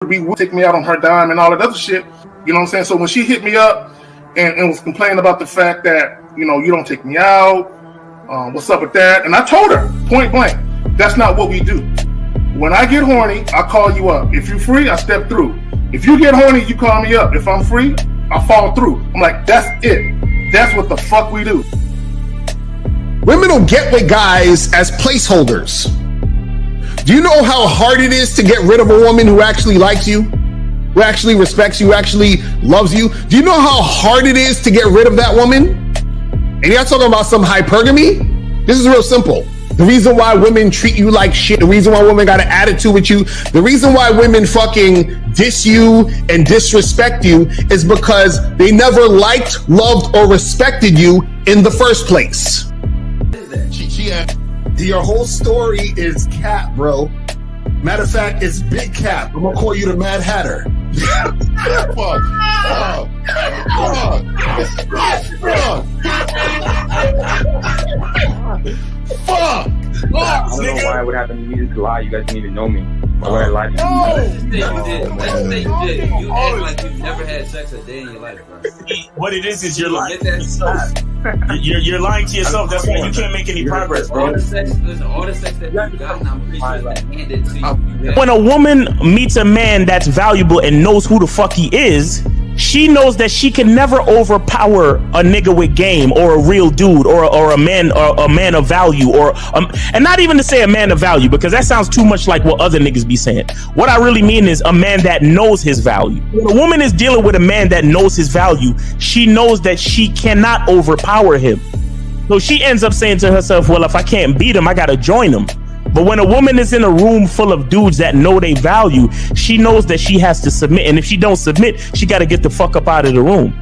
take me out on her dime and all that other shit. You know what I'm saying? So when she hit me up and was complaining about the fact that, you know, you don't take me out, what's up with that? And I told her point blank, that's not what we do. When I get horny, I call you up. If you're free, I step through. If you get horny, you call me up. If I'm free, I fall through. I'm like, that's it. That's what the fuck we do. Women will get with guys as placeholders. Do you know how hard it is to get rid of a woman who actually likes you, who actually respects you, who actually loves you? Do you know how hard it is to get rid of that woman? And you're not talking about some hypergamy? This is real simple. The reason why women treat you like shit, the reason why women got an attitude with you, the reason why women fucking diss you and disrespect you is because they never liked, loved, or respected you in the first place. Your whole story is cap, bro. Matter of fact, it's big cap. I'm gonna call you the Mad Hatter. Fuck. I don't know why it would happen to me to lie. You guys didn't even know me. Why would I lie to you? You did. You act like you've never had sex a day in your life, bro. What it is you're lying to yourself. You're lying to yourself. That's why you can't make any progress, bro. All the sex that you got, I'm pretty sure that handed to you. When a woman meets a man that's valuable and knows who the fuck he is, she knows that she can never overpower a nigga with game or a real dude or a man of value and not even to say a man of value, because that sounds too much like what other niggas be saying. What I really mean is a man that knows his value. When a woman is dealing with a man that knows his value, she knows that she cannot overpower him. So she ends up saying to herself, well, if I can't beat him, I gotta join him. But when a woman is in a room full of dudes that know they value, she knows that she has to submit. And if she don't submit, she got to get the fuck up out of the room.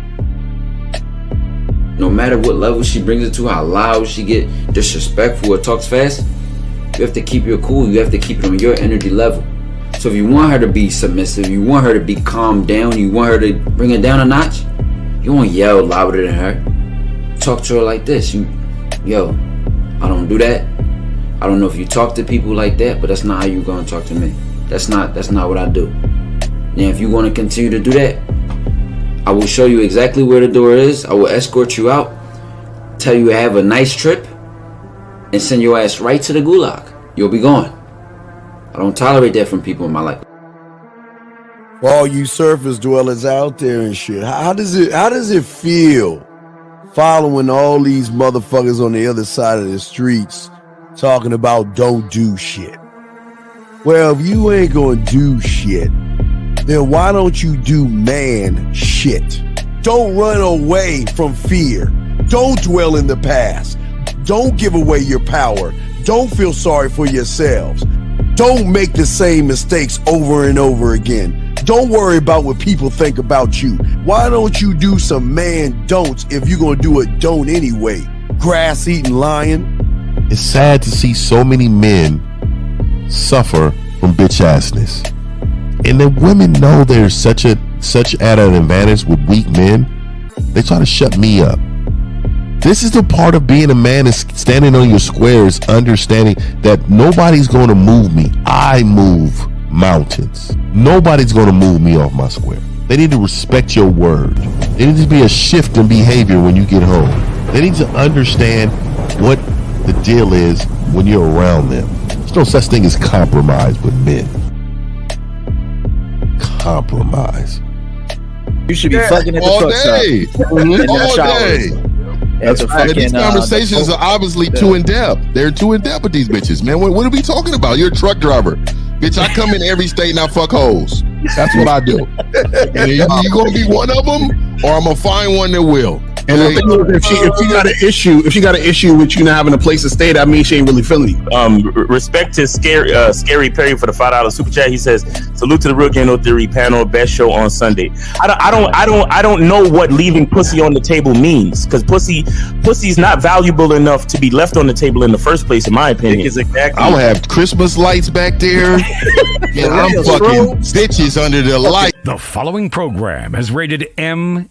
No matter what level she brings it to, how loud she get, disrespectful or talks fast, you have to keep your cool. You have to keep it on your energy level. So if you want her to be submissive, you want her to be calmed down, you want her to bring it down a notch, you won't yell louder than her. Talk to her like this. Yo, I don't do that. I don't know if you talk to people like that, but that's not how you gonna talk to me. That's not what I do. And if you want to continue to do that, I will show you exactly where the door is. I will escort you out, tell you have a nice trip, and send your ass right to the gulag. You'll be gone. I don't tolerate that from people in my life. For all you surface dwellers out there and shit, how does it feel following all these motherfuckers on the other side of the streets talking about don't do shit? Well, if you ain't gonna do shit, then why don't you do man shit? Don't run away from fear. Don't dwell in the past. Don't give away your power. Don't feel sorry for yourselves. Don't make the same mistakes over and over again. Don't worry about what people think about you. Why don't you do some man don'ts if you're gonna do a don't anyway? Grass-eating lion. It's sad to see so many men suffer from bitch assness, and the women know they're such at an advantage with weak men. They try to shut me up. This is the part of being a man, is standing on your squares, understanding that nobody's going to move me. I move mountains. Nobody's going to move me off my square. They need to respect your word. There needs to be a shift in behavior when you get home. They need to understand what the deal is when you're around them. There's no such thing as compromise with men. Compromise. You should be fucking at the all truck day. stop. All day. These conversations are obviously too in depth. They're too in depth with these bitches, man. What are we talking about? You're a truck driver. Bitch, I come in every state and I fuck hoes. That's what I do. And you gonna be one of them, or I'm gonna find one that will. And the thing is, if she got an issue with you not having a place to stay, that means she ain't really feeling you. Respect to Scary Perry for the $5 super chat. He says, "Salute to the Real Game No Theory panel, best show on Sunday." I don't know what leaving pussy on the table means, because pussy's not valuable enough to be left on the table in the first place, in my opinion. I'll have Christmas lights back there, and I'm fucking bitches It's under the light. The following program is rated MAN.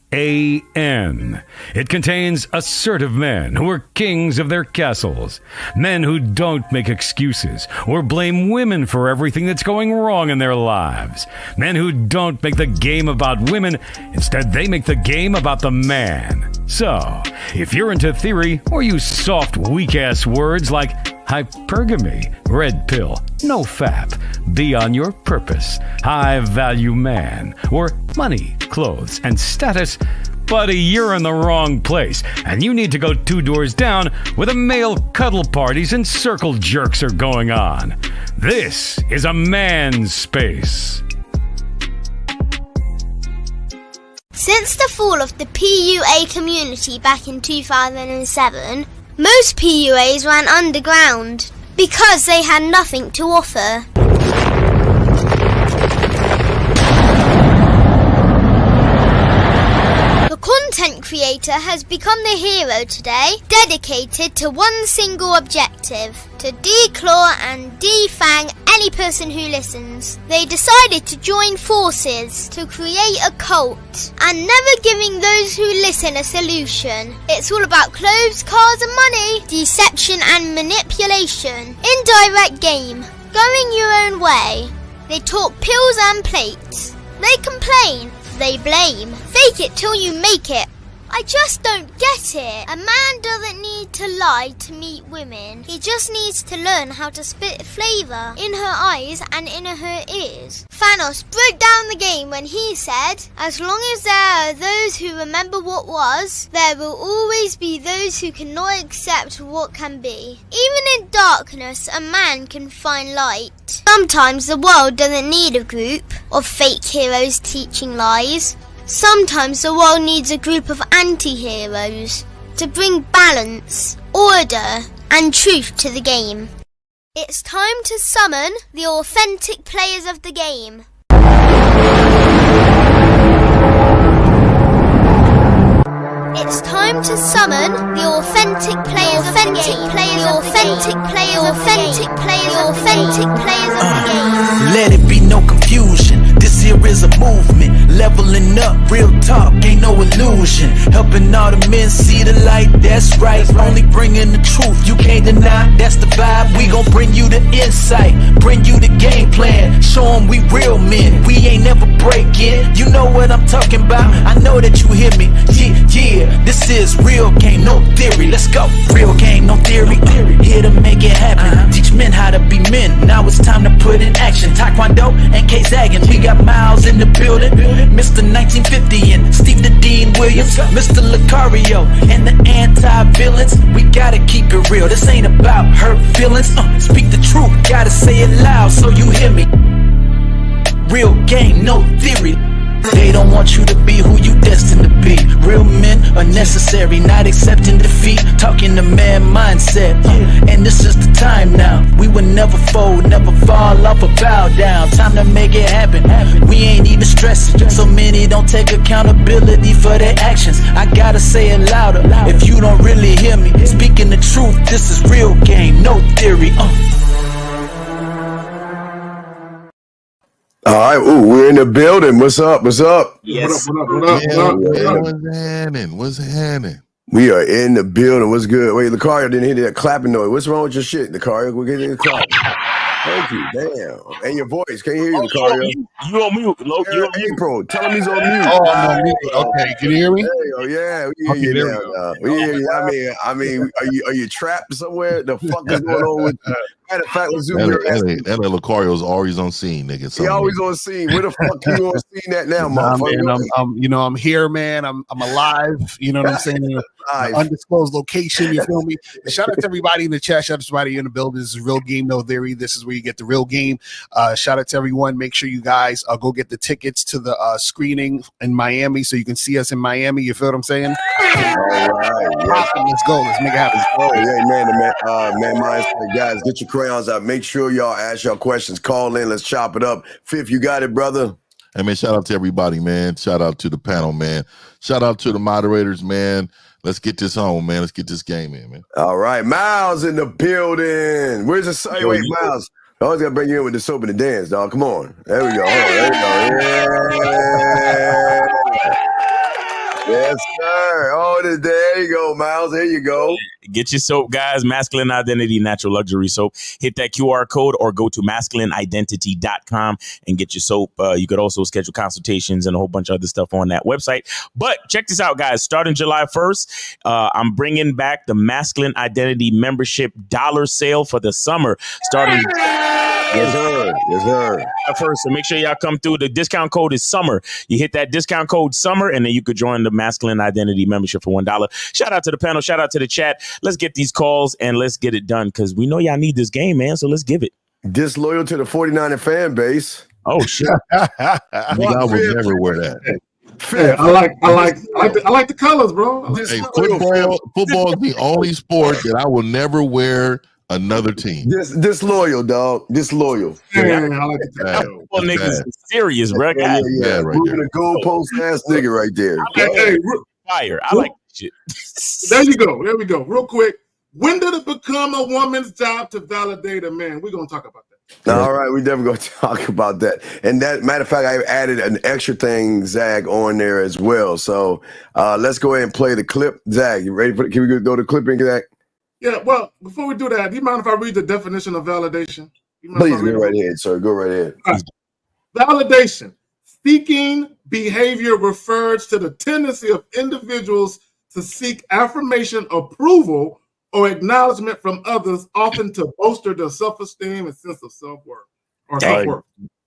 It contains assertive men who are kings of their castles. Men who don't make excuses or blame women for everything that's going wrong in their lives. Men who don't make the game about women. Instead, they make the game about the man. So, if you're into theory or use soft, weak-ass words like hypergamy, red pill, no fap, be on your purpose, high value man, or money, clothes, and status, buddy, you're in the wrong place, and you need to go 2 doors down where the male cuddle parties and circle jerks are going on. This is a man's space. Since the fall of the PUA community back in 2007, most PUAs ran underground because they had nothing to offer. The content creator has become the hero today, dedicated to one single objective: to declaw and defang any person who listens. They decided to join forces to create a cult, and never giving those who listen a solution. It's all about clothes, cars and money, deception and manipulation, indirect game, going your own way. They talk pills and plates. They complain. They blame. Fake it till you make it. I just don't get it. A man doesn't need to lie to meet women. He just needs to learn how to spit flavour in her eyes and in her ears. Thanos broke down the game when he said, as long as there are those who remember what was, there will always be those who cannot accept what can be. Even in darkness, a man can find light. Sometimes the world doesn't need a group of fake heroes teaching lies. Sometimes the world needs a group of anti-heroes to bring balance, order, and truth to the game. It's time to summon the authentic players of the game. It's time to summon the authentic players of the game. The authentic players of the game. Let it be no confusion. This here is a movement, leveling up, real talk, ain't no illusion. Helping all the men see the light, that's right. Only bringing the truth, you can't deny, that's the vibe. We gon' bring you the insight, bring you the game plan. Show them we real men, we ain't never breaking. You know what I'm talking about, I know that you hear me. Yeah, this is real game, no theory. Let's go, real game, no theory. Here to make it happen, teach men how to be men. Now it's time to put in action. Taekwondo and K-Zagging, we got Miles in the building, Mr. 1950 and Steve the Dean Williams, Mr. Lucario and the anti-villains. We gotta keep it real, this ain't about hurt feelings. Speak the truth, gotta say it loud so you hear me. Real game, no theory. They don't want you to be who you destined to be. Real men are necessary, not accepting defeat. Talking the man mindset, and this is the time now. We will never fold, never fall off or bow down. Time to make it happen. We ain't even stressing. So many don't take accountability for their actions. I gotta say it louder if you don't really hear me. Speaking the truth, this is real game, no theory. All right, we're in the building. What's up? What's up? Yes. What's happening? We are in the building. What's good? Wait, Lucario didn't hear that clapping noise. What's wrong with your shit, Lucario? We're getting the clap. Thank you. Damn. And your voice. Can't hear you, Lucario. You on mute. You on mute. April, tell him he's on mute. Oh, I'm on mute. Okay, can you hear me? Yeah, we hear you now. We hear you. I mean, are you trapped somewhere? The fuck is going on with you? Matter of fact, let's zoom in. That Lucario's always on scene, nigga. He always on scene. Where the fuck you on scene at now, motherfucker? I'm here, man. I'm alive. You know what I'm saying? Undisclosed location. You feel me? Shout out to everybody in the chat. Shout out to everybody in the building. This is Real Game, No Theory. This is where you get the real game. Shout out to everyone. Make sure you guys go get the tickets to the screening in Miami so you can see us in Miami. You feel what I'm saying? All right. Yes. Let's go. Let's make it happen. Oh, yeah, man, guys, get your crayons out. Make sure y'all ask y'all questions. Call in. Let's chop it up. Fifth, you got it, brother. Hey, man, shout out to everybody, man. Shout out to the panel, man. Shout out to the moderators, man. Let's get this home, man. Let's get this game in, man. All right. Miles in the building. Where's the wait, Miles? I always got to bring you in with the soap and the dance, dog. Come on. There we go. There we go. Oh, there you go, Miles. There you go. Get your soap, guys. Masculine Identity Natural Luxury Soap. Hit that QR code or go to masculineidentity.com and get your soap. You could also schedule consultations and a whole bunch of other stuff on that website. But check this out, guys. Starting July 1st, I'm bringing back the Masculine Identity Membership dollar sale for the summer. Starting Yes, sir. Yes, sir. First, so make sure y'all come through. The discount code is SUMMER. You hit that discount code SUMMER, and then you could join the Masculine Identity Membership for $1. Shout out to the panel. Shout out to the chat. Let's get these calls and let's get it done because we know y'all need this game, man. So let's give it. Disloyal to the 49er fan base. Oh shit! I would never wear that. Yeah, I like the colors, bro. Hey, football is the only sport that I will never wear another team. Disloyal, dog. Disloyal. Yeah, I like it. Football niggas is serious, bro. Yeah, right moving a goalpost ass nigga right there. Hey, fire. I like shit. There you go. There we go. Real quick. When did it become a woman's job to validate a man? We're gonna talk about that. All right, we definitely going to talk about that. And that matter of fact, I added an extra thing, Zag, on there as well. So let's go ahead and play the clip. Zag, you ready? Can we go to the clipping, Zag? Yeah. Well, before we do that, do you mind if I read the definition of validation? Please go right ahead, sir. Go right ahead. Right. Validation: seeking behavior refers to the tendency of individuals to seek affirmation, approval, or acknowledgement from others, often to bolster their self-esteem and sense of self-worth. Or self-worth.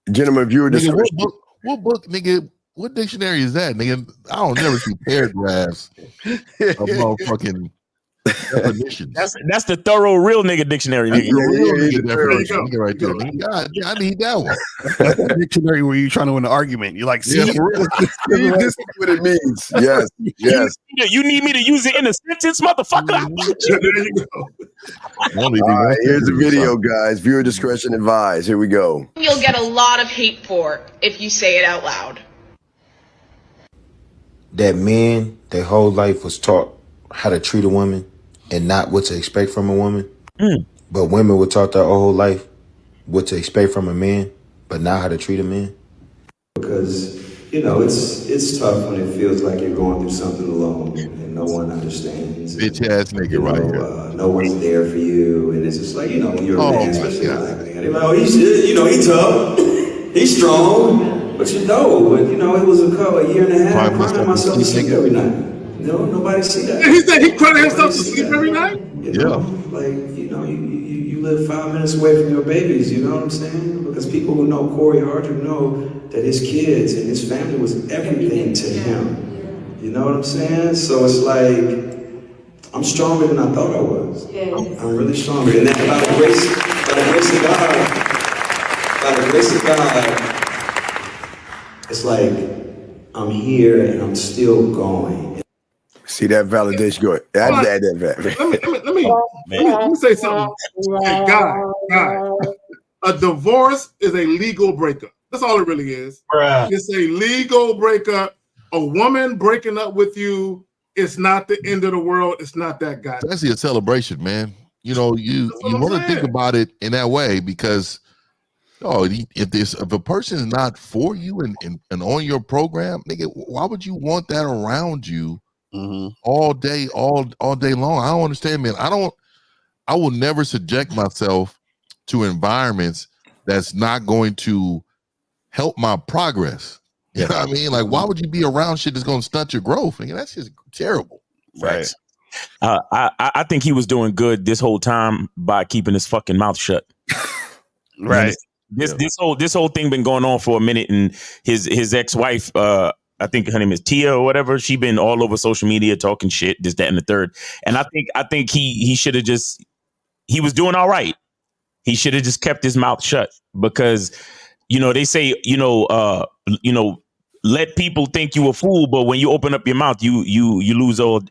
Gentlemen, viewer discretion. What book, nigga? What dictionary is that, nigga? I don't never see paragraphs of motherfucking definitions. That's the thorough real nigga dictionary, nigga. Right there. God, yeah, I need that one. That's the dictionary where you're trying to win an argument. You're like, see, this is what it means. Yes, yes. You need me to use it in a sentence, motherfucker? There you go. All right, here's the video, guys. Viewer discretion advised. Here we go. You'll get a lot of hate for if you say it out loud. That men, their whole life was taught how to treat a woman and not what to expect from a woman. But women were taught their whole life what to expect from a man, but not how to treat a man. Because, you know, it's tough when it feels like you're going through something alone and no one understands. Bitch ass nigga right here. No one's there for you. And it's just like, you know, when you're a man, especially like, he's tough, he's strong, but you know, it was a year and a half crying myself to sleep every night. No, nobody see that. He said he cried himself to sleep every night? You know, like, you know, you live 5 minutes away from your babies, you know what I'm saying? Because people who know Corey Harder know that his kids and his family was everything to him. You know what I'm saying? So it's like, I'm stronger than I thought I was. I'm really stronger. And that by the grace of God, it's like, I'm here and I'm still going. See that validation going. Let me say something. Hey, guy, a divorce is a legal breakup. That's all it really is. It's a legal breakup. A woman breaking up with you, it's not the end of the world. It's not that guy. That's a celebration, man. You know, you want to think about it in that way because if a person is not for you and on your program, nigga, why would you want that around you all day long? I don't understand, man. I will never subject myself to environments that's not going to help my progress. You know what I mean? Like, why would you be around shit that's going to stunt your growth? Nigga, that's just terrible. Right. I think he was doing good this whole time by keeping his fucking mouth shut. Right. This whole thing been going on for a minute, and his ex-wife, I think her name is Tia or whatever, she been all over social media talking shit, this, that, and the third. And I think he should have just, he was doing all right. He should have just kept his mouth shut because, you know, they say, let people think you a fool, but when you open up your mouth, you lose all,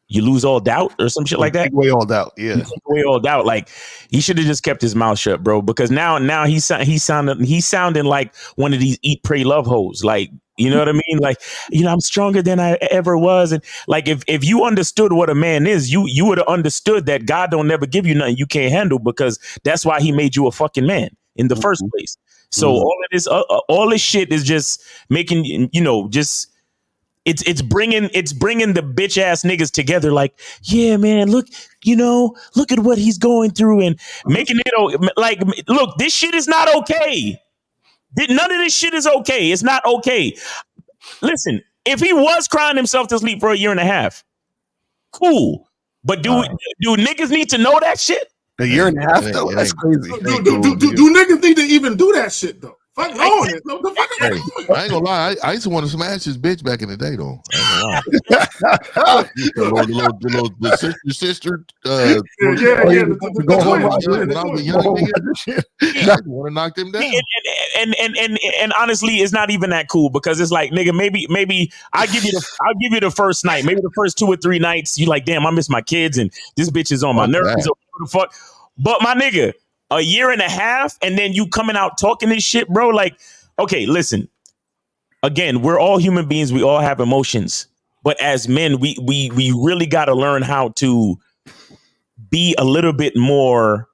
you lose all doubt or some shit like that. Take away all doubt. Yeah. Take away all doubt. Like, he should have just kept his mouth shut, bro. Because now he's sounding like one of these eat, pray, love hoes. Like, you know what I mean? Like, I'm stronger than I ever was. And like, if you understood what a man is, you would have understood that God don't never give you nothing you can't handle, because that's why he made you a fucking man in the first place. So all of this, all this shit is just making, just It's bringing the bitch ass niggas together. Like, yeah, man, look at what he's going through and making it like, look, this shit is not okay. None of this shit is okay. It's not okay. Listen, if he was crying himself to sleep for a year and a half, cool. But do niggas need to know that shit? A year and a half, though? That's crazy. Do niggas need to even do that shit, though? Fuck on it. No, I ain't gonna lie. I used to want to smash his bitch back in the day, though. I ain't gonna lie. the sister. Go home. When I was a young nigga, I want to knock them down. And honestly, it's not even that cool because it's like, nigga, maybe I'll give you the first night, maybe the first 2 or 3 nights. You like, damn, I miss my kids and this bitch is on my nerves. Or whatever the fuck. But my nigga, a year and a half, and then you coming out talking this shit, bro. Like, okay, listen. Again, we're all human beings. We all have emotions. But as men, we really got to learn how to be a little bit more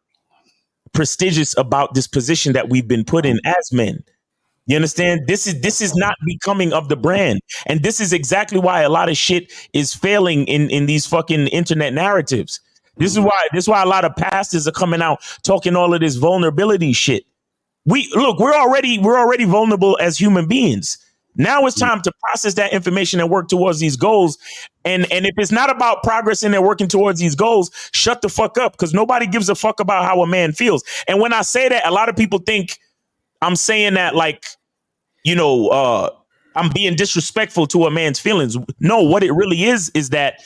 prestigious about this position that we've been put in as men. You understand? This is not becoming of the brand. And this is exactly why a lot of shit is failing in these fucking internet narratives. This is why a lot of pastors are coming out talking all of this vulnerability shit. We're already vulnerable as human beings. Now it's time to process that information and work towards these goals. And if it's not about progressing and working towards these goals, shut the fuck up, because nobody gives a fuck about how a man feels. And when I say that, a lot of people think I'm saying that like, I'm being disrespectful to a man's feelings. No, what it really is that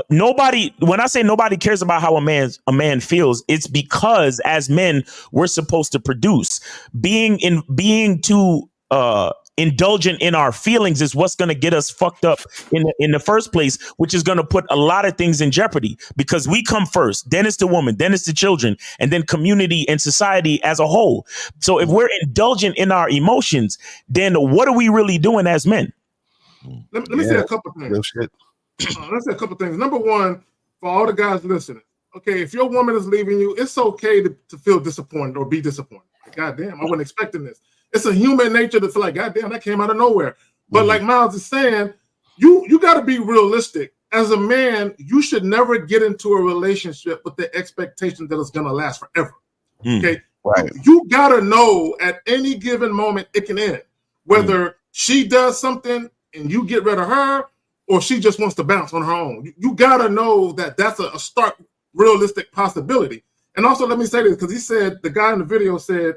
when I say nobody cares about how a man feels, it's because as men, we're supposed to produce. Being too indulgent in our feelings is what's going to get us fucked up in the first place, which is going to put a lot of things in jeopardy because we come first, then it's the woman, then it's the children, and then community and society as a whole. So if we're indulgent in our emotions, then what are we really doing as men? Let me say a couple things. Let's say a couple things. Number one, for all the guys listening, okay, if your woman is leaving you, it's okay to feel disappointed or be disappointed. Like, God damn, I wasn't expecting this. It's a human nature to feel like, God damn, that came out of nowhere. But like Miles is saying, you got to be realistic. As a man, you should never get into a relationship with the expectation that it's going to last forever. Okay? Right. You got to know at any given moment it can end. Whether she does something and you get rid of her, or she just wants to bounce on her own. You got to know that that's a stark, realistic possibility. And also, let me say this, because he said, the guy in the video said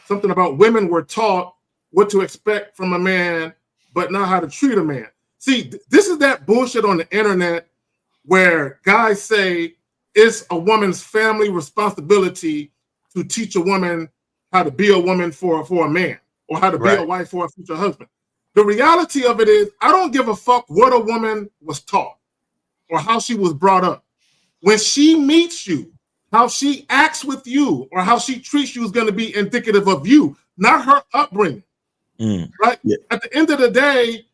something about women were taught what to expect from a man, but not how to treat a man. See, this is that bullshit on the internet where guys say it's a woman's family responsibility to teach a woman how to be a woman for a man, or how to be a wife for a future husband. The reality of it is, I don't give a fuck what a woman was taught or how she was brought up. When she meets you, how she acts with you or how she treats you is going to be indicative of you, not her upbringing. Right? Yeah. At the end of the day,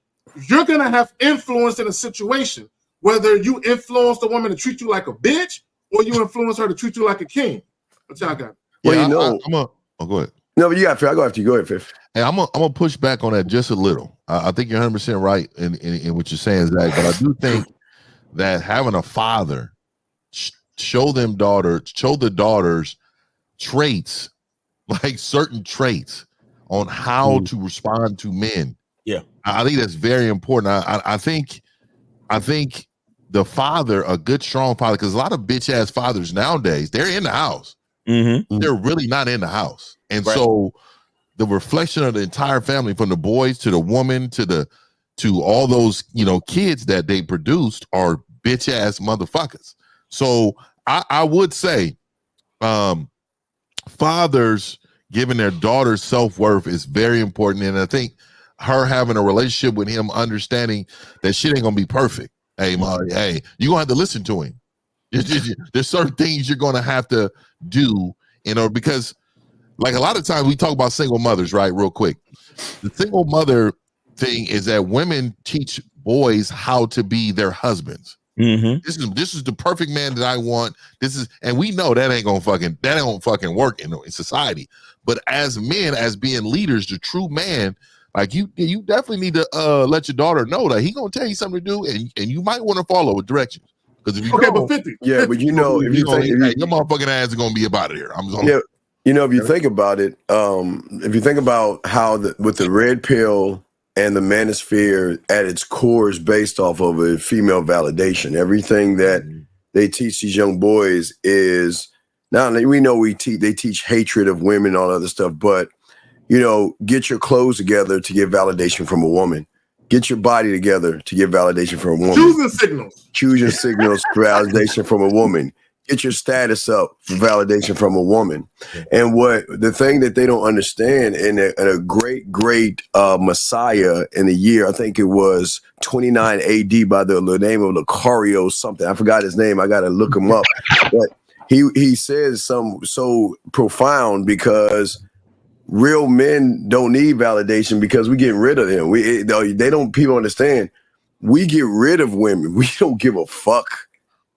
you're going to have influence in a situation, whether you influence the woman to treat you like a bitch or you influence her to treat you like a king. What y'all got? Well, go ahead. No, but you got I'll go after you. Go ahead, Fifth. Hey, I'm gonna push back on that just a little. I think you're 100% right in what you're saying, Zach. But I do think that having a father show the daughters traits, like certain traits on how to respond to men. Yeah, I think that's very important. I think the father, a good strong father, because a lot of bitch ass fathers nowadays, they're in the house. They're really not in the house. And so the reflection of the entire family, from the boys to the woman to all those, kids that they produced, are bitch ass motherfuckers. So I would say fathers giving their daughters self-worth is very important. And I think her having a relationship with him, understanding that shit ain't gonna be perfect. Hey, Molly, hey, you're gonna have to listen to him. There's certain things you're gonna have to do because like a lot of times we talk about single mothers, right? Real quick. The single mother thing is that women teach boys how to be their husbands. This is the perfect man that I want. And we know that ain't gonna fucking work in society. But as men, as being leaders, the true man, Like you definitely need to let your daughter know that he gonna tell you something to do, and you might want to follow with directions. Because if you but 50, yeah, but you know, if you think your motherfucking ass is gonna be about it here. Yeah, you know, if you think about it, if you think about how with the red pill and the manosphere at its core is based off of a female validation. Everything that they teach these young boys is now we know they teach hatred of women and all other stuff, but you know, get your clothes together to get validation from a woman. Get your body together to get validation from a woman. Choosing signals. Choosing signals for validation from a woman. Get your status up for validation from a woman. And the thing that they don't understand in a great Messiah in the year, I think it was 29 AD by the name of Lucario something. I forgot his name. I got to look him up. But he says something so profound because real men don't need validation because we get rid of them. People understand. We get rid of women. We don't give a fuck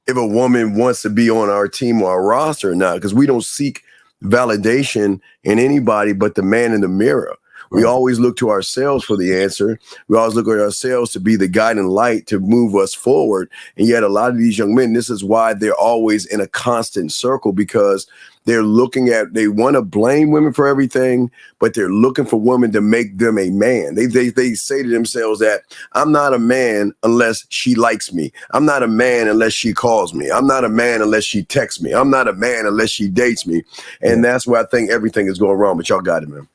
if a woman wants to be on our team or our roster or not, because we don't seek validation in anybody but the man in the mirror. We always look to ourselves for the answer. We always look at ourselves to be the guiding light to move us forward. And yet a lot of these young men, this is why they're always in a constant circle, because they're they want to blame women for everything, but they're looking for women to make them a man. They say to themselves that I'm not a man unless she likes me. I'm not a man unless she calls me. I'm not a man unless she texts me. I'm not a man unless she dates me. And that's where I think everything is going wrong. But y'all got it, man.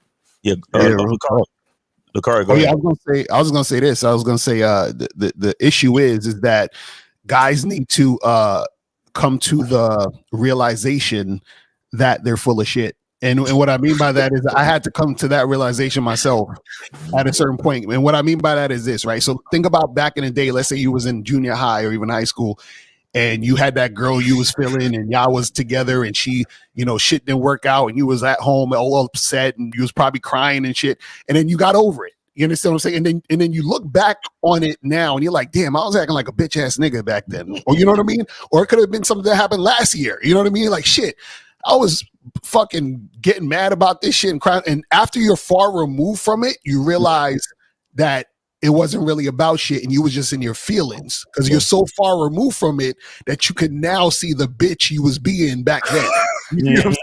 Yeah, Lucario, go ahead. I was gonna say this. I was gonna say the issue is that guys need to come to the realization that they're full of shit. And what I mean by that is I had to come to that realization myself at a certain point. And what I mean by that is this, right? So think about back in the day, let's say you was in junior high or even high school, and you had that girl you was feeling and y'all was together and she, you know, shit didn't work out and you was at home all upset and you was probably crying and shit. And then you got over it. You understand what I'm saying? And then you look back on it now and you're like, damn, I was acting like a bitch ass nigga back then. Or you know what I mean? Or it could have been something that happened last year. You know what I mean? Like, shit, I was fucking getting mad about this shit and crying. And after you're far removed from it, you realize that it wasn't really about shit and you was just in your feelings because you're so far removed from it that you could now see the bitch you was being back then. You know what I'm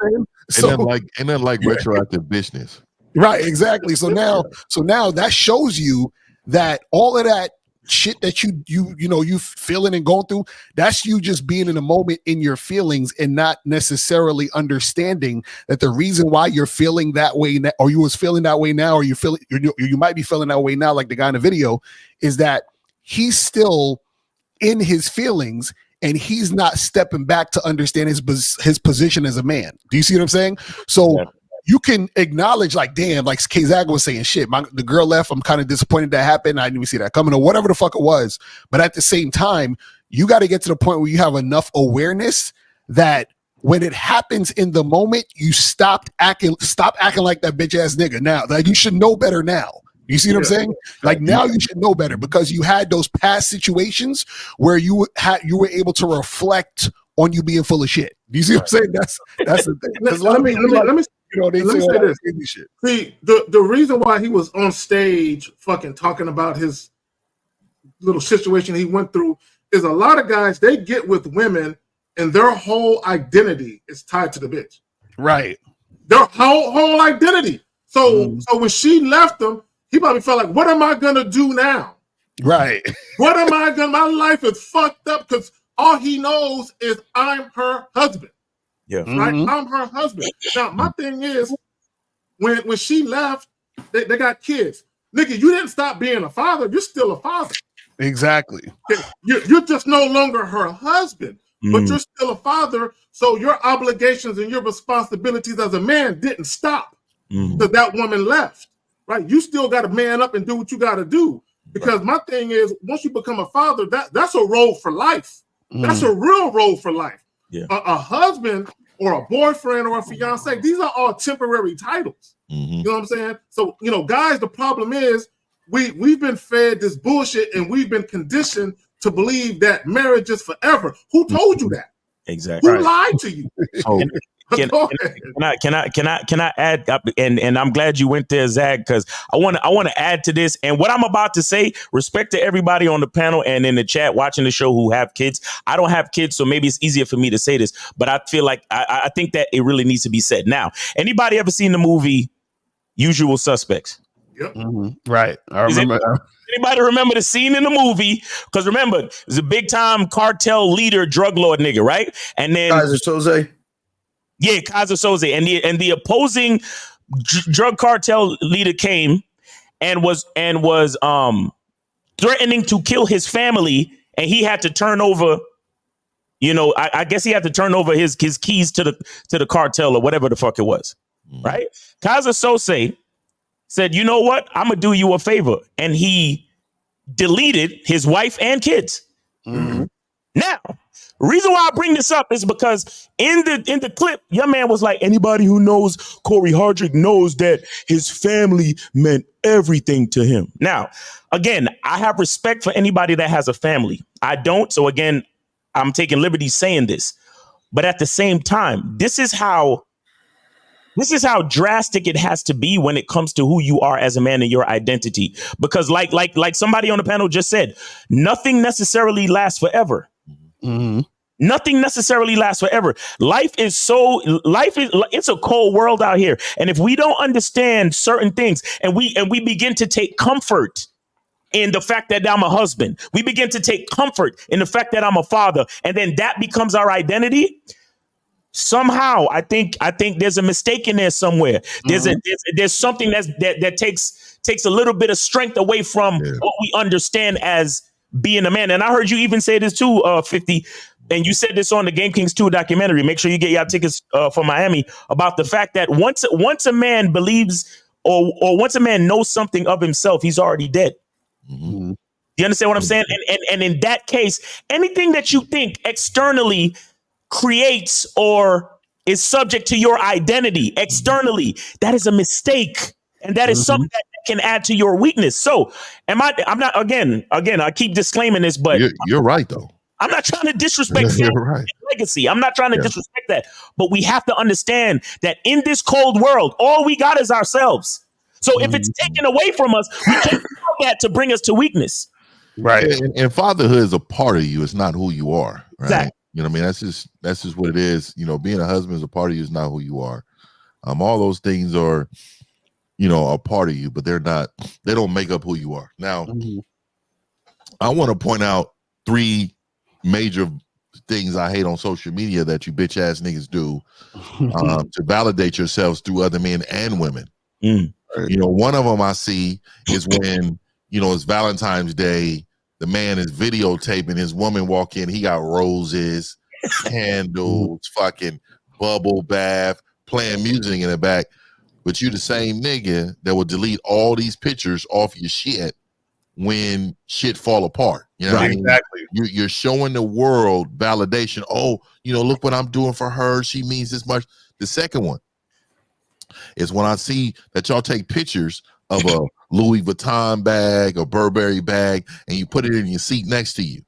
saying? And then like retroactive business. Right, exactly. So now that shows you that all of that shit that you feeling and going through, that's you just being in a moment in your feelings and not necessarily understanding that the reason why you're feeling that way or you was feeling that way now, or you might be feeling that way now, like the guy in the video, is that he's still in his feelings and he's not stepping back to understand his position as a man. Do you see what I'm saying? So you can acknowledge, like, damn, like K-Zag was saying, shit, the girl left. I'm kind of disappointed that happened. I didn't even see that coming or whatever the fuck it was. But at the same time, you got to get to the point where you have enough awareness that when it happens in the moment, you stop acting like that bitch ass nigga. Now, like, you should know better now. You see what I'm saying? Like, now you should know better because you had those past situations where you were able to reflect on you being full of shit. Do you see what I'm saying? That's the thing. Let me say this. See, the reason why he was on stage fucking talking about his little situation he went through is a lot of guys, they get with women and their whole identity is tied to the bitch. Right. Their whole identity. So when she left him, he probably felt like, what am I gonna do now? Right. What am I gonna? My life is fucked up because all he knows is I'm her husband. Yeah. Right. I'm her husband. Now my thing is, when she left, they got kids. Nigga, you didn't stop being a father. You're still a father. Exactly. You're just no longer her husband, but you're still a father. So your obligations and your responsibilities as a man didn't stop because that woman left. Right? You still got to man up and do what you got to do. Because my thing is, once you become a father, that's a role for life. That's a real role for life. Yeah. A husband or a boyfriend or a fiance, these are all temporary titles. You know what I'm saying? So, guys, the problem is we've been fed this bullshit and we've been conditioned to believe that marriage is forever. Who told you that? Exactly. Who lied to you? Can I add? And I'm glad you went there, Zach, because I want to add to this. And what I'm about to say, respect to everybody on the panel and in the chat watching the show who have kids. I don't have kids, so maybe it's easier for me to say this, but I feel like I think that it really needs to be said. Now, anybody ever seen the movie Usual Suspects? Yep. Right. I remember. Anybody remember the scene in the movie? Because remember, it's a big time cartel leader, drug lord nigga, right? And then Kaiser Soze. Yeah, Kaiser Soze, and the opposing drug cartel leader came and was threatening to kill his family, and he had to turn over. I guess he had to turn over his keys to the cartel or whatever the fuck it was, right? Kaiser Soze said, "You know what? I'm gonna do you a favor," and he deleted his wife and kids. Now, reason why I bring this up is because in the clip, your man was like, anybody who knows Corey Hardrick knows that his family meant everything to him. Now, again, I have respect for anybody that has a family. I don't. So again, I'm taking liberties saying this. But at the same time, this is how drastic it has to be when it comes to who you are as a man and your identity. Because like somebody on the panel just said, nothing necessarily lasts forever. Nothing necessarily lasts forever. It's a cold world out here. And if we don't understand certain things and we begin to take comfort in the fact that I'm a husband, we begin to take comfort in the fact that I'm a father, and then that becomes our identity. Somehow, I think there's a mistake in there somewhere. There's something that takes a little bit of strength away from what we understand as being a man. And I heard you even say this too, 50. And you said this on the Game Kings 2 documentary. Make sure you get your tickets for Miami, about the fact that once a man believes or once a man knows something of himself, he's already dead. You understand what I'm saying? And in that case, anything that you think externally creates or is subject to your identity externally, that is a mistake. And that is something that can add to your weakness. So I'm not, again, I keep disclaiming this, but you're right though. I'm not trying to disrespect legacy. I'm not trying to disrespect that, but we have to understand that in this cold world, all we got is ourselves. So if it's taken away from us, we can't allow that to bring us to weakness. Right. And fatherhood is a part of you. It's not who you are. Right? Exactly. You know what I mean? That's just what it is. Being a husband is a part of you, is not who you are. All those things are, a part of you, but they don't make up who you are. Now, I want to point out 3 major things I hate on social media that you bitch ass niggas do to validate yourselves through other men and women. One of them I see is when, it's Valentine's Day, the man is videotaping his woman walk in, he got roses, candles, fucking bubble bath, playing music in the back. But you the same nigga that will delete all these pictures off your shit when shit fall apart. You know what I mean? Exactly. You're showing the world validation. Oh, look what I'm doing for her. She means this much. The second one is when I see that y'all take pictures of a Louis Vuitton bag or Burberry bag and you put it in your seat next to you.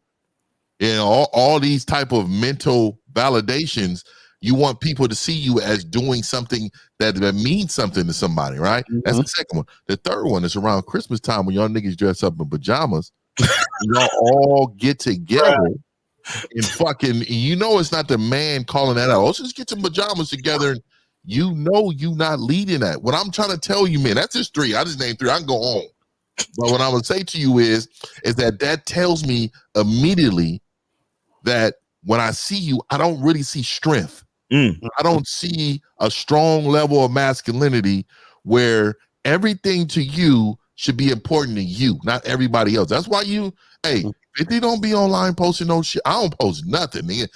All these type of mental validations. You want people to see you as doing something that means something to somebody, right? That's the second one. The third one is around Christmas time when y'all niggas dress up in pajamas. Y'all all get together and fucking, it's not the man calling that out. Let's just get some pajamas together. And you not leading that. What I'm trying to tell you, man, that's just 3. I just named 3. I can go on. But what I would say to you is that tells me immediately that when I see you, I don't really see strength. I don't see a strong level of masculinity where everything to you should be important to you, not everybody else. That's why 50 don't be online posting no shit. I don't post nothing, nigga.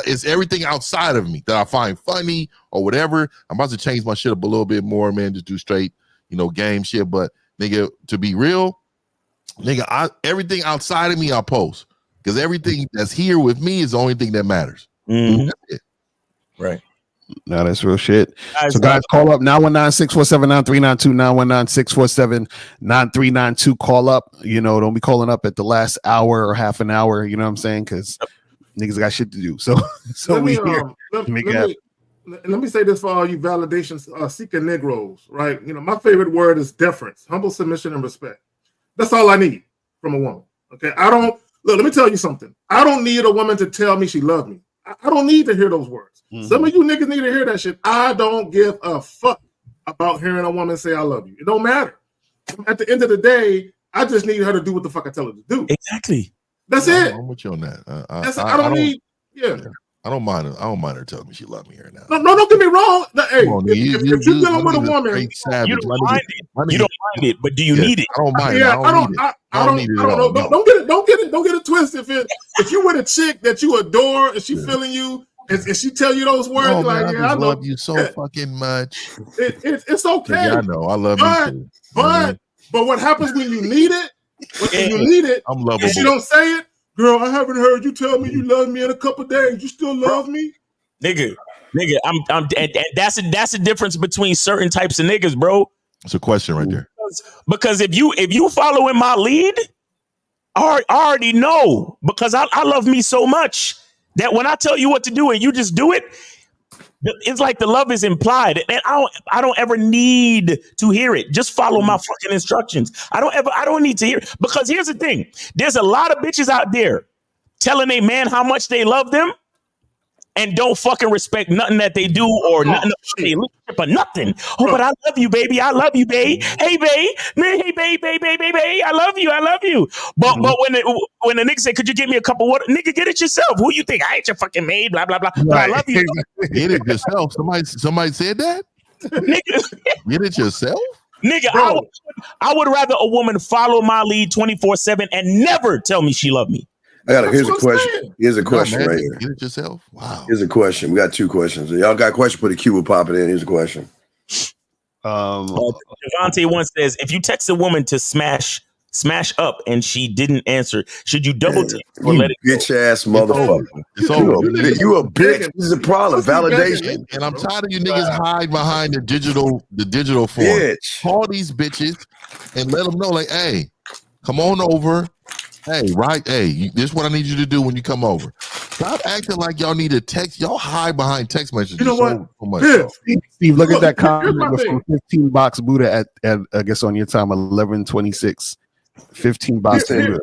It's everything outside of me that I find funny or whatever. I'm about to change my shit up a little bit more, man. Just do straight, game shit. But nigga, to be real, nigga, everything outside of me I post, because everything that's here with me is the only thing that matters. That's it. Right. No, that's real shit. So guys, call up 919-647-9392, 919-647-9392. Call up. Don't be calling up at the last hour or half an hour. You know what I'm saying? Because niggas got shit to do. So let let me say this for all you validation seeking Negroes, right? You know, my favorite word is deference, humble submission, and respect. That's all I need from a woman. Okay, I don't look. Let me tell you something. I don't need a woman to tell me she loves me. I don't need to hear those words. Some of you niggas need to hear that shit. I don't give a fuck about hearing a woman say I love you. It don't matter. At the end of the day, I just need her to do what the fuck I tell her to do. Exactly. That's it. I'm with you on that. I don't need. Yeah. I don't mind. I don't mind her telling me she loves me here now. No, don't get me wrong. Hey, on, if you're dealing with a woman, you don't mind it, but do you need it? I don't mind. Yeah, I don't need it at all. Don't get it twisted. If you with a chick that you adore and she feeling you and she tell you those words, Oh, like, man, yeah, I love you so fucking much. It's okay. Yeah, I know. I love you too. But what happens when you need it? When you need it, I'm lovable. If you don't say it, girl, I haven't heard you tell me you love me in a couple days. You still love me? Nigga, and that's the difference between certain types of niggas, bro. It's a question right there. Because if you following my lead, I already know, because I love me so much that when I tell you what to do and you just do it, it's like the love is implied, and I don't ever need to hear it. Just follow my fucking instructions. I don't need to hear it, because here's the thing: there's a lot of bitches out there telling a man how much they love them and don't fucking respect nothing that they do or nothing they leadership or nothing. Oh, but I love you, baby. I love you, babe. Hey, babe. Hey, babe. I love you. But when the nigga say, could you get me a cup of water? Nigga, get it yourself. Who you think? I ain't your fucking maid, blah, blah, blah. But I love you. Get it yourself. Somebody said that? Nigga. Get it yourself? Nigga, I would rather a woman follow my lead 24/7 and never tell me she loved me. Here's a question. Here's a question right here. Get it yourself? Wow. Here's a question. We got two questions. Y'all got a question? Put a Q, we'll pop it in. Here's a question. Devontae once says, if you text a woman to smash up and she didn't answer, should you double text or let it go? Bitch ass motherfucker. You a bitch. This is a problem. Validation. And I'm tired of you niggas hide behind the digital form. Bitch. Call these bitches and let them know, like, hey, come on over. Hey, right? Hey, this is what I need you to do when you come over. Stop acting like y'all need a text. Y'all hide behind text messages. You know what? So much. Steve, look at that comment from 15 Box Buddha at I guess on your time 11:26. 15 Box Buddha.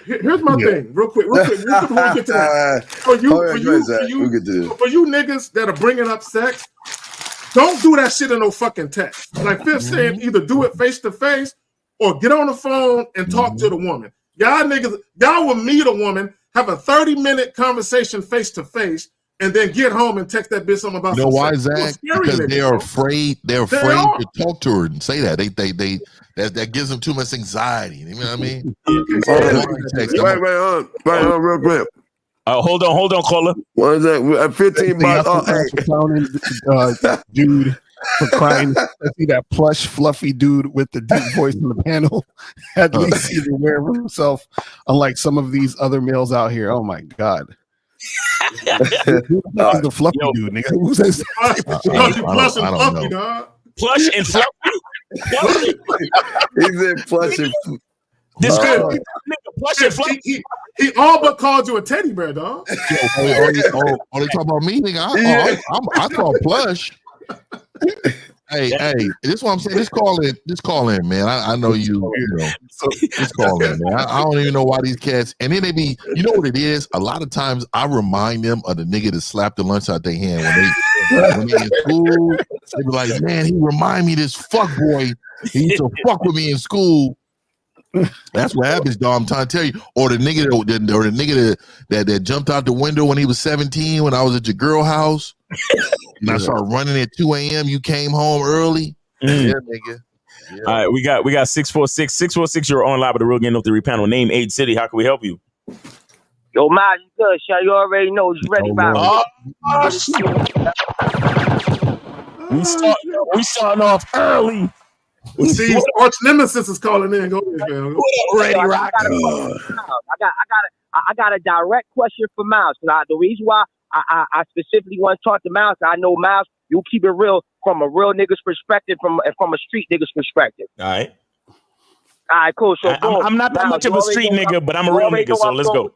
Here's my thing, real quick. Before we get to that. For you niggas that are bringing up sex, don't do that shit in no fucking text. Like Fifth saying, either do it face to face or get on the phone and talk to the woman. Y'all will meet a woman, have a 30-minute conversation face to face, and then get home and text that bitch something about. You know why, Zach? Because they're afraid. They're afraid to talk to her and say that. That gives them too much anxiety. You know what I mean? Right on, real quick. Hold on, caller. What is that? 15 bucks. Dude. For crying, I see that plush, fluffy dude with the deep voice in the panel. At least he's aware of himself, unlike some of these other males out here. Oh my god, the fluffy dude, nigga. Who's this? Plush and fluffy, dog. Plush and fluffy. He said plush and. This nigga, plush and fluffy. He all but called you a teddy bear, dog. They talking about me, nigga. I call plush. Hey, this is what I'm saying. Just call in, man. I know you know. Just call in, man. I don't even know why these cats. And then they be, you know what it is? A lot of times I remind them of the nigga that slapped the lunch out their hand when they in school. They be like, man, he remind me of this fuck boy. He used to fuck with me in school. That's what happens, dog. I'm trying to tell you. Or the nigga that jumped out the window when he was 17 when I was at your girl house. And I started running at 2 a.m. You came home early. Yeah, nigga. Yeah. All right, we got 646. 646, you're on live with the Real Game of 3 panel. Name, age, city. How can we help you? Yo, Miles, you good, Sha. You already know it's ready, We starting off early. See, arch nemesis is calling in. Go ahead, man. Ready, rock. I got a direct question for Miles. The reason why I specifically want to talk to Miles, I know Miles, you keep it real from a real nigga's perspective, from a street nigga's perspective. All right, cool. So I'm not that much of a street nigga, but I'm a real nigga. So let's go.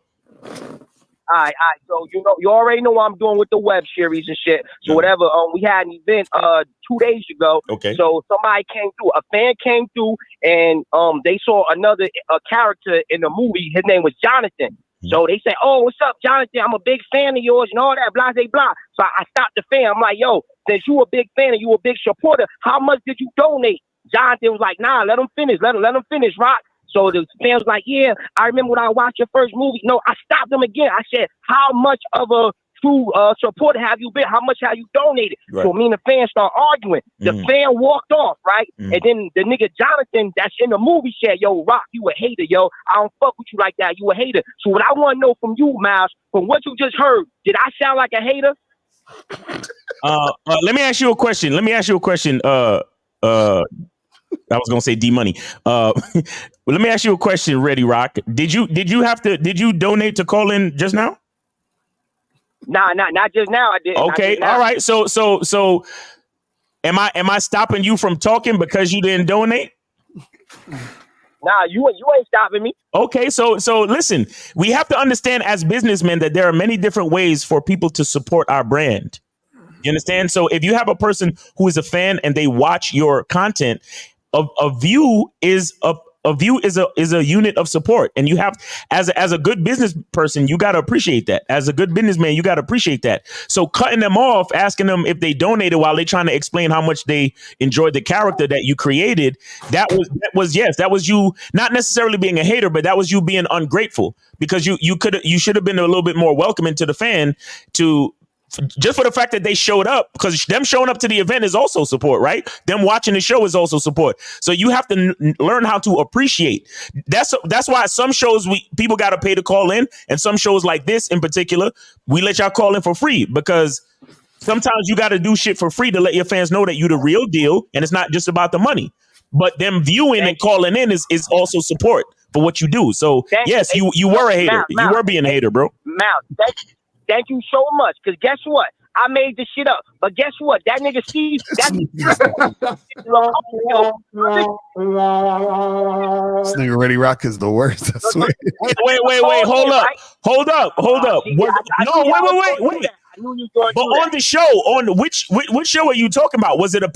All right. So you already know what I'm doing with the web series and shit. So whatever. We had an event 2 days ago. Okay. So somebody came through. A fan came through, and they saw another character in the movie. His name was Jonathan. So they said, "Oh, what's up, Jonathan? I'm a big fan of yours and all that, blah, blah, blah." So I stopped the fan. I'm like, "Yo, since you a big fan and you a big supporter, how much did you donate?" Jonathan was like, "Nah, let him finish. Let him finish, Rock." So the fan was like, "Yeah, I remember when I watched your first movie." No, I stopped him again. I said, "How much of a true supporter have you been? How much have you donated?" Right. So me and the fan start arguing. The fan walked off, right? And then the nigga Jonathan that's in the movie said, "Yo, Rock, you a hater, yo. I don't fuck with you like that. You a hater." So what I want to know from you, Miles, from what you just heard, did I sound like a hater? Let me ask you a question. I was gonna say D Money. Let me ask you a question, Ready Rock. Did you donate to call in just now? Nah, not just now. I did. Okay, all right. So am I stopping you from talking because you didn't donate? Nah, you ain't stopping me. Okay, so listen, we have to understand as businessmen that there are many different ways for people to support our brand. You understand? So if you have a person who is a fan and they watch your content, a view is a unit of support, and you have as a good business person, you got to appreciate that. As a good businessman, you got to appreciate that. So cutting them off, asking them if they donated while they're trying to explain how much they enjoyed the character that you created, that was you not necessarily being a hater, but that was you being ungrateful, because you should have been a little bit more welcoming to the fan just for the fact that they showed up, because them showing up to the event is also support, right? Them watching the show is also support. So you have to learn how to appreciate. That's why some shows people got to pay to call in, and some shows like this in particular, we let y'all call in for free, because sometimes you got to do shit for free to let your fans know that you the real deal, and it's not just about the money. But them viewing and calling in is also support for what you do. So yes, you were a hater. You were being a hater, bro. Thank you so much. Because guess what? I made this shit up. But guess what? That nigga Steve, This nigga Ready Rock is the worst. I swear. Wait. Hold up. Wait. But on the show, on which show are you talking about? Was it a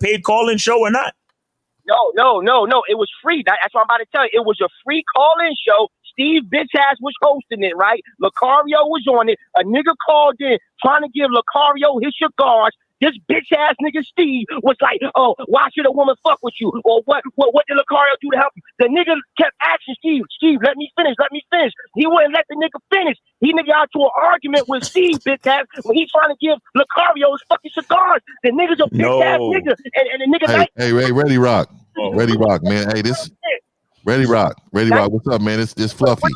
paid call-in show or not? No. It was free. That's what I'm about to tell you. It was a free call-in show. Steve bitch ass was hosting it, right? Lucario was on it. A nigga called in trying to give Lucario his cigars. This bitch ass nigga Steve was like, "Oh, why should a woman fuck with you? Or what did Lucario do to help you?" The nigga kept asking Steve, let me finish. He wouldn't let the nigga finish. He nigga got to an argument with Steve, bitch ass, when he's trying to give Lucario his fucking cigars. The nigga's a bitch ass nigga. And the nigga Hey, Ready Rock. Ready Rock, man. Hey, this Ready Rock. What's up, man? This Fluffy.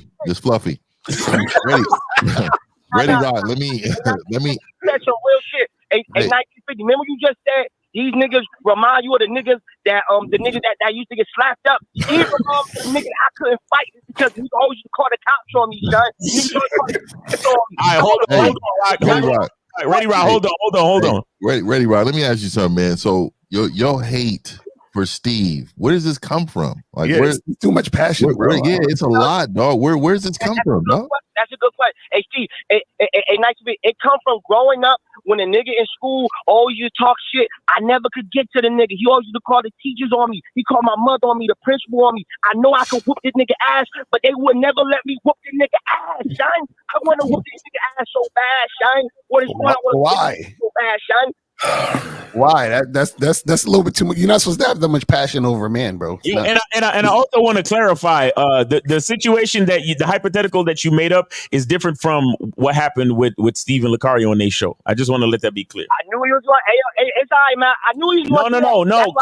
Ready Rock. Let me That's some real shit. Hey, 1950. Remember you just said these niggas remind you of the niggas that that used to get slapped up. Even the nigga I couldn't fight because he always used to call the cops on me, son. All right, hold on. Ready Rock. Ready Rock. Hold on. Ready Rock. Let me ask you something, man. So your hate for Steve, where does this come from? Like, where's too much passion, bro? Yeah, it's a lot, dog. Where's this come from, dog? That's a good question. Hey, Steve, it come from growing up when a nigga in school always used to talk shit. I never could get to the nigga. He always used to call the teachers on me. He called my mother on me, the principal on me. I know I could whoop this nigga ass, but they would never let me whoop this nigga ass, son. I want to whoop this nigga ass so bad, son. What is going on? Why? So bad, son. Why? That's a little bit too much. You're not supposed to have that much passion over a man, bro. Yeah, and I also want to clarify the situation the hypothetical that you made up is different from what happened with Steve and Lucario on their show. I just want to let that be clear. I knew he was going. Hey, it's all right, man. I knew he was going. No.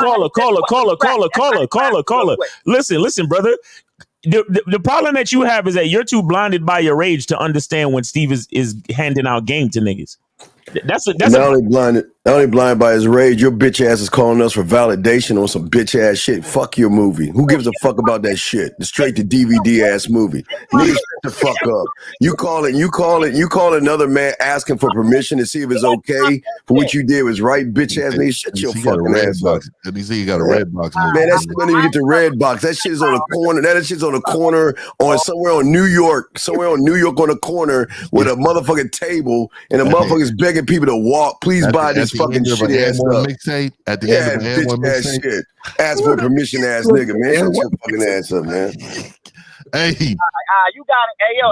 Caller. Listen, brother. The problem that you have is that you're too blinded by your rage to understand when Steve is handing out game to niggas. That's only blinded by his rage. Your bitch ass is calling us for validation on some bitch ass shit. Fuck your movie. Who gives a fuck about that shit? The straight to DVD ass movie. the fuck up. You call another man asking for permission to see if it's okay for what you did was right, bitch ass nigga. Shut your fucking ass up. Let me see, you got a red box. Man, that shit don't even get the red box. That shit is on the corner. That shit's on the corner on somewhere on New York on the corner with a motherfucking table, and the motherfuckers begging people to walk. Please buy this fucking shit ass up. At the end of the bitch ass shit. Ask for permission ass nigga, man. Shut your fucking ass up, man. Hey, you got it. Hey, yo,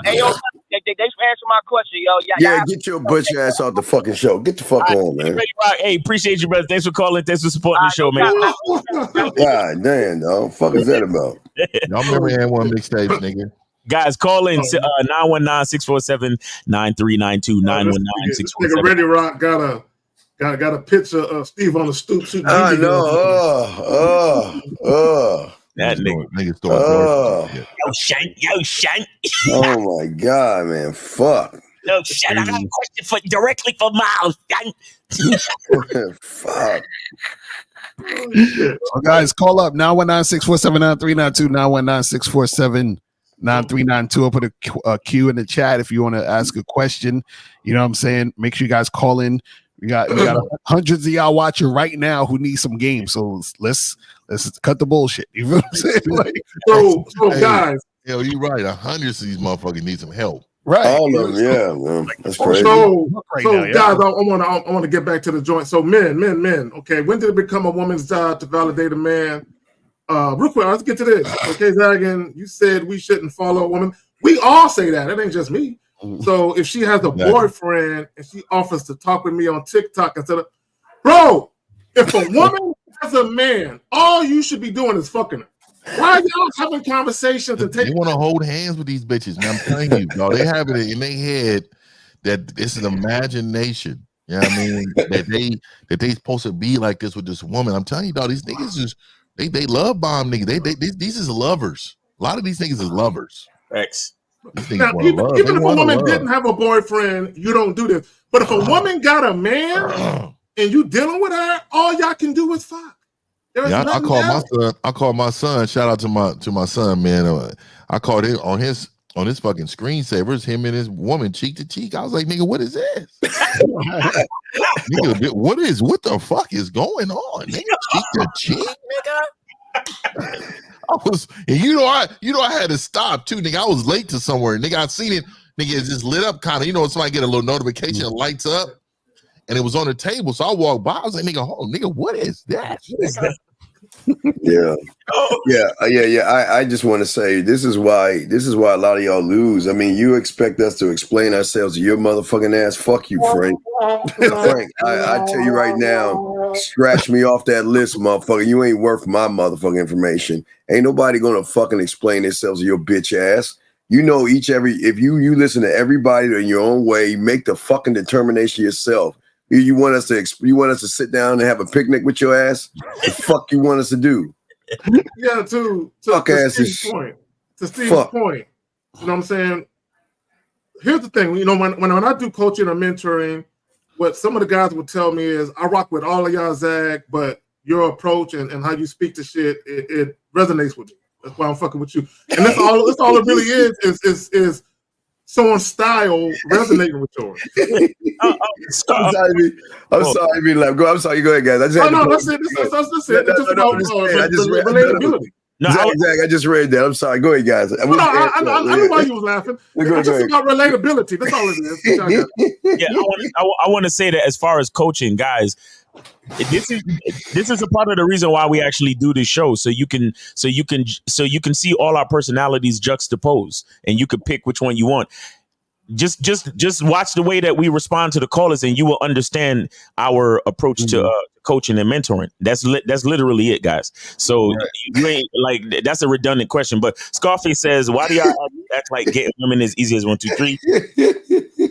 they answer my question, yo. Yeah, get your butch ass off the fucking show. Get the fuck on, man. Hey, appreciate you, brother. Thanks for calling. Thanks for supporting the show, man. God damn, dog. Fuck is that about? Y'all remember A1 mixtapes, nigga? Guys, call in 919-647-9392. 919-647. Nigga, Ready Rock got a picture of Steve on the stoop shooting. I know. That nigga. Yo, Shank. Oh my God, man. Fuck. Yo, Shank, I got a question directly for Miles. Fuck. Well, guys, call up 919-647-9392. 919-647-9392. I'll put a Q in the chat if you want to ask a question. You know what I'm saying? Make sure you guys call in. We got hundreds of y'all watching right now who need some games. So let's cut the bullshit. You know what I'm saying? Like, so guys, yo, you're right. 100 of these motherfuckers need some help. Right. All of them, yeah, man. That's crazy. So guys, I want to get back to the joint. So men. Okay, when did it become a woman's job to validate a man? Real quick, let's get to this. Okay, Zagan, you said we shouldn't follow a woman. We all say that. It ain't just me. So if she has a boyfriend and she offers to talk with me on TikTok instead of, bro, if a woman has a man, all you should be doing is fucking her. Why are y'all having conversations and taking? They want to hold hands with these bitches, man. I'm telling you, dog. They have it in their head that this is imagination. You know what I mean? that they supposed to be like this with this woman. I'm telling you, dog. These niggas is they love bomb niggas. These is lovers. A lot of these niggas is lovers. X. Now, even if a woman didn't have a boyfriend, you don't do this. But if a woman got a man and you dealing with her, all y'all can do is fuck. I call my son. Shout out to my son, man. I called him on his fucking screensavers, him and his woman cheek to cheek. I was like, nigga, what is this? Nigga, what the fuck is going on? Nigga, cheek to cheek, nigga. I had to stop too, nigga. I was late to somewhere, nigga. I seen it, nigga. It just lit up, kind of. You know, somebody get a little notification, it lights up, and it was on the table. So I walked by. I was like, nigga, nigga, what is that? Yeah. I just want to say this is why a lot of y'all lose. I mean, you expect us to explain ourselves to your motherfucking ass. Fuck you, Frank. Frank, I tell you right now, scratch me off that list, motherfucker. You ain't worth my motherfucking information. Ain't nobody gonna fucking explain themselves to your bitch ass. You know, if you listen to everybody in your own way, make the fucking determination yourself. You want us to sit down and have a picnic with your ass? The fuck you want us to do? Yeah, to Steve's point. To Steve's point. You know what I'm saying? Here's the thing. You know, when I do coaching or mentoring, what some of the guys would tell me is, I rock with all of y'all, Zag, but your approach and how you speak to shit, it resonates with me. That's why I'm fucking with you. And that's all it really is someone's style resonating with yours. I'm sorry, like, I'm sorry. Go ahead, guys. That's it. That's it. It's just about relatability. Zach, I just read that. I'm sorry. Go ahead, guys. I know why you was laughing. It's just about relatability. That's all it is. Yeah, I want to say that as far as coaching, guys, this is a part of the reason why we actually do this show, so you can see all our personalities juxtaposed, and you can pick which one you want. Just watch the way that we respond to the callers, and you will understand our approach to coaching and mentoring. That's literally it, guys. So you ain't like, that's a redundant question. But Scarface says, why do y'all act like getting women as easy as 1, 2, 3?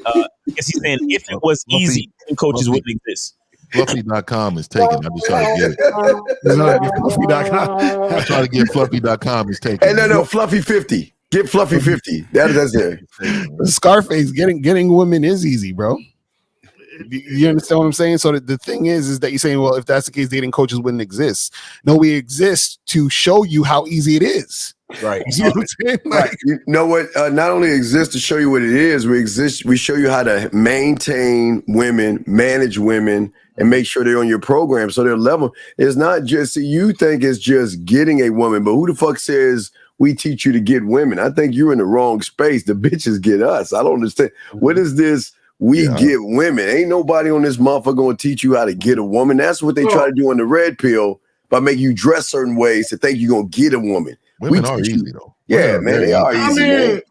I guess he's saying if it was easy, coaches wouldn't exist. Fluffy.com is taken. I'm just trying to get it. Fluffy.com. I'm trying to get Fluffy.com is taken. Hey, no, Fluffy 50. Get Fluffy 50. That's there. Scarface, getting women is easy, bro. You understand what I'm saying? So the thing is that you're saying, well, if that's the case, dating coaches wouldn't exist. No, we exist to show you how easy it is. Right. You know what I'm saying? Right. You know what? Not only exist to show you what it is, we show you how to maintain women, manage women, and make sure they're on your program so they're level. It's not just, you think it's just getting a woman, but who the fuck says we teach you to get women? I think you're in the wrong space. The bitches get us. I don't understand. What is this? We get women. Ain't nobody on this motherfucker gonna teach you how to get a woman. That's what they try to do on the red pill by making you dress certain ways to think you're gonna get a woman. Women are easy though. Yeah, man, they are easy. Man.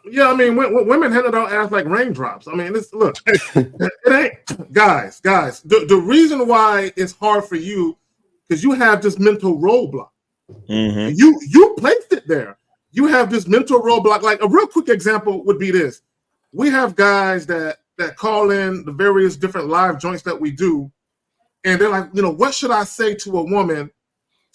Women handle their ass like raindrops. I mean, look, it ain't, guys. The reason why it's hard for you because you have this mental roadblock. Mm-hmm. You placed it there. You have this mental roadblock. Like a real quick example would be this: we have guys that call in the various different live joints that we do, and they're like, what should I say to a woman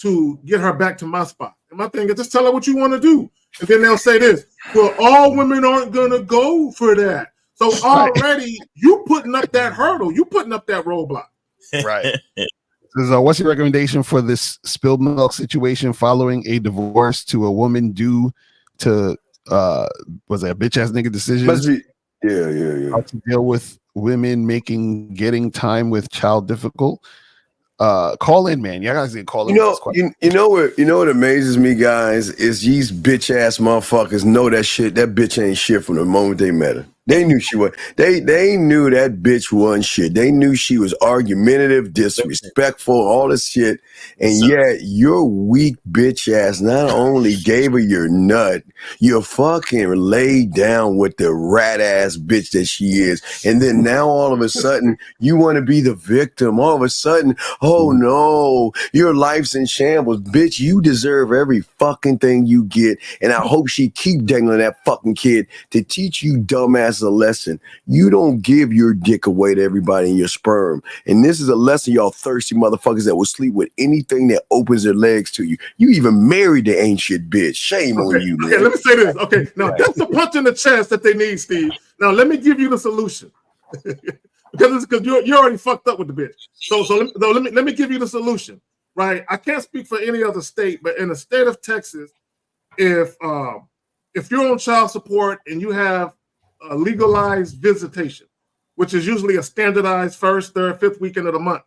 to get her back to my spot? And my thing is, just tell her what you want to do. And then they'll say this, well, all women aren't going to go for that. So already you putting up that hurdle. You putting up that roadblock. Right. So what's your recommendation for this spilled milk situation following a divorce to a woman due to, was that a bitch ass nigga decision? Yeah. How to deal with women getting time with child difficult? Call in, man. Y'all guys didn't call in. You know what amazes me, guys, is these bitch ass motherfuckers know that bitch ain't shit from the moment they met her. They knew she was. They knew that bitch wasn't shit. They knew she was argumentative, disrespectful, all this shit. And yet your weak bitch ass not only gave her your nut, you fucking laid down with the rat ass bitch that she is. And then now all of a sudden you want to be the victim. All of a sudden, oh no, your life's in shambles. Bitch, you deserve every fucking thing you get. And I hope she keep dangling that fucking kid to teach you dumbass a lesson. You don't give your dick away to everybody in your sperm. And this is a lesson, y'all thirsty motherfuckers that will sleep with anything that opens their legs to you. You even married the ancient bitch. Shame on you, man. Okay, let me say this. Okay, now that's the punch in the chest that they need, Steve. Now let me give you the solution. because you already fucked up with the bitch. So let me give you the solution. Right? I can't speak for any other state, but in the state of Texas, if you're on child support and you have a legalized visitation, which is usually a standardized first, third, fifth weekend of the month.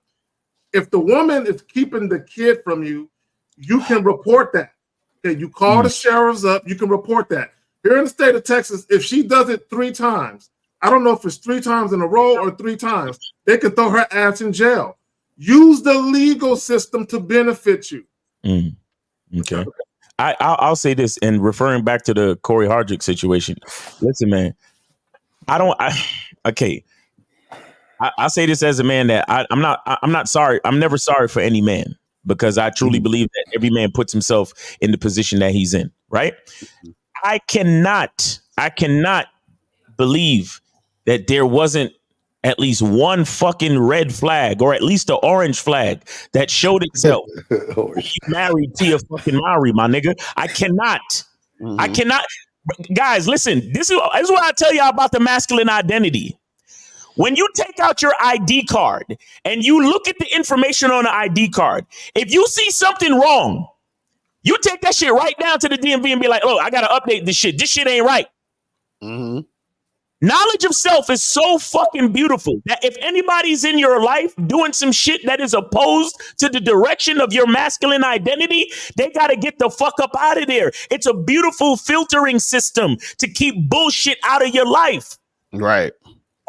If the woman is keeping the kid from you, you can report that. Okay, you call the sheriffs up, you can report that. Here in the state of Texas, if she does it 3 times, I don't know if it's 3 times in a row or 3 times, they can throw her ass in jail. Use the legal system to benefit you. Okay. I'll say this, and referring back to the Corey Hardrick situation. Listen, man, I say this as a man that I'm not sorry. I'm never sorry for any man, because I truly believe that every man puts himself in the position that he's in. Right. I cannot believe that there wasn't at least one fucking red flag, or at least the orange flag, that showed itself. You married Tia fucking Mowry, my nigga. I cannot. Guys, listen, this is what I tell y'all about the masculine identity. When you take out your ID card and you look at the information on the ID card, if you see something wrong, you take that shit right down to the DMV and be like, oh, I got to update this shit. This shit ain't right. Knowledge of self is so fucking beautiful that if anybody's in your life doing some shit that is opposed to the direction of your masculine identity, they got to get the fuck up out of there. It's a beautiful filtering system to keep bullshit out of your life. Right.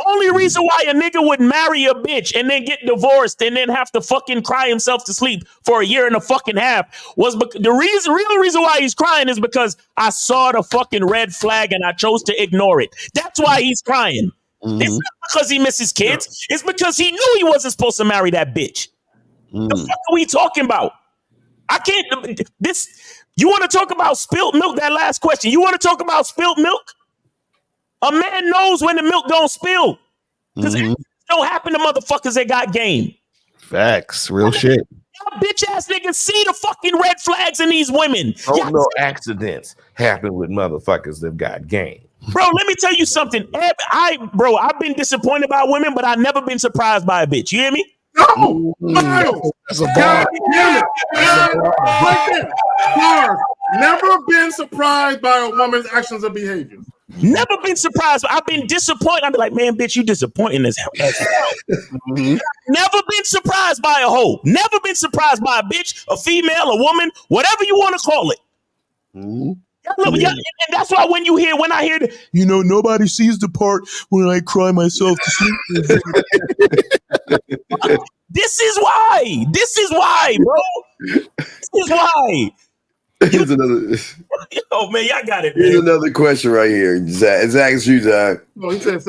Only reason why a nigga would marry a bitch and then get divorced and then have to fucking cry himself to sleep for a year and a fucking half was the real reason why he's crying is because I saw the fucking red flag and I chose to ignore it. That's why he's crying. It's not because he misses kids. It's because he knew he wasn't supposed to marry that bitch. The fuck are we talking about? I can't. You want to talk about spilt milk? That last question. You want to talk about spilt milk? A man knows when the milk don't spill. Because it don't happen to motherfuckers that got game. Facts. Real shit. Y'all bitch ass niggas see the fucking red flags in these women. No accidents happen with motherfuckers that got game. Bro, let me tell you something. I've been disappointed by women, but I've never been surprised by a bitch. You hear me? No, Miles. That's a bar. Right there. Bars. Never been surprised by a woman's actions or behavior. Never been surprised. I've been disappointed. I've been like, man, bitch, you disappointing as hell. Never been surprised by a hoe. Never been surprised by a bitch, a female, a woman, whatever you want to call it. And that's why when I hear nobody sees the part when I cry myself to sleep. This is why, bro. This is why. Here's another. Oh man, y'all got it. Here's another question right here. Zach, it's you, Zach. No, he says,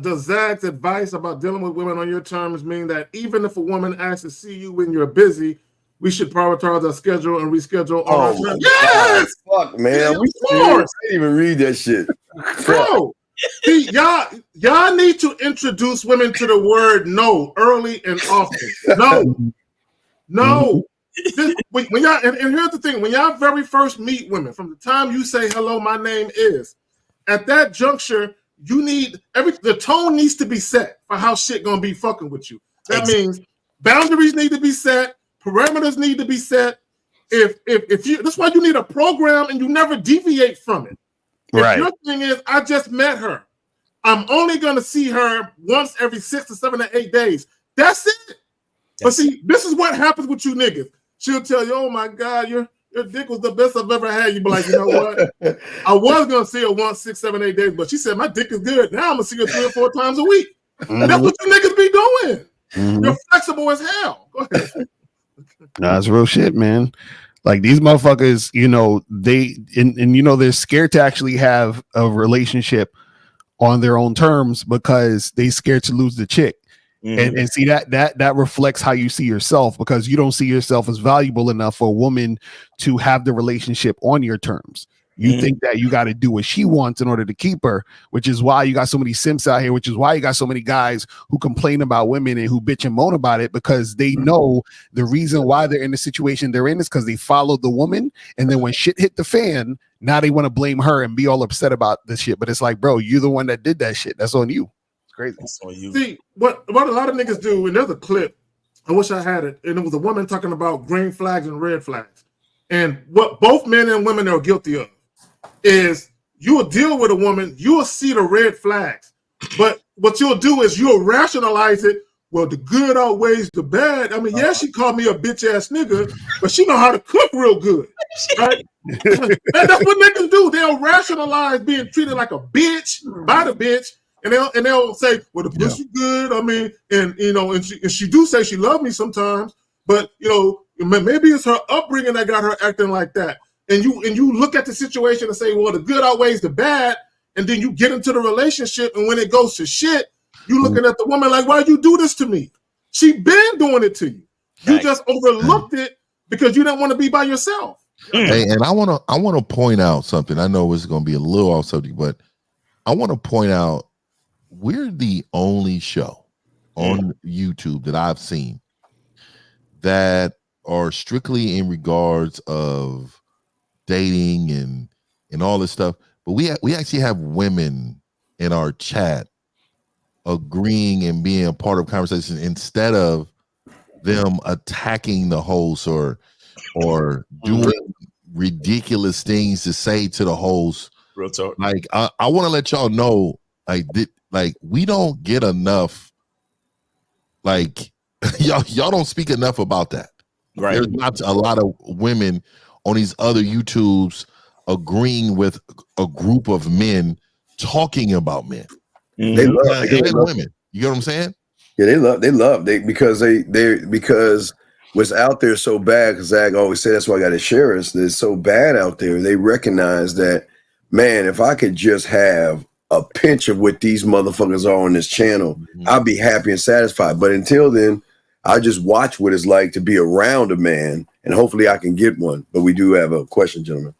does Zach's advice about dealing with women on your terms mean that even if a woman asks to see you when you're busy, we should prioritize our schedule and reschedule all our time? Yes! Fuck, man. Of We course. can't even read that shit. Bro, see, y'all need to introduce women to the word no early and often. No. When y'all, and here's the thing, when y'all very first meet women, from the time you say, hello, my name is, at that juncture, the tone needs to be set for how shit gonna be fucking with you. That means boundaries need to be set, parameters need to be set. If you, that's why you need a program and you never deviate from it. If your thing is, I just met her, I'm only gonna see her once every 6 to 7 to 8 days. That's it. But see, this is what happens with you niggas. She'll tell you, oh my God, your dick was the best I've ever had. You be like, you know what? I was gonna see her once 6, 7, 8 days, but she said my dick is good. Now I'm gonna see her 3 or 4 times a week. That's what you niggas be doing. You're flexible as hell. Go ahead. Nah, it's real shit, man. Like these motherfuckers, they're scared to actually have a relationship on their own terms because they scared to lose the chick. And see that reflects how you see yourself, because you don't see yourself as valuable enough for a woman to have the relationship on your terms. You think that you got to do what she wants in order to keep her, which is why you got so many simps out here, which is why you got so many guys who complain about women and who bitch and moan about it, because they know the reason why they're in the situation they're in is because they followed the woman. And then when shit hit the fan, now they want to blame her and be all upset about the shit. But it's like, bro, you're the one that did that shit. That's on you. It's crazy. That's on you. See, what a lot of niggas do, and there's a clip, I wish I had it, and it was a woman talking about green flags and red flags. And what both men and women are guilty of is you'll deal with a woman, you'll see the red flags, but what you'll do is you'll rationalize it. Well, the good outweighs the bad. I mean, yeah, she called me a bitch ass nigga, but she know how to cook real good, right? And that's what niggas do. They'll rationalize being treated like a bitch by the bitch, and they'll say, well, the pussy good. I mean, and she do say she loved me sometimes, but maybe it's her upbringing that got her acting like that. And you look at the situation and say, well, the good outweighs the bad, and then you get into the relationship, and when it goes to shit, you looking at the woman like, why'd you do this to me? She been doing it to you. You just overlooked it because you didn't want to be by yourself. Hey, and I want to point out something. I know it's going to be a little off subject, but I want to point out we're the only show on YouTube that I've seen that are strictly in regards of dating and all this stuff, but we actually have women in our chat agreeing and being a part of conversation instead of them attacking the host or doing ridiculous things to say to the host. Real talk. Like I want to let y'all know, like we don't get enough. Like y'all don't speak enough about that. Right. There's not a lot of women on these other YouTubes agreeing with a group of men talking about men. They love women. You get what I'm saying? Yeah, because what's out there so bad, because Zach always said that's why I got to share us. It's so bad out there. They recognize that, man, if I could just have a pinch of what these motherfuckers are on this channel, I'll be happy and satisfied. But until then, I just watch what it's like to be around a man, and hopefully I can get one. But we do have a question, gentlemen.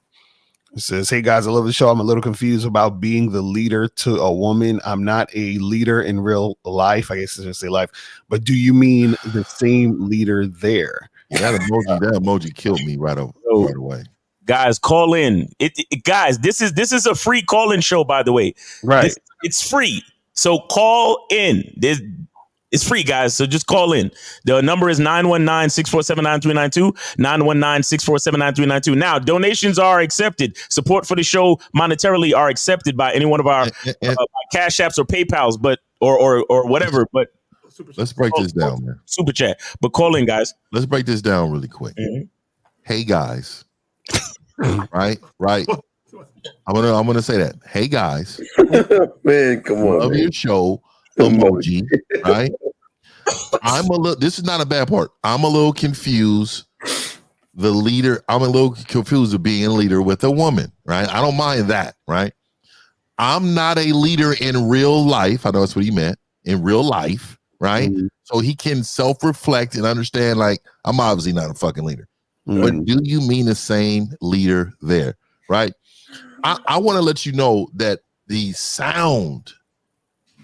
It says, hey guys, I love the show. I'm a little confused about being the leader to a woman. I'm not a leader in real life. I guess I should say life. But do you mean the same leader there? That emoji killed me right away. Guys, call in. Guys, this is a free call-in show, by the way. Right. It's free. So call in. It's free, guys. So just call in. The number is 919-647-9392, 919-647-9392. Now, donations are accepted. Support for the show monetarily are accepted by any one of our Cash Apps or PayPals, but or whatever. But let's break this down, man. Super chat. But call in, guys. Let's break this down really quick. Hey, guys. right. I'm gonna say that. Hey, guys. Man, come on. Love your show. Emoji, right? This is not a bad part. I'm a little confused. The leader, I'm a little confused of being a leader with a woman, right? I don't mind that, right? I'm not a leader in real life. I know that's what he meant. In real life, right? So he can self-reflect and understand, like, I'm obviously not a fucking leader. But do you mean the same leader there, right? I want to let you know that the sound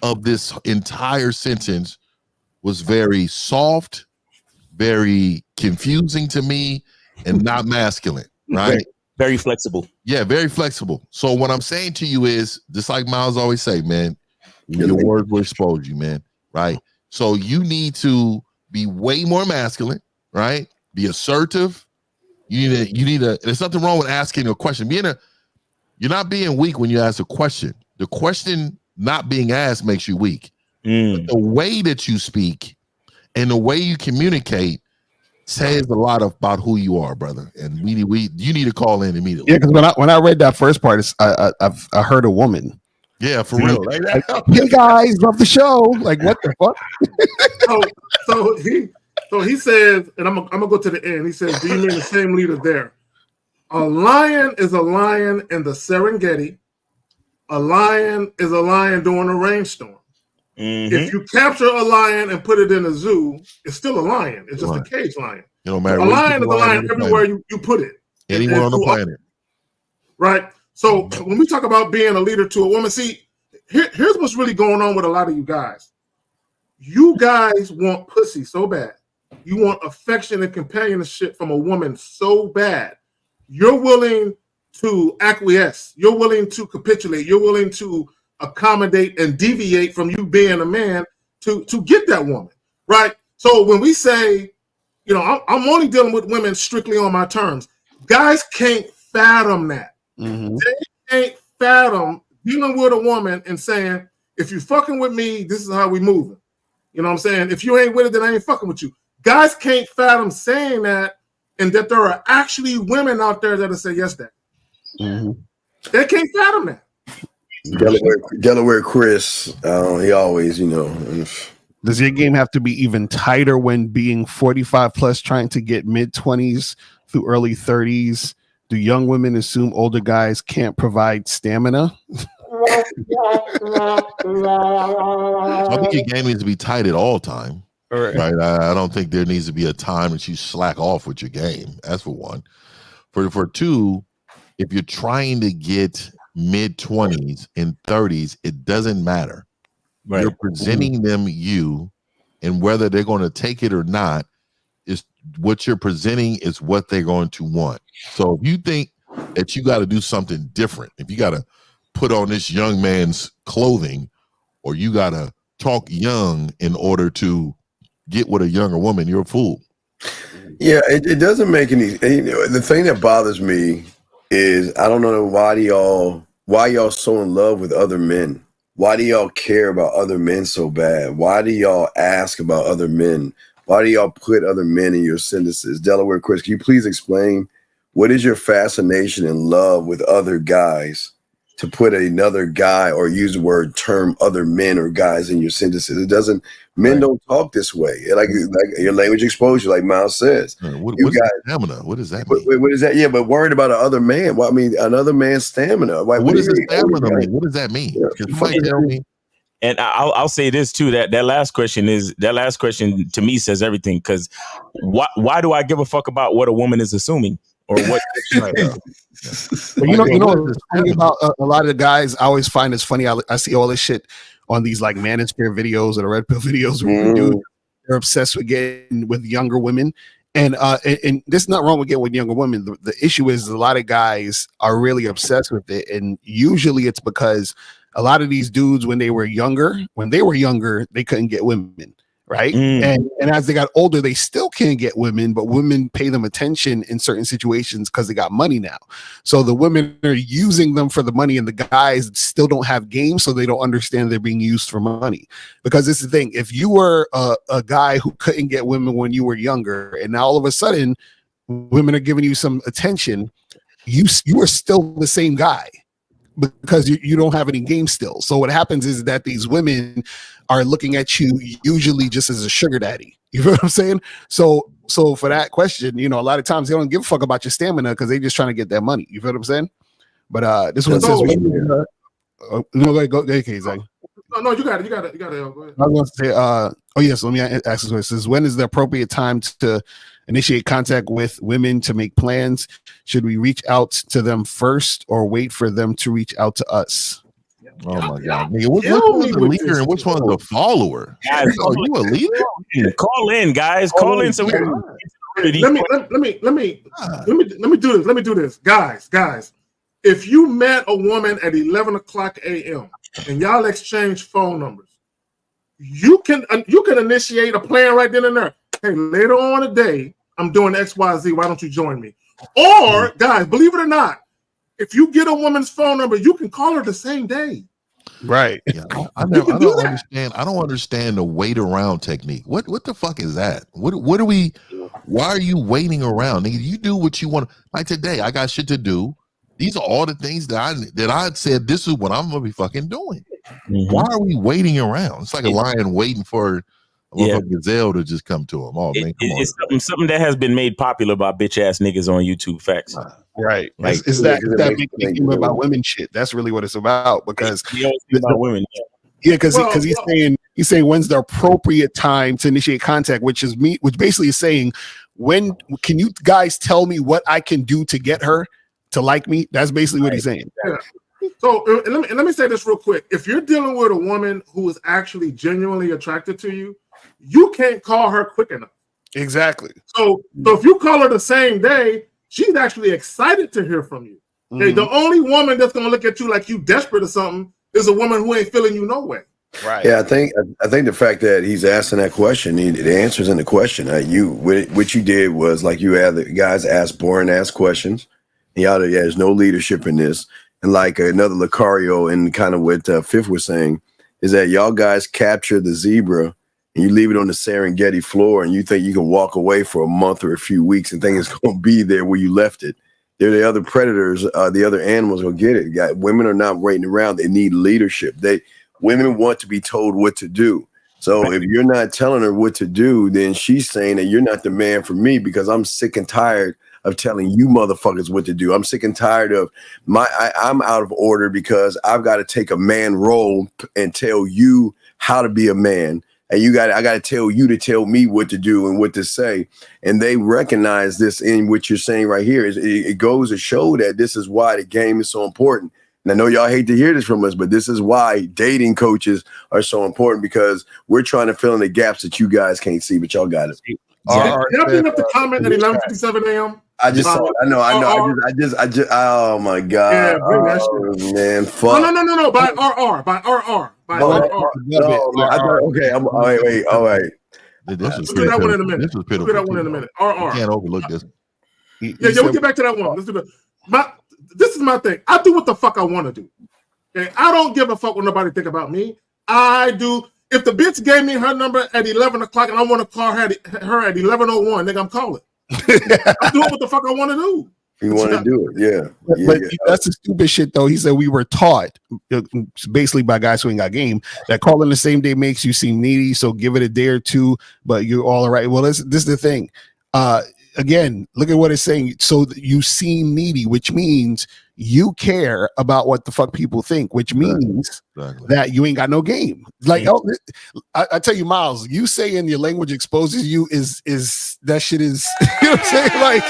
of this entire sentence was very soft, very confusing to me, and not masculine, right? Very flexible. Yeah, very flexible. So what I'm saying to you is, just like Miles always say, man, your words will expose you, man, right? So you need to be way more masculine, right? Be assertive. You need a. There's nothing wrong with asking a question. You're not being weak when you ask a question. The question not being asked makes you weak. But the way that you speak and the way you communicate says a lot about who you are, brother. And you need to call in immediately. Yeah, because when I read that first part, I heard a woman. Yeah, for real. Like, hey guys, love the show. Like, what the fuck? So he says, and I'm gonna go to the end. He says, "Do you mean the same leader there? A lion is a lion in the Serengeti. A lion is a lion during a rainstorm. If you capture a lion and put it in a zoo, it's still a lion. It's just a cage lion. It don't matter. A lion is a lion everywhere you put it. Anywhere on the planet. Right? So when we talk about being a leader to a woman, see, here's what's really going on with a lot of you guys. You guys want pussy so bad. You want affection and companionship from a woman so bad. You're willing to acquiesce. You're willing to capitulate. You're willing to accommodate and deviate from you being a man to get that woman, right? So when we say, I'm only dealing with women strictly on my terms, guys can't fathom that. They can't fathom dealing with a woman and saying, if you fucking with me, this is how we moving. You know what I'm saying? If you ain't with it, then I ain't fucking with you. Guys can't fathom saying that, and that there are actually women out there that'll say yes to that. They can't fathom that. Delaware Chris, he always, Does your game have to be even tighter when being 45 plus, trying to get mid-20s through early 30s? Do young women assume older guys can't provide stamina? I think your game needs to be tight at all time. Right. I don't think there needs to be a time that you slack off with your game. That's for one. For two, if you're trying to get mid-20s and 30s, it doesn't matter. Right. You're presenting them you, and whether they're going to take it or not, is what you're presenting is what they're going to want. So if you think that you got to do something different, if you got to put on this young man's clothing, or you got to talk young in order to get with a younger woman, you're a fool. Yeah, it doesn't make any. The thing that bothers me is I don't know why y'all so in love with other men. Why do y'all care about other men so bad? Why do y'all ask about other men? Why do y'all put other men in your sentences? Delaware Chris, can you please explain what is your fascination and love with other guys to put another guy or use the word term other men or guys in your sentences? It doesn't. Men don't talk this way. Like your language exposure, like Miles says. What is stamina? What does that mean? What is that? Yeah, but worried about another man. Well, I mean, another man's stamina. Like, what is stamina mean? What does that mean? Yeah. And I'll say this too, that last question to me says everything, because why do I give a fuck about what a woman is assuming or what? But you know about a lot of the guys, I always find it's funny. I see all this shit on these like manosphere videos or the red pill videos where dudes, they're obsessed with getting with younger women, And this is not wrong with getting with younger women. The issue is a lot of guys are really obsessed with it, and usually it's because a lot of these dudes, when they were younger, they couldn't get women, right? And as they got older, they still can't get women, but women pay them attention in certain situations because they got money now. So the women are using them for the money, and the guys still don't have game, so they don't understand they're being used for money. Because this is the thing: if you were a guy who couldn't get women when you were younger, and now all of a sudden women are giving you some attention, you are still the same guy. Because you don't have any game still. So what happens is that these women are looking at you usually just as a sugar daddy. You know what I'm saying? So for that question, a lot of times they don't give a fuck about your stamina because they're just trying to get their money. You feel what I'm saying? But this one says, go ahead, Zach. No, you got it. Go ahead. I was going to say, so let me ask this question. It says, when is the appropriate time to initiate contact with women to make plans? Should we reach out to them first or wait for them to reach out to us? Oh my God, nigga! Which one's the leader and which one's the follower? Guys, you a leader? Call in, guys. Call in. So let me do this. Let me do this, guys. If you met a woman at 11 o'clock a.m. and y'all exchange phone numbers, you can initiate a plan right then and there. Hey, later on today, I'm doing XYZ. Why don't you join me? Or, guys, believe it or not, if you get a woman's phone number, you can call her the same day. Right. Yeah, I don't understand. I don't understand the wait around technique. What the fuck is that? What are we? Why are you waiting around? Nigga, you do what you want. Like today, I got shit to do. These are all the things that I said. This is what I'm gonna be fucking doing. Why are we waiting around? It's like a lion waiting for a gazelle to just come to him. Oh man, it's something that has been made popular by bitch ass niggas on YouTube. Facts. Right. Like, it's that big thing about women shit. That's really what it's about. Because about women. Yeah, because he's saying when's the appropriate time to initiate contact, which basically is saying, when can you guys tell me what I can do to get her to like me? That's basically what he's saying. Yeah. So let me say this real quick. If you're dealing with a woman who is actually genuinely attracted to you, you can't call her quick enough. Exactly. So if you call her the same day, she's actually excited to hear from you. Okay, the only woman that's gonna look at you like you desperate or something is a woman who ain't feeling you no way. Right. Yeah, I think the fact that he's asking that question, the answer's in the question. What you did was, like, you had the guys ask boring ass questions. There's no leadership in this. And like another Lucario, and kind of what Fifth was saying, is that y'all guys capture the zebra and you leave it on the Serengeti floor, and you think you can walk away for a month or a few weeks and think it's going to be there where you left it. They're the other predators, the other animals will get it. Women are not waiting around. They need leadership. Women want to be told what to do. So if you're not telling her what to do, then she's saying that you're not the man for me, because I'm sick and tired of telling you motherfuckers what to do. I'm sick and tired of I'm out of order because I've got to take a man role and tell you how to be a man. And I got to tell you to tell me what to do and what to say. And they recognize this in what you're saying right here. It goes to show that this is why the game is so important. And I know y'all hate to hear this from us, but this is why dating coaches are so important, because we're trying to fill in the gaps that you guys can't see, but y'all got it. Can I bring up the comment at 11:57 a.m.? I just saw it. I know. Oh my God. Yeah, bring that shit. Man, fuck. No. By RR. Okay. All right. Let's do that one in a minute. Let's do that one in a minute. RR. You can't overlook this. Yeah, we'll get back to that one. Let's do that. This is my thing. I do what the fuck I want to do. Okay? I don't give a fuck what nobody think about me. I do. If the bitch gave me her number at 11 o'clock and I want to call her at 11:01, nigga, I'm calling. I'm doing what the fuck I want to do. You want to do it, yeah. But that's the stupid shit, though. He said we were taught, basically by guys who ain't got game, that calling the same day makes you seem needy. So give it a day or two, but you're all right. Well, this is the thing. Again, look at what it's saying. So you seem needy, which means you care about what the fuck people think, which means that you ain't got no game. Like, I tell you, Miles, you saying your language exposes you is that shit is, you know what I'm saying? Like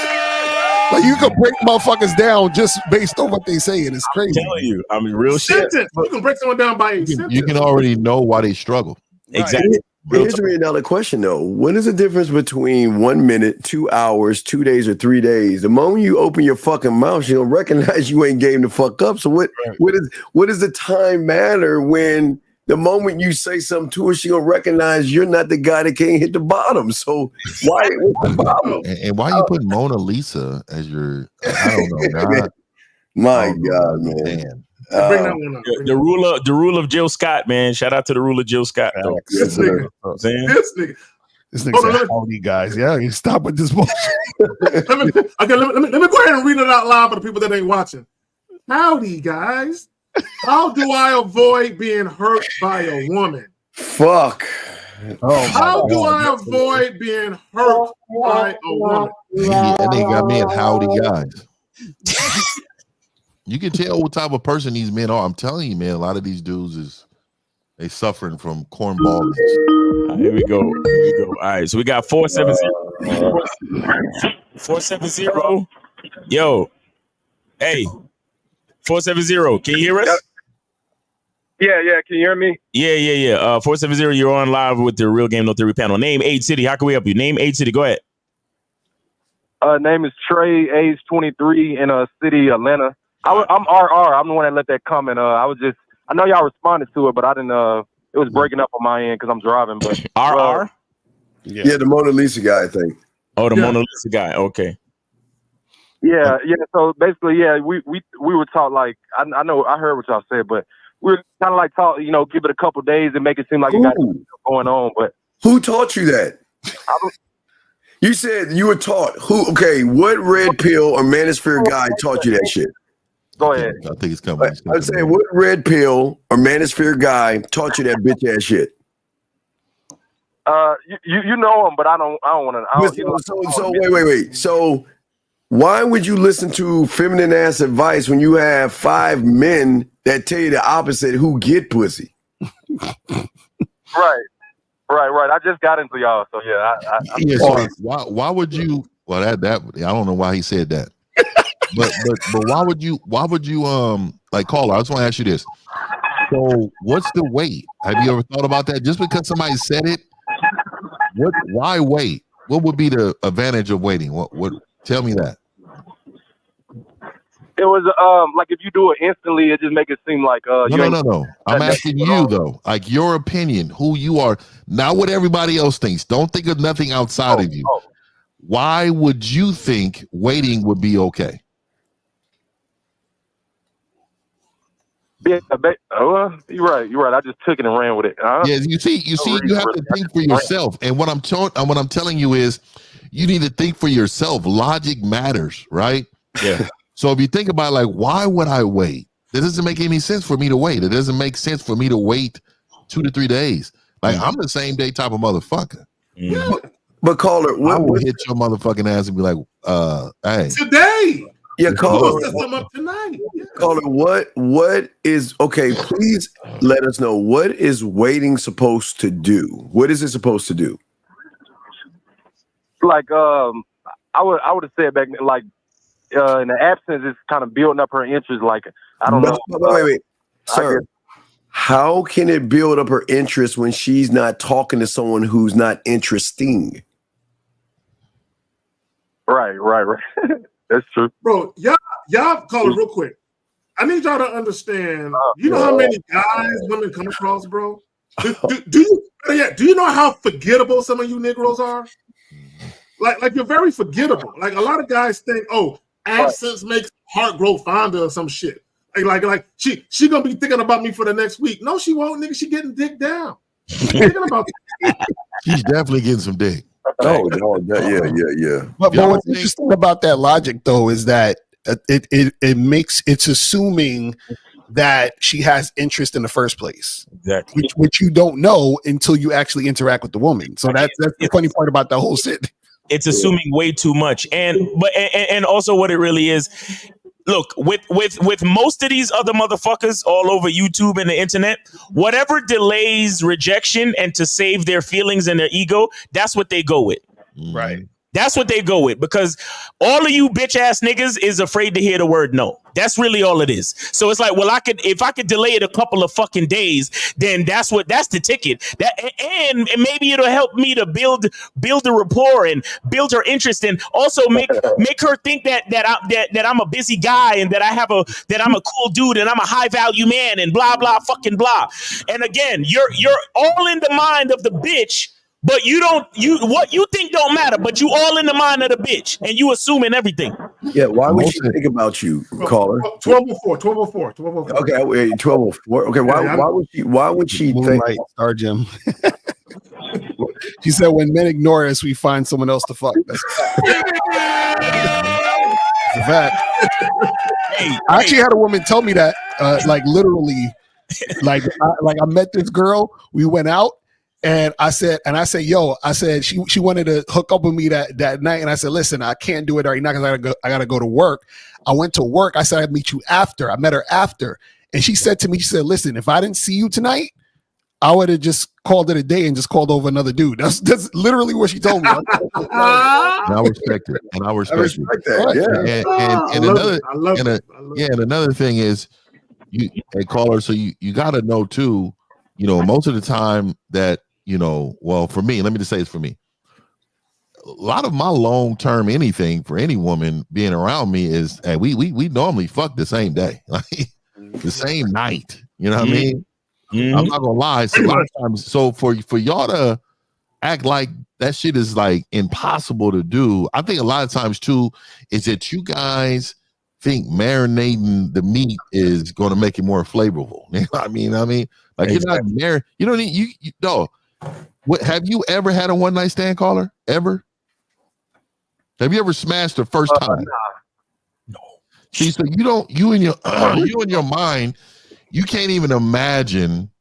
you can break motherfuckers down just based on what they saying. It's crazy. I'm telling you, I mean, real shit. You can break someone down by a sentence. You can already know why they struggle. Exactly. Here's a $1 million question though. What is the difference between 1 minute, 2 hours, 2 days, or 3 days? The moment you open your fucking mouth, she don't recognize you ain't game the fuck up. So what is the time matter when the moment you say something to her, she gonna recognize you're not the guy that can't hit the bottom. So why? What's the problem? And why you put Mona Lisa as your? I don't know. My God, man. Bring that one up. The rule of Jill Scott, man. Shout out to the rule of Jill Scott. This nigga. This nigga said, howdy, guys. Yeah, you stop with this bullshit. let me go ahead and read it out loud for the people that ain't watching. Howdy, guys. How do I avoid being hurt by a woman? Fuck. How do I avoid being hurt by a woman? That nigga got me at howdy, guys. You can tell what type of person these men are. I'm telling you, man, a lot of these dudes they suffering from cornballs. Here we go. All right, so we got 470. 470. Yo, hey, 470. Can you hear us? Yeah. Can you hear me? Yeah. 470. You're on live with the Real Game No Theory panel. Name, age, city. How can we help you? Name, age, city. Go ahead. Name is Trey, age 23, in city Atlanta. I'm RR. I'm the one that let that comment. I know y'all responded to it, but I didn't. It was breaking up on my end because I'm driving. But RR. Yeah, the Mona Lisa guy, I think. Oh, the Mona Lisa guy. Okay. Yeah. So basically, we were taught like I heard what y'all said, but we were kind of like taught, give it a couple days and make it seem like you got something going on. But who taught you that? You said you were taught. Who? Okay, what red pill or manosphere guy taught you that shit? Go ahead. I think it's coming. I'm saying, what red pill or manosphere guy taught you that bitch ass shit? You know him, but I don't want to. So wait. So why would you listen to feminine ass advice when you have 5 men that tell you the opposite who get pussy? Right. I just got into y'all, so yeah. So why would you? Well, that I don't know why he said that. But why would you like caller? I just want to ask you this. So what's the weight? Have you ever thought about that? Just because somebody said it, why wait? What would be the advantage of waiting? What tell me that. It was like if you do it instantly, it just make it seem like No. I'm asking you though, like your opinion, who you are, not what everybody else thinks. Don't think of nothing outside of you. Why would you think waiting would be okay? Yeah, you're right. I just took it and ran with it. Yeah, you see, you have to think for yourself. And what I'm telling you is, you need to think for yourself. Logic matters, right? Yeah. So if you think about like, why would I wait? It doesn't make any sense for me to wait. It doesn't make sense for me to wait 2 to 3 days. Like I'm the same day type of motherfucker. But caller, I will hit your motherfucking ass and be like, hey, today. Yeah, caller. Tonight. Yeah. Caller, what is okay? Please let us know, what is waiting supposed to do? What is it supposed to do? Like I would have said back then, like in the absence, it's kind of building up her interest. Like I don't know. Wait, sir. How can it build up her interest when she's not talking to someone who's not interesting? Right. That's true. Bro, y'all call it real quick. I need y'all to understand. You know how many guys women come across, bro? Do you know how forgettable some of you Negroes are? Like you're very forgettable. Like a lot of guys think, absence makes heart grow fonder or some shit. Like she gonna be thinking about me for the next week. No, she won't, nigga. She getting dick down. She's thinking about she's definitely getting some dick. Oh, yeah. But what's interesting about that logic, though, is that it's assuming that she has interest in the first place. Exactly. Which you don't know until you actually interact with the woman. So that's the funny part about the whole shit. It's assuming way too much, and also what it really is. Look, with most of these other motherfuckers all over YouTube and the internet, whatever delays rejection and to save their feelings and their ego, that's what they go with. Right. That's what they go with, because all of you bitch ass niggas is afraid to hear the word no. That's really all it is. So it's like, well, if I could delay it a couple of fucking days, then that's the ticket. And maybe it'll help me to build the rapport and build her interest, and also make her think that I'm a busy guy and that I'm a cool dude and I'm a high value man and blah blah fucking blah. And again, you're all in the mind of the bitch. But what you think don't matter, but you all in the mind of the bitch, and you assuming everything. Yeah, why would she think about you, caller? 1204. Okay, 1204. Okay, why would she think? Star Jim. She said, "When men ignore us, we find someone else to fuck." That's a fact. I actually had a woman tell me that, like literally, like I met this girl. We went out. And I said, yo, she wanted to hook up with me that night. And I said, listen, I can't do it right now because I gotta go to work. I went to work. I said, I'd meet you after. I met her after. And she said to me, listen, if I didn't see you tonight, I would have just called it a day and just called over another dude. That's literally what she told me. And I respect it. And I respect that. Yeah. And another thing is, hey caller, so you gotta know too, most of the time that, well, for me, let me just say it's for me. A lot of my long-term anything for any woman being around me is, hey, we normally fuck the same day, like the same night. You know what I mean? I'm not gonna lie. So a lot of times, so for y'all to act like that shit is like impossible to do, I think a lot of times too is that you guys think marinating the meat is going to make it more flavorful. You know what I mean? Like you're not married. You don't need you no. What have you ever had a one night stand, caller? Ever? Have you ever smashed the first time? No. See, so you in your mind, you can't even imagine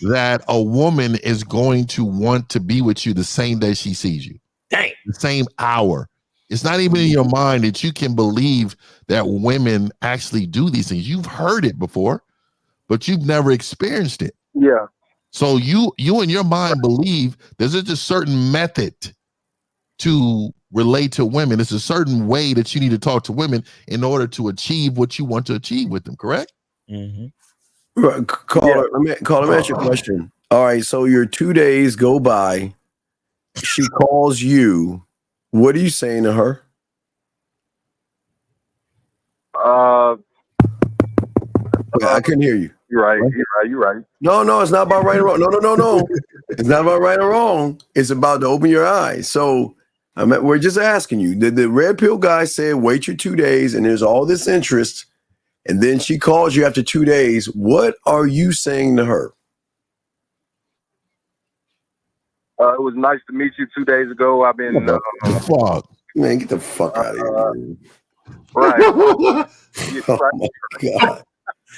that a woman is going to want to be with you the same day she sees you. Dang. The same hour. It's not even in your mind that you can believe that women actually do these things. You've heard it before, but you've never experienced it. Yeah. So you in your mind believe there's just a certain method to relate to women. It's a certain way that you need to talk to women in order to achieve what you want to achieve with them, correct? Mm-hmm. Right, caller, let me ask you a question. All right, so your 2 days go by. She calls you. What are you saying to her? I couldn't hear you. You're right. No, it's not about right or wrong. No. It's not about right or wrong. It's about to open your eyes. So we're just asking you. The red pill guy said, wait your 2 days, and there's all this interest, and then she calls you after 2 days. What are you saying to her? It was nice to meet you 2 days ago. I've been fuck. Man, get the fuck out of here. Man. Right. Oh my God.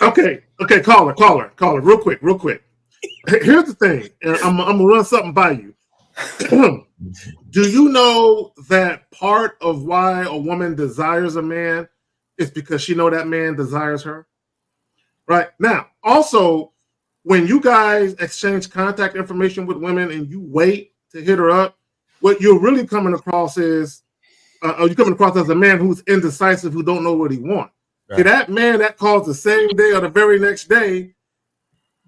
Okay, caller, real quick. Here's the thing, and I'm gonna run something by you. Do you know that part of why a woman desires a man is because she know that man desires her? Right now, also, when you guys exchange contact information with women and you wait to hit her up, what you're really coming across is, you're coming across as a man who's indecisive, who don't know what he wants. Right. See, that man that calls the same day or the very next day,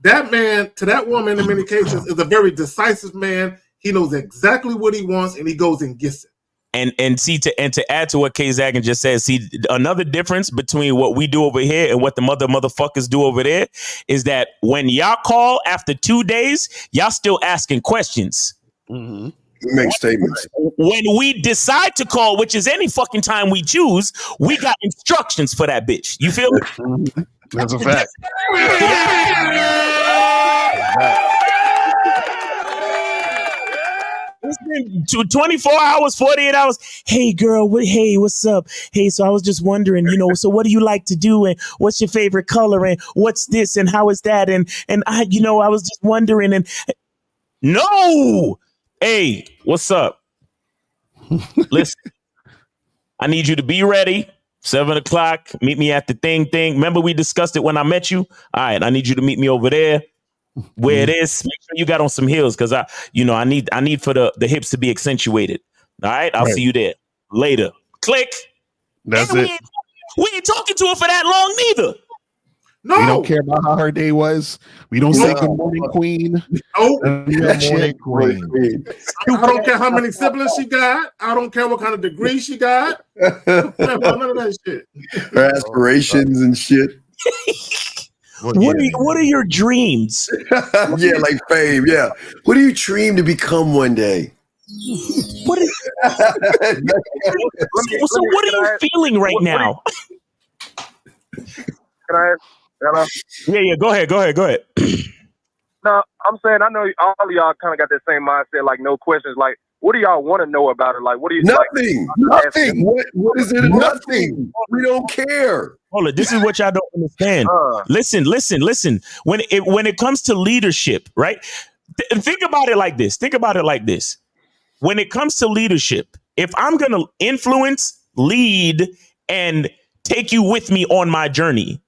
that man, to that woman in many cases, is a very decisive man. He knows exactly what he wants and he goes and gets it. And to add to what K Zagan just said, see, another difference between what we do over here and what the motherfuckers do over there is that when y'all call after 2 days, y'all still asking questions. Mm-hmm. Make statements. When we decide to call, which is any fucking time we choose, we got instructions for that bitch. You feel me? That's a fact. It's been 24 hours, 48 hours. Hey, girl. Hey, what's up? Hey, so I was just wondering, so what do you like to do? And what's your favorite color? And what's this? And how is that? And I was just wondering. And no. Hey, what's up? Listen, I need you to be ready. 7 o'clock. Meet me at the thing. Remember we discussed it when I met you? All right, I need you to meet me over there. Where it is. Make sure you got on some heels because I need for the hips to be accentuated. All right, I'll see you there later. Click. That's and it. We ain't talking to her for that long neither. No, we don't care about how her day was. We don't say good morning, queen. Oh, good morning, queen. I don't care how many siblings she got. I don't care what kind of degree she got. I don't care about none of that shit. Her aspirations and shit. What are your dreams? Yeah, like fame. Yeah. What do you dream to become one day? What is so what are you feeling right now? Can I ask? Hello? Yeah. Go ahead. No, I'm saying I know all of y'all kind of got that same mindset, like no questions. Like, what do y'all want to know about it? Like, what do you nothing? Like, nothing. What is it? Nothing. We don't care. Hold on. This is what y'all don't understand. Listen. When it comes to leadership, right? Think about it like this. When it comes to leadership, if I'm gonna influence, lead, and take you with me on my journey,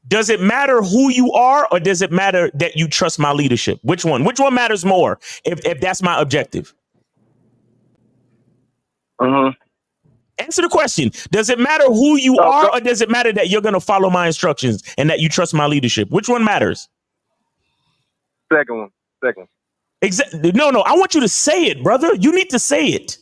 does it matter who you are, or does it matter that you trust my leadership? Which one matters more if that's my objective? Answer the question. Does it matter who you are, or does it matter that you're going to follow my instructions and that you trust my leadership? Which one matters? Second one. Exactly. No. I want you to say it, brother. You need to say it.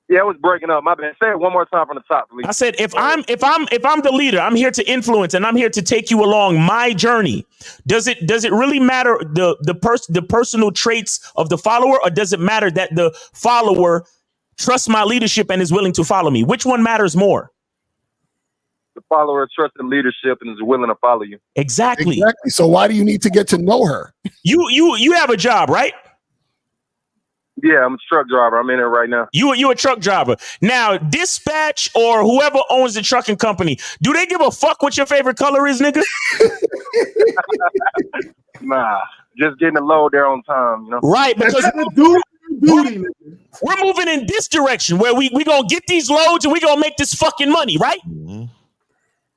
Yeah, it was breaking up. My bad. Say it one more time from the top, please. I said, if I'm the leader, I'm here to influence and I'm here to take you along my journey. Does it really matter the personal traits of the follower, or does it matter that the follower trusts my leadership and is willing to follow me? Which one matters more? The follower trusts the leadership and is willing to follow you. Exactly. So why do you need to get to know her? You have a job, right? Yeah, I'm a truck driver. I'm in it right now. You a truck driver. Now, Dispatch or whoever owns the trucking company, do they give a fuck what your favorite color is, nigga? Nah, just getting the load there on time, you know? Right, because we're moving in this direction where we gonna get these loads and we gonna make this fucking money, right?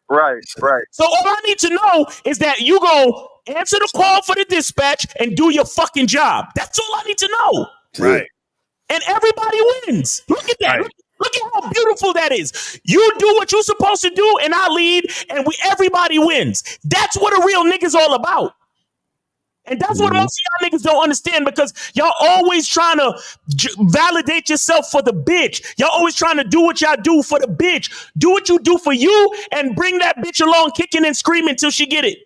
Right. So all I need to know is that you go answer the call for the dispatch and do your fucking job. That's all I need to know. Right. And everybody wins. Look at that. Right. Look at how beautiful that is. You do what you're supposed to do and I lead and everybody wins. That's what a real nigga's all about. And that's what most of y'all niggas don't understand, because y'all always trying to validate yourself for the bitch. Y'all always trying to do what y'all do for the bitch. Do what you do for you and bring that bitch along kicking and screaming till she get it.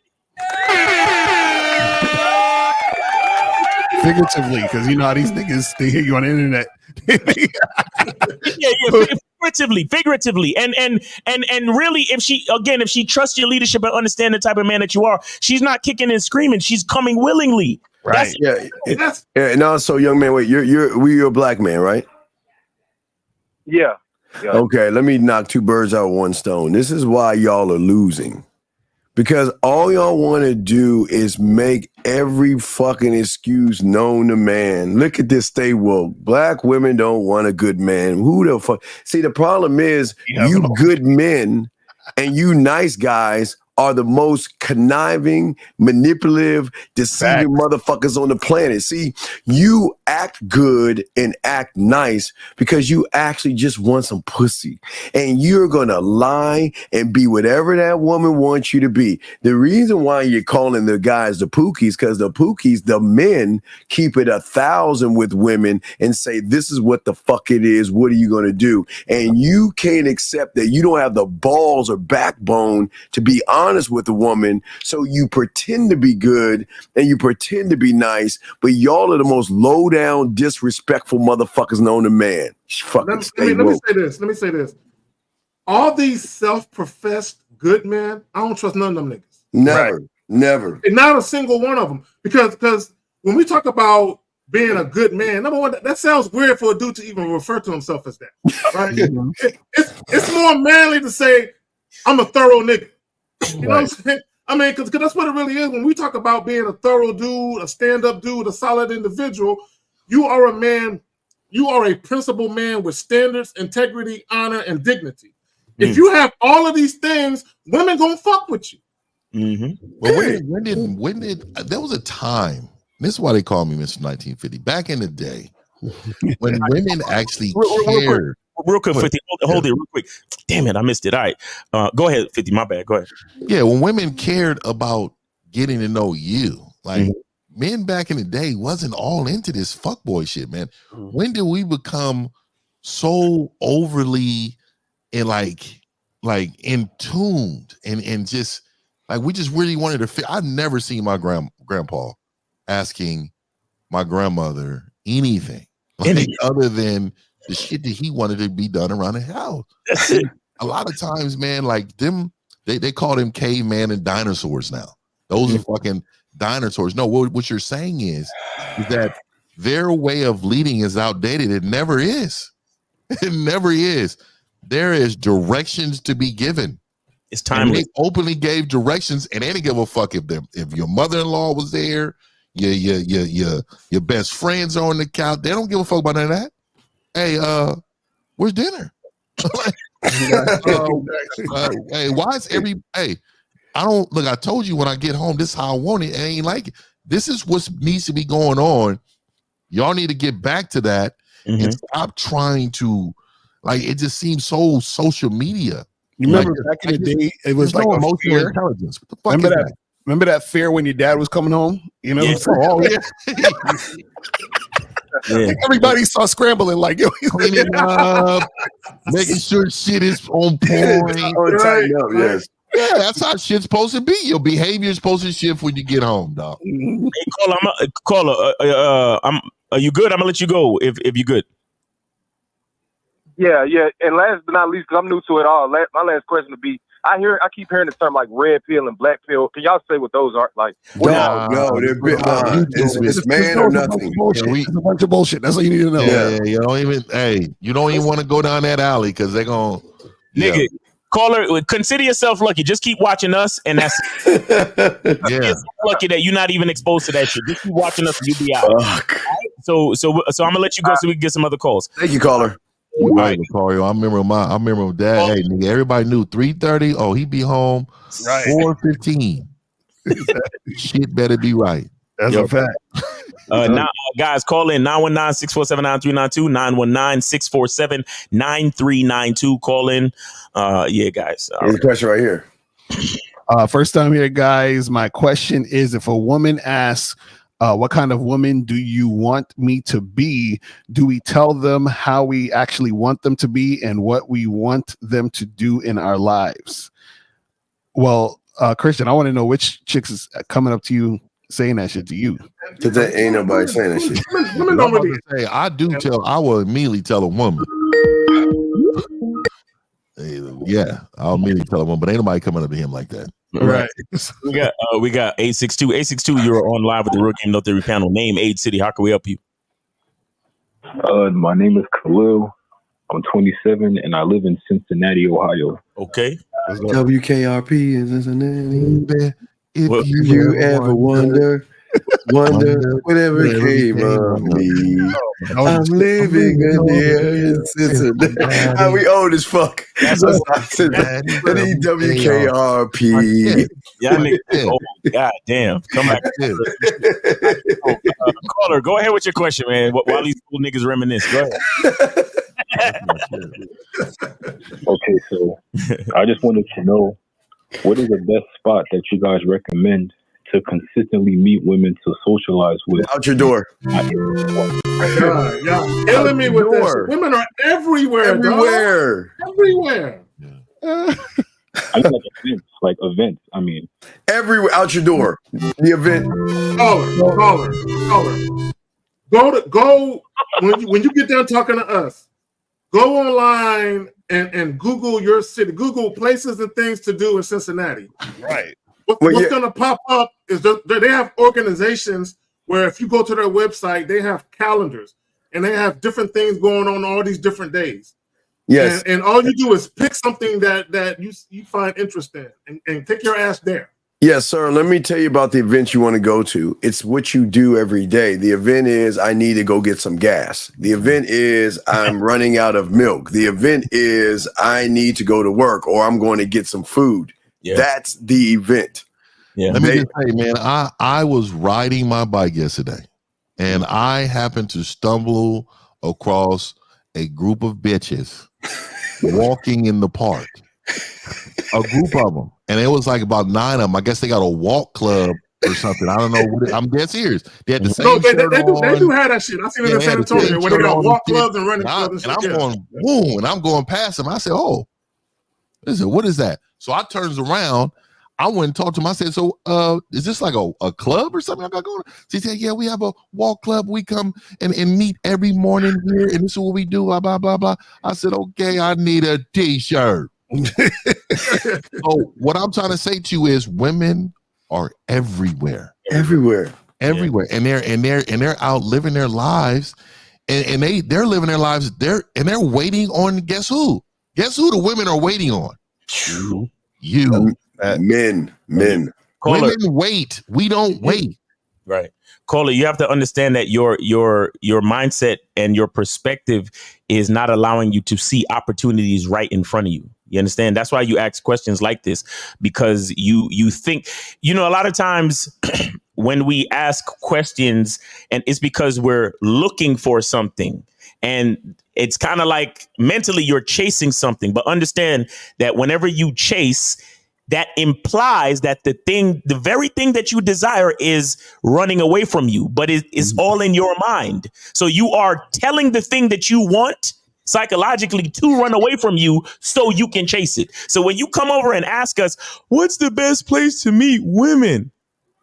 Figuratively, because you know how these niggas, they hear you on the internet. Figuratively. And really, if she trusts your leadership and understands the type of man that you are, she's not kicking and screaming. She's coming willingly. Right. Yeah. No, so young man, wait, you're a black man, right? Yeah. Okay, let me knock two birds out with one stone. This is why y'all are losing. Because all y'all want to do is make every fucking excuse known to man. Look at this, stay woke. Black women don't want a good man. Who the fuck? See, the problem is you good men and you nice guys are the most conniving, manipulative, deceiving motherfuckers on the planet. See, you act good and act nice because you actually just want some pussy. And you're going to lie and be whatever that woman wants you to be. The reason why you're calling the guys the Pookies, because the Pookies, the men, keep it 1,000 with women and say, this is what the fuck it is. What are you going to do? And you can't accept that you don't have the balls or backbone to be honest with a woman, so you pretend to be good and you pretend to be nice, but y'all are the most low down, disrespectful motherfuckers known to man. Let me say this. All these self-professed good men, I don't trust none of them niggas. Never. And not a single one of them. Because when we talk about being a good man, number one, that sounds weird for a dude to even refer to himself as that. Right? It's more manly to say, I'm a thorough nigga. You know what I'm saying? I mean, because that's what it really is. When we talk about being a thorough dude, a stand-up dude, a solid individual, you are a man, you are a principled man with standards, integrity, honor, and dignity. If you have all of these things, women gonna fuck with you. Well, when did there was a time, this is why they call me Mr. 1950. Back in the day, when women actually care. Real quick, 50. Hold it real quick. Damn it, I missed it. All right. Go ahead, 50. My bad. Go ahead. Yeah, when women cared about getting to know you, like men back in the day wasn't all into this fuckboy shit, man. When did we become so overly and like in tuned and just like we just really wanted to fit? I've never seen my grandpa asking my grandmother anything other than the shit that he wanted to be done around the house. A lot of times, man, like them, they call them caveman and dinosaurs now. Those are fucking dinosaurs. No, what you're saying is that their way of leading is outdated. It never is. It never is. There is directions to be given. It's timeless. They openly gave directions, and they didn't give a fuck if your mother-in-law was there, your best friends are on the couch. They don't give a fuck about none of that. Hey, where's dinner? Hey, why is I told you when I get home, this is how I want it. I ain't like it. This is what needs to be going on. Y'all need to get back to that and stop trying to, like, it just seems so social media. You remember back in the day, it was like no a emotional fear. intelligence. What the fuck is that? Remember that fear when your dad was coming home? You know, everybody saw scrambling like, yo, cleaning up, making sure shit is on point. Yes. Yeah, that's how shit's supposed to be. Your behavior is supposed to shift when you get home, dog. Hey, caller, are you good? I'm gonna let you go if you're good. Yeah. And last but not least, because I'm new to it all, my last question would be: I keep hearing the term like red pill and black pill. Can y'all say what those are? Like, no, they're it's man or nothing. It's a bunch of bullshit. That's all you need to know. Yeah, you don't even want to go down that alley because they're gonna nigga. Caller, consider yourself lucky. Just keep watching us, and that's lucky that you're not even exposed to that shit. Just keep watching us, and you'll be out. Right? So I'm gonna let you go so we can get some other calls. Thank you, caller. Right, Macario. I remember dad. Hey, nigga, everybody knew 3:30. Oh, he be home 4:15. Shit better be right. That's a fact. Now, guys, call in 919-647-9392, 919-647-9392. Call in. Yeah, guys. Here's the question right here. First time here, guys. My question is, if a woman asks, what kind of woman do you want me to be? Do we tell them how we actually want them to be and what we want them to do in our lives? Well, Christian, I want to know which chicks is coming up to you saying that shit to you. Because there ain't nobody saying that shit. Women don't really say. I will immediately tell a woman. Yeah, I'll immediately tell a woman, but ain't nobody coming up to him like that. Right. We got 862. 862, you're on live with the Real Game No Theory panel. Name, age, city. How can we help you? My name is Khalil. I'm 27 and I live in Cincinnati, Ohio. Okay. WKRP in Cincinnati. If you ever wonder whatever came on me, I'm living here in Cincinnati. We old as fuck. WKRP. Yeah, God damn. Come back. Caller, go ahead with your question, man. While these cool niggas reminisce. Go ahead. Okay, so I just wanted to know, what is the best spot that you guys recommend to consistently meet women to socialize with? Out your door. Killing me with this. Women are everywhere. Everywhere. I mean, like events. I mean, everywhere. Out your door. The event. Caller. Go when you get done talking to us. Go online and Google your city. Google places and things to do in Cincinnati. Right. What's going to pop up is they have organizations where if you go to their website, they have calendars and they have different things going on all these different days. Yes. And all you do is pick something that you find interesting and take your ass there. Yes, sir. Let me tell you about the event you want to go to. It's what you do every day. The event is I need to go get some gas. The event is I'm running out of milk. The event is I need to go to work or I'm going to get some food. Yeah. That's the event. Yeah. Let me just say, man, I was riding my bike yesterday and I happened to stumble across a group of bitches walking in the park. A group of them, and it was like about 9 of them. I guess they got a walk club or something. I don't know. I'm dead serious. They had the same No, shirt they do have that shit. I seen it in San Antonio where they got walk clubs and running clubs. And I'm going, boom, and I'm going past them. I said, "Oh, what is that?" So I turns around. I went and talked to him. I said, "So, is this like a club or something I got going on?" She said, "Yeah, we have a walk club. We come and meet every morning here, and this is what we do. Blah blah blah blah." I said, "Okay, I need a t-shirt." So what I'm trying to say to you is, women are everywhere, and they're out living their lives, and they're living their lives. They're waiting on guess who? Guess who the women are waiting on? You. Men. Women wait. We don't wait. Right. Caller, you have to understand that your mindset and your perspective is not allowing you to see opportunities right in front of you. You understand? That's why you ask questions like this, because you think, a lot of times when we ask questions, and it's because we're looking for something, and it's kind of like mentally you're chasing something. But understand that whenever you chase, that implies that the very thing that you desire is running away from you, but it is all in your mind. So you are telling the thing that you want psychologically to run away from you so you can chase it. So when you come over and ask us, what's the best place to meet women?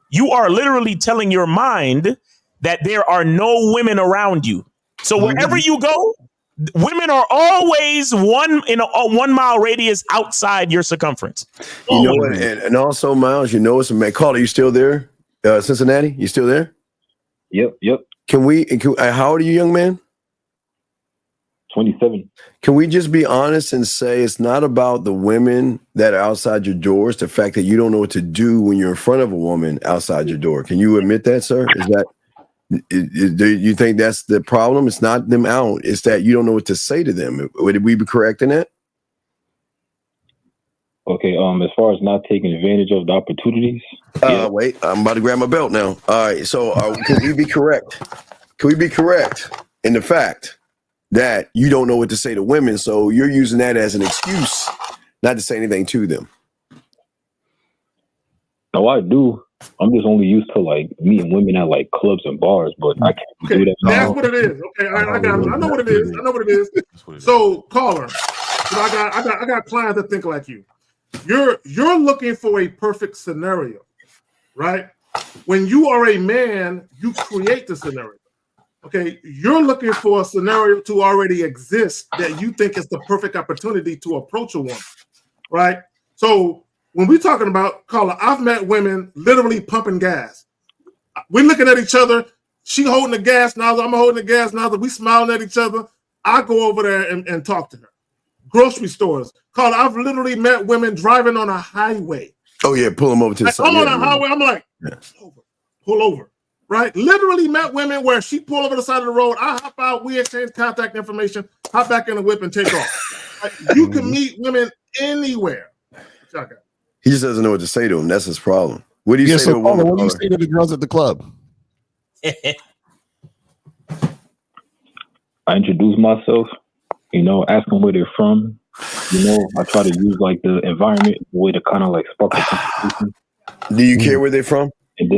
You are literally telling your mind that there are no women around you. So wherever you go, women are always in a 1 mile radius outside your circumference. You know what? And also, Miles, it's a man. Caller, you still there? Cincinnati, you still there? Yep. How old are you, young man? 27. Can we just be honest and say it's not about the women that are outside your doors, the fact that you don't know what to do when you're in front of a woman outside your door? Can you admit that, sir? Do you think that's the problem? It's not them out. It's that you don't know what to say to them. Would we be correct in that? Okay. As far as not taking advantage of the opportunities. Wait, I'm about to grab my belt now. All right. So can we be correct? Can we be correct in the fact that you don't know what to say to women? So you're using that as an excuse not to say anything to them. No, I do. I'm just only used to like meeting women at like clubs and bars, but I can't do that. That's what it is. Okay, I know what it is. I know what it is. So, caller, I got clients that think like you. You're looking for a perfect scenario, right? When you are a man, you create the scenario. Okay, you're looking for a scenario to already exist that you think is the perfect opportunity to approach a woman, right? So when we're talking about, caller, I've met women literally pumping gas. We're looking at each other. She holding the gas nozzle. I'm holding the gas nozzle. We smiling at each other. I go over there and talk to her. Grocery stores. Caller, I've literally met women driving on a highway. Oh, yeah, pull them over to the side. I'm on a highway. I'm like, pull over. Right? Literally met women where she pull over the side of the road. I hop out. We exchange contact information. Hop back in the whip and take off. Right? You can meet women anywhere. He just doesn't know what to say to them. That's his problem. What do you say to a woman? What do you say to the girls at the club? I introduce myself, ask them where they're from. I try to use like the environment, the way to kind of like spark a conversation. Do you care where they're from? And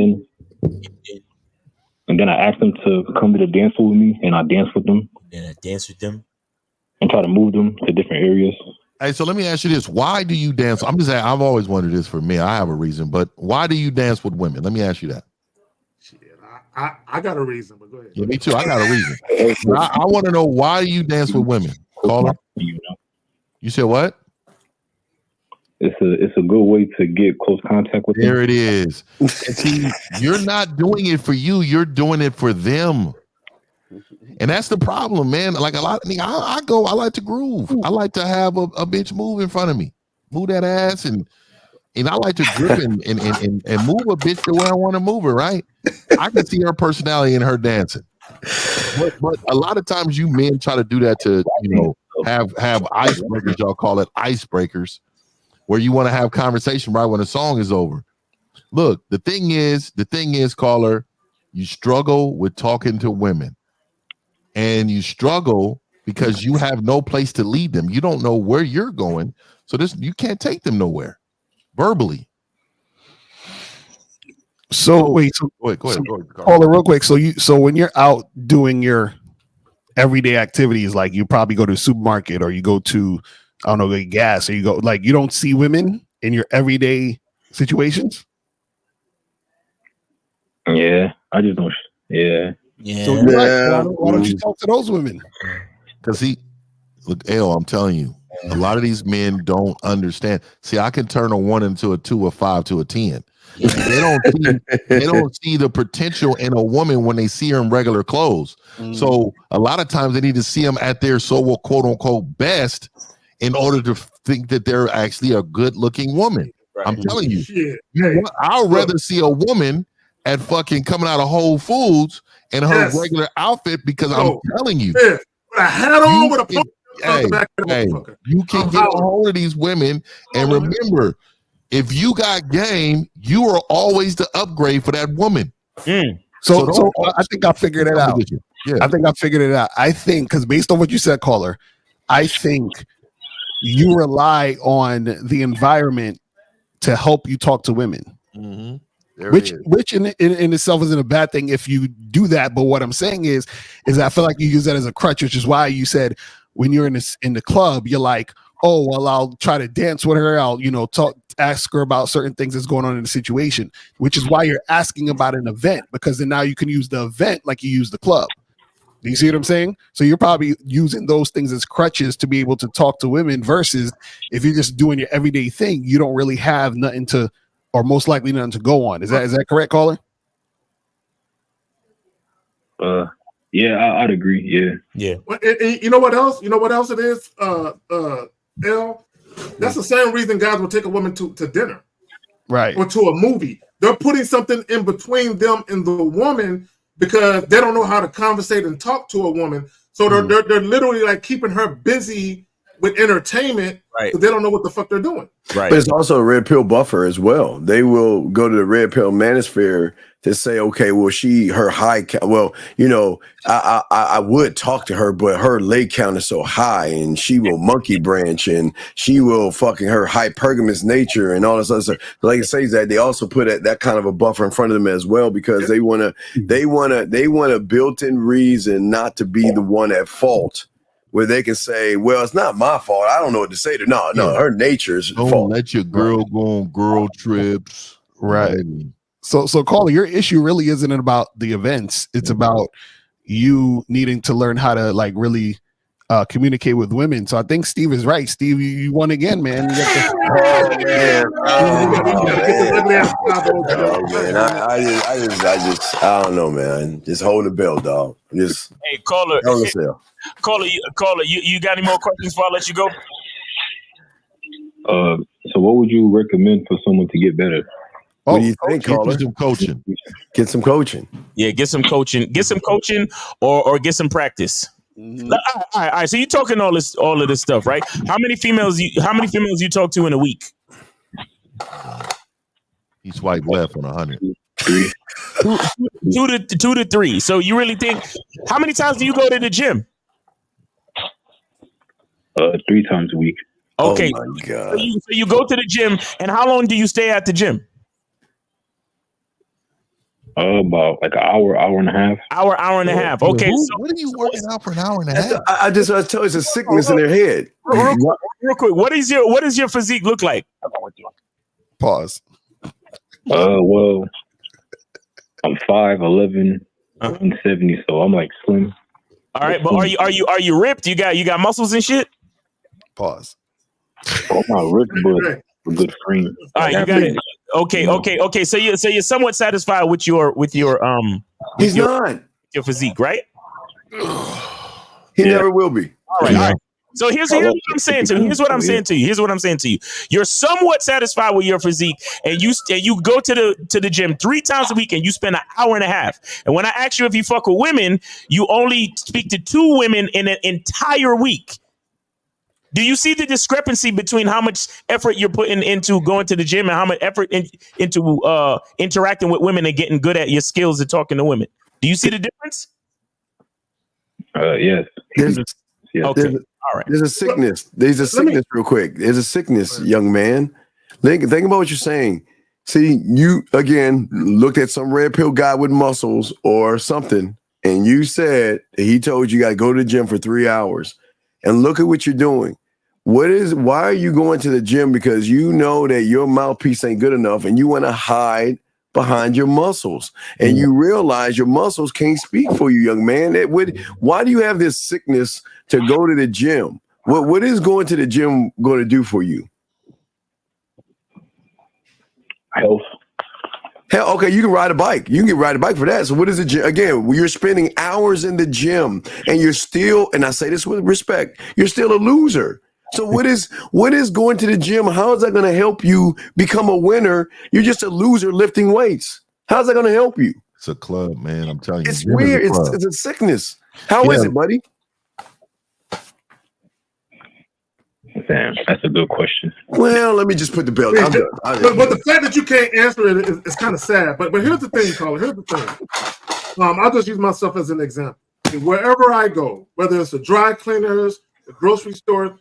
then I ask them to come to the dance with me, and I dance with them. And try to move them to different areas. Hey, so let me ask you this. Why do you dance? I'm just saying, I've always wondered this for me. I have a reason, but why do you dance with women? Let me ask you that. Shit, I got a reason, but go ahead. Yeah, me too. I got a reason. I want to know, why do you dance with women? Caller? You said what? It's a good way to get close contact with them. There it is. And see, you're not doing it for you. You're doing it for them. And that's the problem, man. Like a lot of niggas, I like to groove. I like to have a bitch move in front of me. Move that ass and I like to grip and move a bitch the way I want to move her, right? I can see her personality in her dancing. But a lot of times you men try to do that to, have icebreakers, y'all call it icebreakers, where you want to have conversation right when the song is over. Look, the thing is, caller, You struggle with talking to women, and you struggle because you have no place to lead them. You don't know where you're going, so you can't take them nowhere verbally. So wait, go ahead, Paula, real quick. So when you're out doing your everyday activities, like you probably go to the supermarket or you go to, I don't know, get gas, or you go, like, you don't see women in your everyday situations. Yeah, I just don't. Yeah. So you're right. Why don't you talk to those women? Because look, L, I'm telling you, a lot of these men don't understand. See, I can turn a 1 into a 2, a 5 to a 10. They don't see the potential in a woman when they see her in regular clothes. So a lot of times they need to see them at their so quote unquote best in order to think that they're actually a good looking woman. Right. I'm telling you, I'd rather see a woman at fucking coming out of Whole Foods in her regular outfit, because I'm telling you, with a hat on, with a you can get a hold of these women, and remember, if you got game, you are always the upgrade for that woman. So I think I figured it out. Yeah. I think I figured it out. I think, because based on what you said, caller, I think you rely on the environment to help you talk to women. Which in itself isn't a bad thing if you do that. But what I'm saying is I feel like you use that as a crutch, which is why you said when you're in the club, you're like, oh, well, I'll try to dance with her. I'll, ask her about certain things that's going on in the situation, which is why you're asking about an event, because then now you can use the event like you use the club. Do you see what I'm saying? So you're probably using those things as crutches to be able to talk to women, versus if you're just doing your everyday thing, you don't really have nothing to, or most likely nothing to go on. Is that correct, caller? Yeah, I'd agree. Yeah. And you know what else? You know what else it is? L. That's the same reason guys will take a woman to dinner, right, or to a movie. They're putting something in between them and the woman because they don't know how to conversate and talk to a woman. So they're literally like keeping her busy with entertainment, right? Because they don't know what the fuck they're doing. Right. But it's also a red pill buffer as well. They will go to the red pill manosphere to say, okay, well, her high count. Well, I would talk to her, but her lay count is so high, and she will monkey branch, and she will fucking her hypergamous nature and all this other stuff. Like it says that they also put that kind of a buffer in front of them as well, because they want a built-in reason not to be the one at fault, where they can say, well, it's not my fault. I don't know what to say to her. No, her nature's fault. Don't let your girl go on girl trips. Right. So caller, your issue really isn't about the events. It's about you needing to learn how to like really communicate with women. So I think Steve is right. Steve, you won again, man. You got I don't know, man. Just hold the bell, dog. Just hey, caller, you got any more questions before I let you go? So what would you recommend for someone to get better? What do you think, caller? Get some coaching. Get some coaching. Yeah, get some coaching. Get some coaching or get some practice. All right. So you talking all of this stuff, right? How many females you talk to in a week? He swiped left on 100. Two to three. So you really think? How many times do you go to the gym? 3 times a week. Okay. Oh my God. So you go to the gym, and how long do you stay at the gym? About like an hour and a half. Hour and a half. Okay. So what are you working out for an hour and a half? I just told you, it's a sickness in their head. Real quick, what does your physique look like? Pause. Well, I'm 5'11", 170, so I'm like slim. All right, but are you ripped? You got muscles and shit? Pause. I'm not ripped, but a good frame. All right, you got it. Okay. So you're somewhat satisfied with your He's not your physique, right? He never will be. All right. So here's what I'm saying to you. Here's what I'm saying to you. You're somewhat satisfied with your physique, and you go to the gym 3 times a week, and you spend an hour and a half. And when I ask you if you fuck with women, you only speak to 2 women in an entire week. Do you see the discrepancy between how much effort you're putting into going to the gym and how much effort into interacting with women and getting good at your skills and talking to women? Do you see the difference? Yes. Okay. All right. There's a sickness. There's a sickness real quick. There's a sickness, young man. Think about what you're saying. See, you again looked at some red pill guy with muscles or something, and you said that he told you got to go to the gym for 3 hours. And look at what you're doing. Why are you going to the gym? Because you know that your mouthpiece ain't good enough and you want to hide behind your muscles. And you realize your muscles can't speak for you, young man. Why do you have this sickness to go to the gym? What is going to the gym going to do for you? Health. Hell, okay, you can ride a bike. You can get ride a bike for that. So what is the gym? Again, you're spending hours in the gym and you're still, and I say this with respect, you're still a loser. So what is going to the gym? How is that going to help you become a winner? You're just a loser lifting weights. How's that going to help you? It's a club, man. I'm telling you. It's weird. It's a sickness. How is it, buddy? Damn, that's a good question. Well, let me just put the belt. I'm done. But the fact that you can't answer it is kind of sad. But here's the thing, Colin. Here's the thing. I'll just use myself as an example. Wherever I go, whether it's the dry cleaners, the grocery store,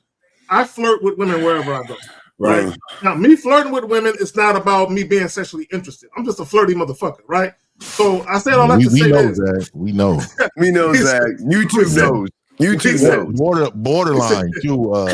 I flirt with women wherever I go. Right. Now, me flirting with women is not about me being sexually interested. I'm just a flirty motherfucker, right? So I said all that to say this. Zach. We know. We know, Zach. YouTube knows. YouTube knows. Borderline too.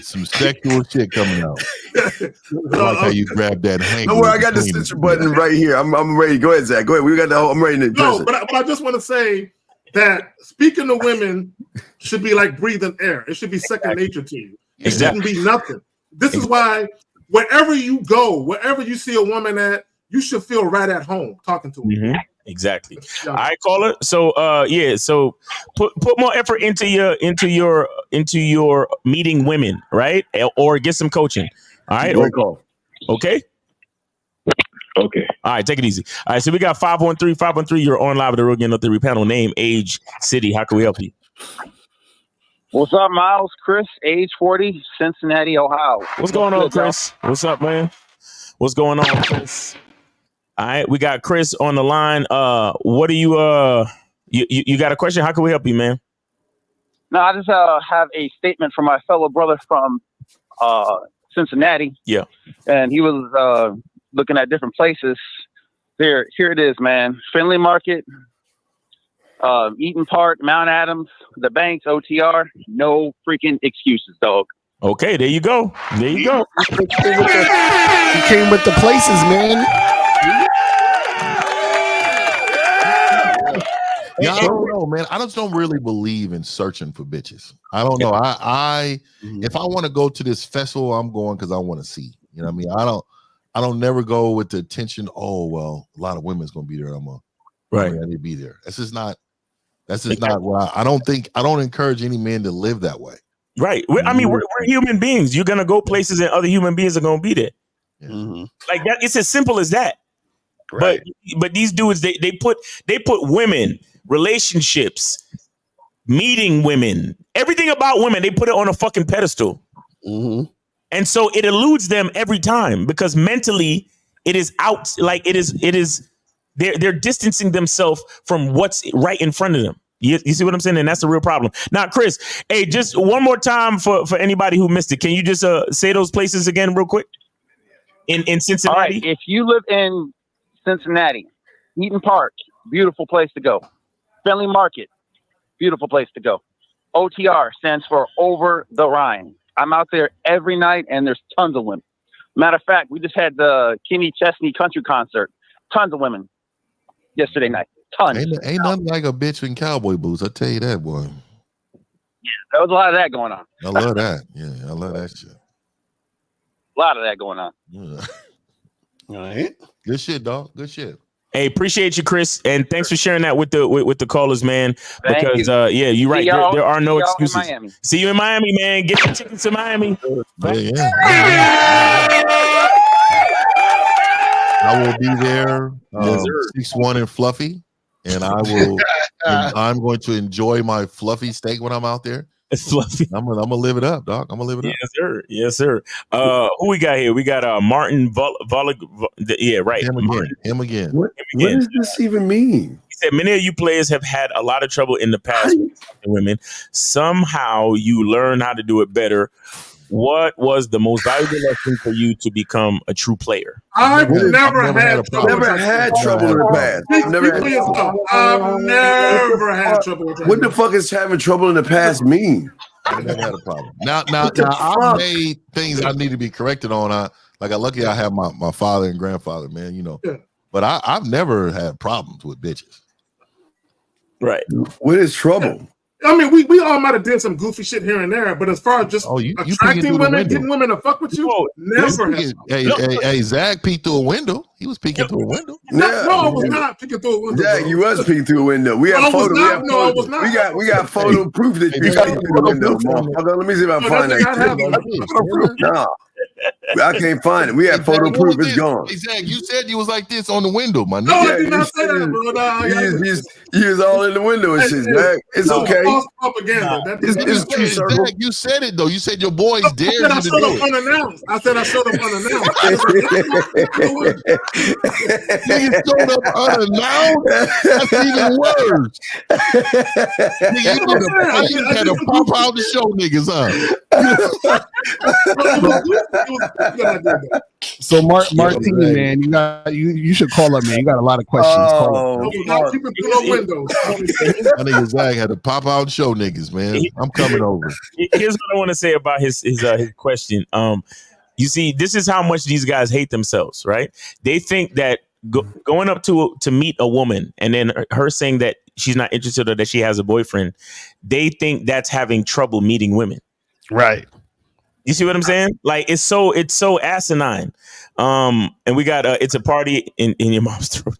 Some sexual shit coming out. I like how you grab that hanky. Don't worry, I got the censor button right here. I'm ready. Go ahead, Zach. Go ahead. We got the whole. I'm ready to. No, but I just want to say that speaking to women should be like breathing air. It should be second nature to you. It shouldn't be nothing. This is why wherever you go, wherever you see a woman at, you should feel right at home talking to her. Mm-hmm. Exactly. All right, caller. So so put more effort into your meeting women, right? Or get some coaching. All right. Okay. Okay. All right, take it easy. All right, so we got 513. You're on live with the Real Game No Theory panel. Name, age, city. How can we help you? What's up, Miles? Chris, age 40, Cincinnati, Ohio. What's going on, Chris? What's up, man? What's going on, Chris? All right, we got Chris on the line. What do you got a question? How can we help you, man? No, I just have a statement from my fellow brother from Cincinnati. Yeah. And he was looking at different places. Here it is, man. Friendly Market, Eaton Park, Mount Adams, the Banks, OTR. No freaking excuses, dog. Okay, there you go. There you go. He came with the places, man. Yeah, I don't know, man. I just don't really believe in searching for bitches. I don't know. I if I want to go to this festival, I'm going because I want to see. You know what I mean? I don't never go with the intention. Oh well, a lot of women's gonna be there. I need to be there. That's just not what I don't encourage any man to live that way. Right. We're human beings. You're gonna go places and other human beings are gonna be there. Yeah. Mm-hmm. Like that. It's as simple as that. Right. But these dudes they put women, relationships, meeting women, everything about women, they put it on a fucking pedestal. Mm-hmm. And so it eludes them every time because mentally it is out. Like it is they're distancing themselves from what's right in front of them. You see what I'm saying? And that's the real problem. Now, Chris, hey, just one more time for anybody who missed it. Can you just say those places again real quick? In Cincinnati? All right, if you live in Cincinnati, Eaton Park, beautiful place to go. Friendly Market, beautiful place to go. OTR stands for Over the Rhine. I'm out there every night, and there's tons of women. Matter of fact, we just had the Kenny Chesney country concert. Tons of women yesterday night. Tons. Ain't nothing like a bitch in cowboy boots. I tell you that, boy. Yeah, there was a lot of that going on. I love that. Yeah, I love that shit. A lot of that going on. Yeah. All right. Good shit, dog. Good shit. Hey, appreciate you, Chris, and thanks for sharing that with the callers, man. Because you're right. There are no excuses. See you in Miami, man. Get your tickets to Miami. Yeah. I will be there 6'1" and fluffy, and I will. I'm going to enjoy my fluffy steak when I'm out there. It's fluffy. I'm gonna live it up, dog. I'm gonna live it up. Yes, sir. Yes, sir. Who we got here? We got Martin yeah, right. Him again. What does this even mean? He said many of you players have had a lot of trouble in the past with women. Somehow you learn how to do it better. What was the most valuable lesson for you to become a true player? I've never had trouble in the past. I've never had trouble. What the fuck is having trouble in the past mean? I never had a problem. Now I made things I need to be corrected on. Luckily I have my father and grandfather, man, you know. Yeah. But I've never had problems with bitches. Right. What is trouble? I mean, we all might have did some goofy shit here and there, but as far as just attracting women, getting women to fuck with you, never. Hey, Zach peeked through a window. He was peeking through a window. No, I was not peeking through a window. Zach, you was peeking through a window. We have photo. I was not. We got photo proof that you peeked through the window. Let me see if I can find that. Nah. I can't find it. We have photo proof. It's gone. Hey, Zach, you said you was like this on the window, my nigga. No, I did not say that, bro. You was all in the window and shit, Zach. It's okay. False propaganda. It's true, Zach, you said it though. You said your boys dared you to do it. Unannounced. I said I showed up unannounced. Nigga showed up unannounced. That's even worse. Nigga, you had to pop out to show niggas, huh? So Martini, man, you should call up, man. You got a lot of questions. My nigga Zach had to pop out and show niggas, man. I'm coming over. Here's what I want to say about his question. You see, this is how much these guys hate themselves, right? They think that going up to meet a woman and then her saying that she's not interested or that she has a boyfriend, they think that's having trouble meeting women. Right. You see what I'm saying? Like it's so asinine. And we got it's a party in your mom's throat.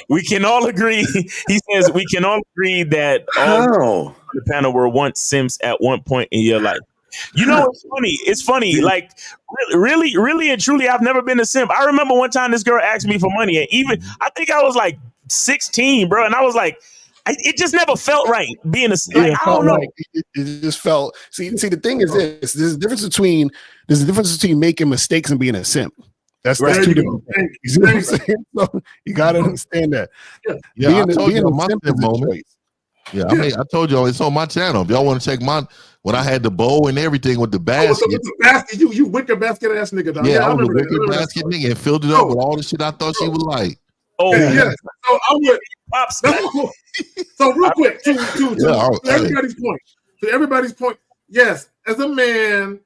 We can all agree. He says we can all agree that all the panel were once simps at one point in your life. You know, it's funny. Like really and truly, I've never been a simp. I remember one time this girl asked me for money, and even I think I was like 16, bro, and I was like, it just never felt right being a I don't know. It just felt. See, the thing is this: there's a difference between making mistakes and being a simp. That's two different things. You see what I'm saying? So you gotta understand that. Yeah, I told you my simp moment. Yeah, I mean, I told y'all it's on my channel. If y'all want to check when I had the bow and everything with the basket. So with the basket, you wicker basket ass nigga, dog. Yeah, I was a wicker basket nigga and filled it up with all the shit I thought she would like. Oh yeah. So I would. So real quick, to everybody's point. Yes, as a man,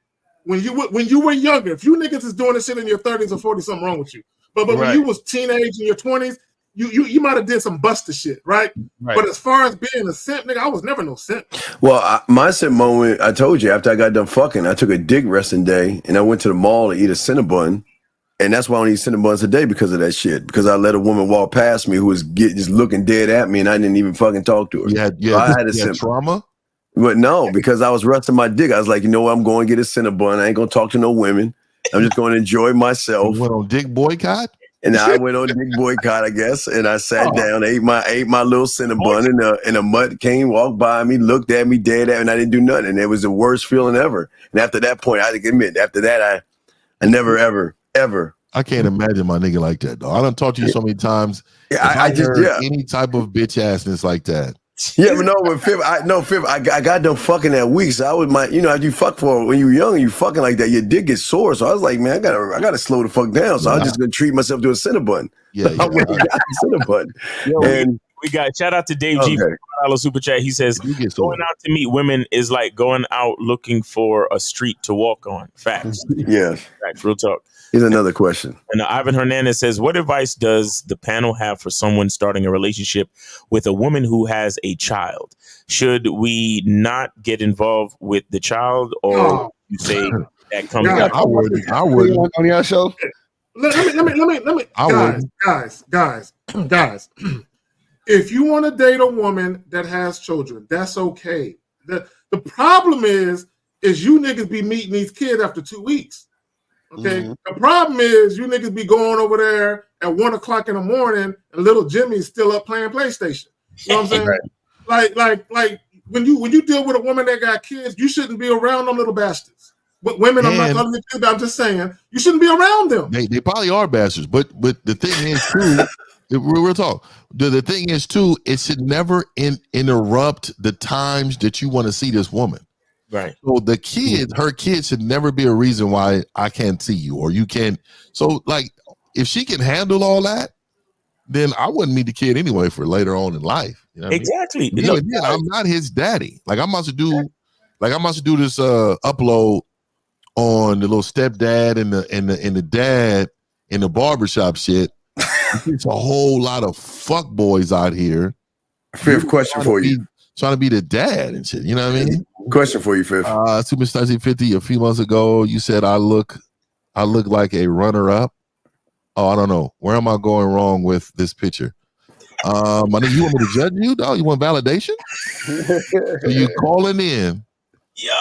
when you were younger, if you niggas is doing this shit in your 30s or 40s, something wrong with you. But when you was teenage in your 20s, you might have did some buster shit, right? But as far as being a simp, nigga, I was never no simp. Well, my simp moment, I told you, after I got done fucking, I took a dick resting day and I went to the mall to eat a Cinnabon. And that's why I don't eat Cinnabons a day because of that shit. Because I let a woman walk past me who was just looking dead at me and I didn't even fucking talk to her. I had a trauma? But no, because I was resting my dick. I was like, you know what? I'm going to get a Cinnabon. I ain't going to talk to no women. I'm just going to enjoy myself. You went on dick boycott? And I went on dick boycott, I guess. And I sat down, ate my little Cinnabon, and a mutt came, walked by me, looked at me, dead at me, and I didn't do nothing. And it was the worst feeling ever. And after that point, I admit, after that, I never, ever. I can't imagine my nigga like that, though. I done talked to you so many times. Yeah, I just any type of bitch assness like that. Yeah, but no, Fifth, I got done fucking that week. So I was after you fuck for when you were young and you fucking like that, your dick gets sore. So I was like, man, I gotta slow the fuck down. So I was just gonna treat myself to a Cinnabon. Yeah. I went and got a Cinnabon. And we got shout out to Dave G for $5 super chat. He says going out to meet women is like going out looking for a street to walk on. Facts. Yeah. Facts. Real talk. Here's another question. And Ivan Hernandez says, what advice does the panel have for someone starting a relationship with a woman who has a child? Should we not get involved with the child, or you say that comes out? I would. On your show? Let me. Guys. If you want to date a woman that has children, that's okay. The problem is you niggas be meeting these kids after 2 weeks. Okay. Mm-hmm. The problem is you niggas be going over there at 1 o'clock in the morning and little Jimmy's still up playing PlayStation. You know what I'm saying? Right. Like when you deal with a woman that got kids, you shouldn't be around them little bastards. But women, I'm not calling it kids, I'm just saying you shouldn't be around them. They probably are bastards, but the thing is too, real talk. The thing is too, it should never interrupt the times that you want to see this woman. Right. So the kids, her kids should never be a reason why I can't see you or you can't. So like, if she can handle all that, then I wouldn't meet the kid anyway for later on in life. You know what exactly. I mean? Yeah, I'm not his daddy. Like I'm about to do this upload on the little stepdad and the dad in the barbershop shit. It's a whole lot of fuck boys out here. Fifth question for you. Trying to be the dad and shit. You know what I mean? Question for you, Fifth. Superstar 50 a few months ago, you said I look like a runner-up. Oh, I don't know. Where am I going wrong with this picture? I think you want me to judge you, dog? You want validation? So you calling in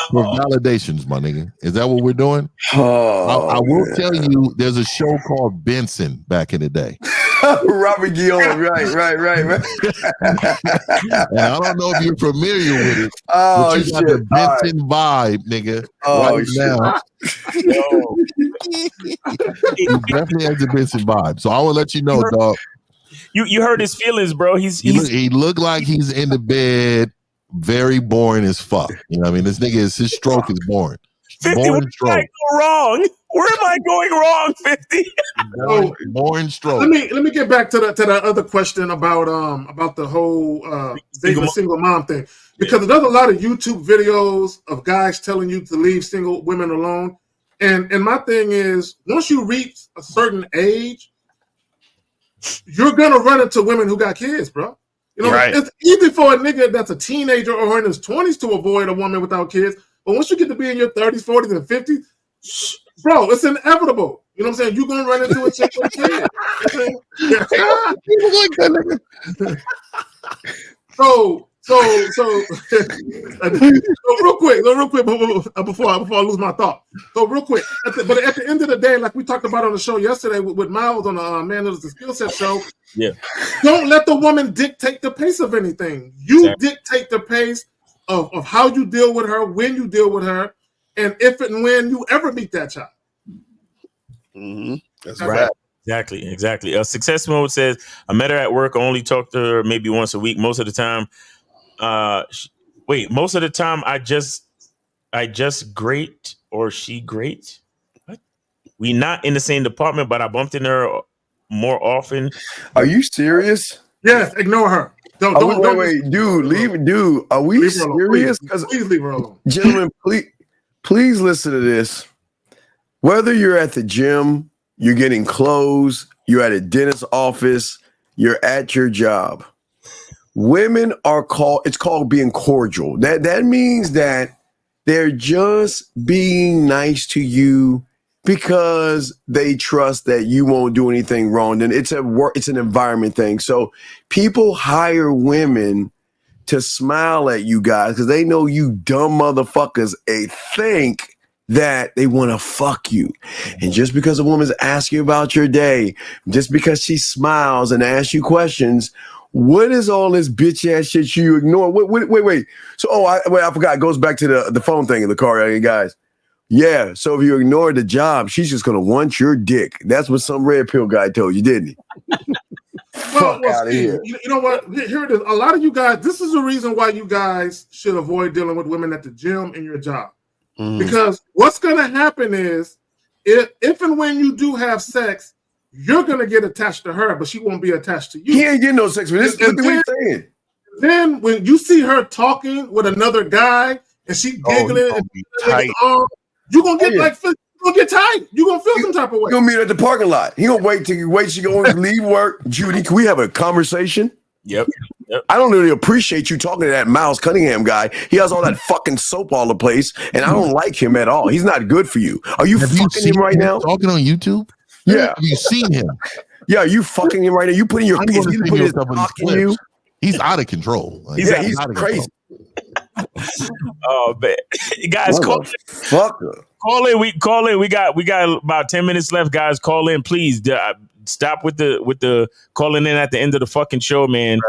for validations, my nigga. Is that what we're doing? Oh, I will tell you, there's a show called Benson back in the day. Robert Guillaume, right. And I don't know if you're familiar with it. Oh, but you got the Benson vibe, nigga. Oh, right now. You definitely has the Benson vibe. So I will let you know, dog. You hurt his feelings, bro. He looked like he's in the bed, very boring as fuck. You know what I mean? This nigga his stroke is boring. 50, where did I go wrong? Where am I going wrong, 50? Boring stroke. Let me get back to that other question about the whole single mom thing, because there's a lot of YouTube videos of guys telling you to leave single women alone, and my thing is, once you reach a certain age, you're gonna run into women who got kids, bro. You know, It's easy for a nigga that's a teenager or in his 20s to avoid a woman without kids. But once you get to be in your 30s, 40s, and 50s, bro, it's inevitable. You know what I'm saying? You're going to run into a chick with kids. So real quick, before I lose my thought. So real quick, but at the end of the day, like we talked about on the show yesterday with Miles on the Manhood, the Skill Set show, don't let the woman dictate the pace of anything. You dictate the pace of how you deal with her, when you deal with her, and if and when you ever meet that child. Mm-hmm. That's right. Exactly. Success Mode says, I met her at work. I only talk to her maybe once a week. Most of the time, most of the time I just great or she great. What? We not in the same department, but I bumped into her more often. Are you serious? Yes, ignore her. Wait, dude, are we serious? Please leave her alone. Gentlemen, please listen to this. Whether you're at the gym, you're getting clothes, you're at a dentist's office, you're at your job. Women are it's called being cordial. That means that they're just being nice to you because they trust that you won't do anything wrong. And it's an environment thing. So people hire women to smile at you guys because they know you dumb motherfuckers think that they want to fuck you. And just because a woman's asking about your day, just because she smiles and asks you questions, what is all this bitch ass shit you ignore? Wait. So, I forgot. It goes back to the phone thing in the car, guys. Yeah, so if you ignore the job, she's just going to want your dick. That's what some red pill guy told you, didn't he? Fuck out of here. You know what? Here it is. A lot of you guys, this is the reason why you guys should avoid dealing with women at the gym and your job. Because what's going to happen is, if and when you do have sex, you're going to get attached to her, but she won't be attached to you. He ain't getting no sex with this. Look at what he's saying. Then when you see her talking with another guy and she giggling you're going to get you're going to get tight. You're going to feel some type of way. You're going to meet her at the parking lot. He going to wait till she going to leave work. Judy, can we have a conversation? Yep. I don't really appreciate you talking to that Miles Cunningham guy. He has all that fucking soap all the place, and I don't like him at all. He's not good for you. Are you fucking him right now? Talking on YouTube? Yeah. Have you seen him? Yeah, you fucking him right now. You putting your his cock in you. He's out of control. He's crazy. Oh man, guys, call in. We got about 10 minutes left. Guys, call in, please. Stop with the calling in at the end of the fucking show, man.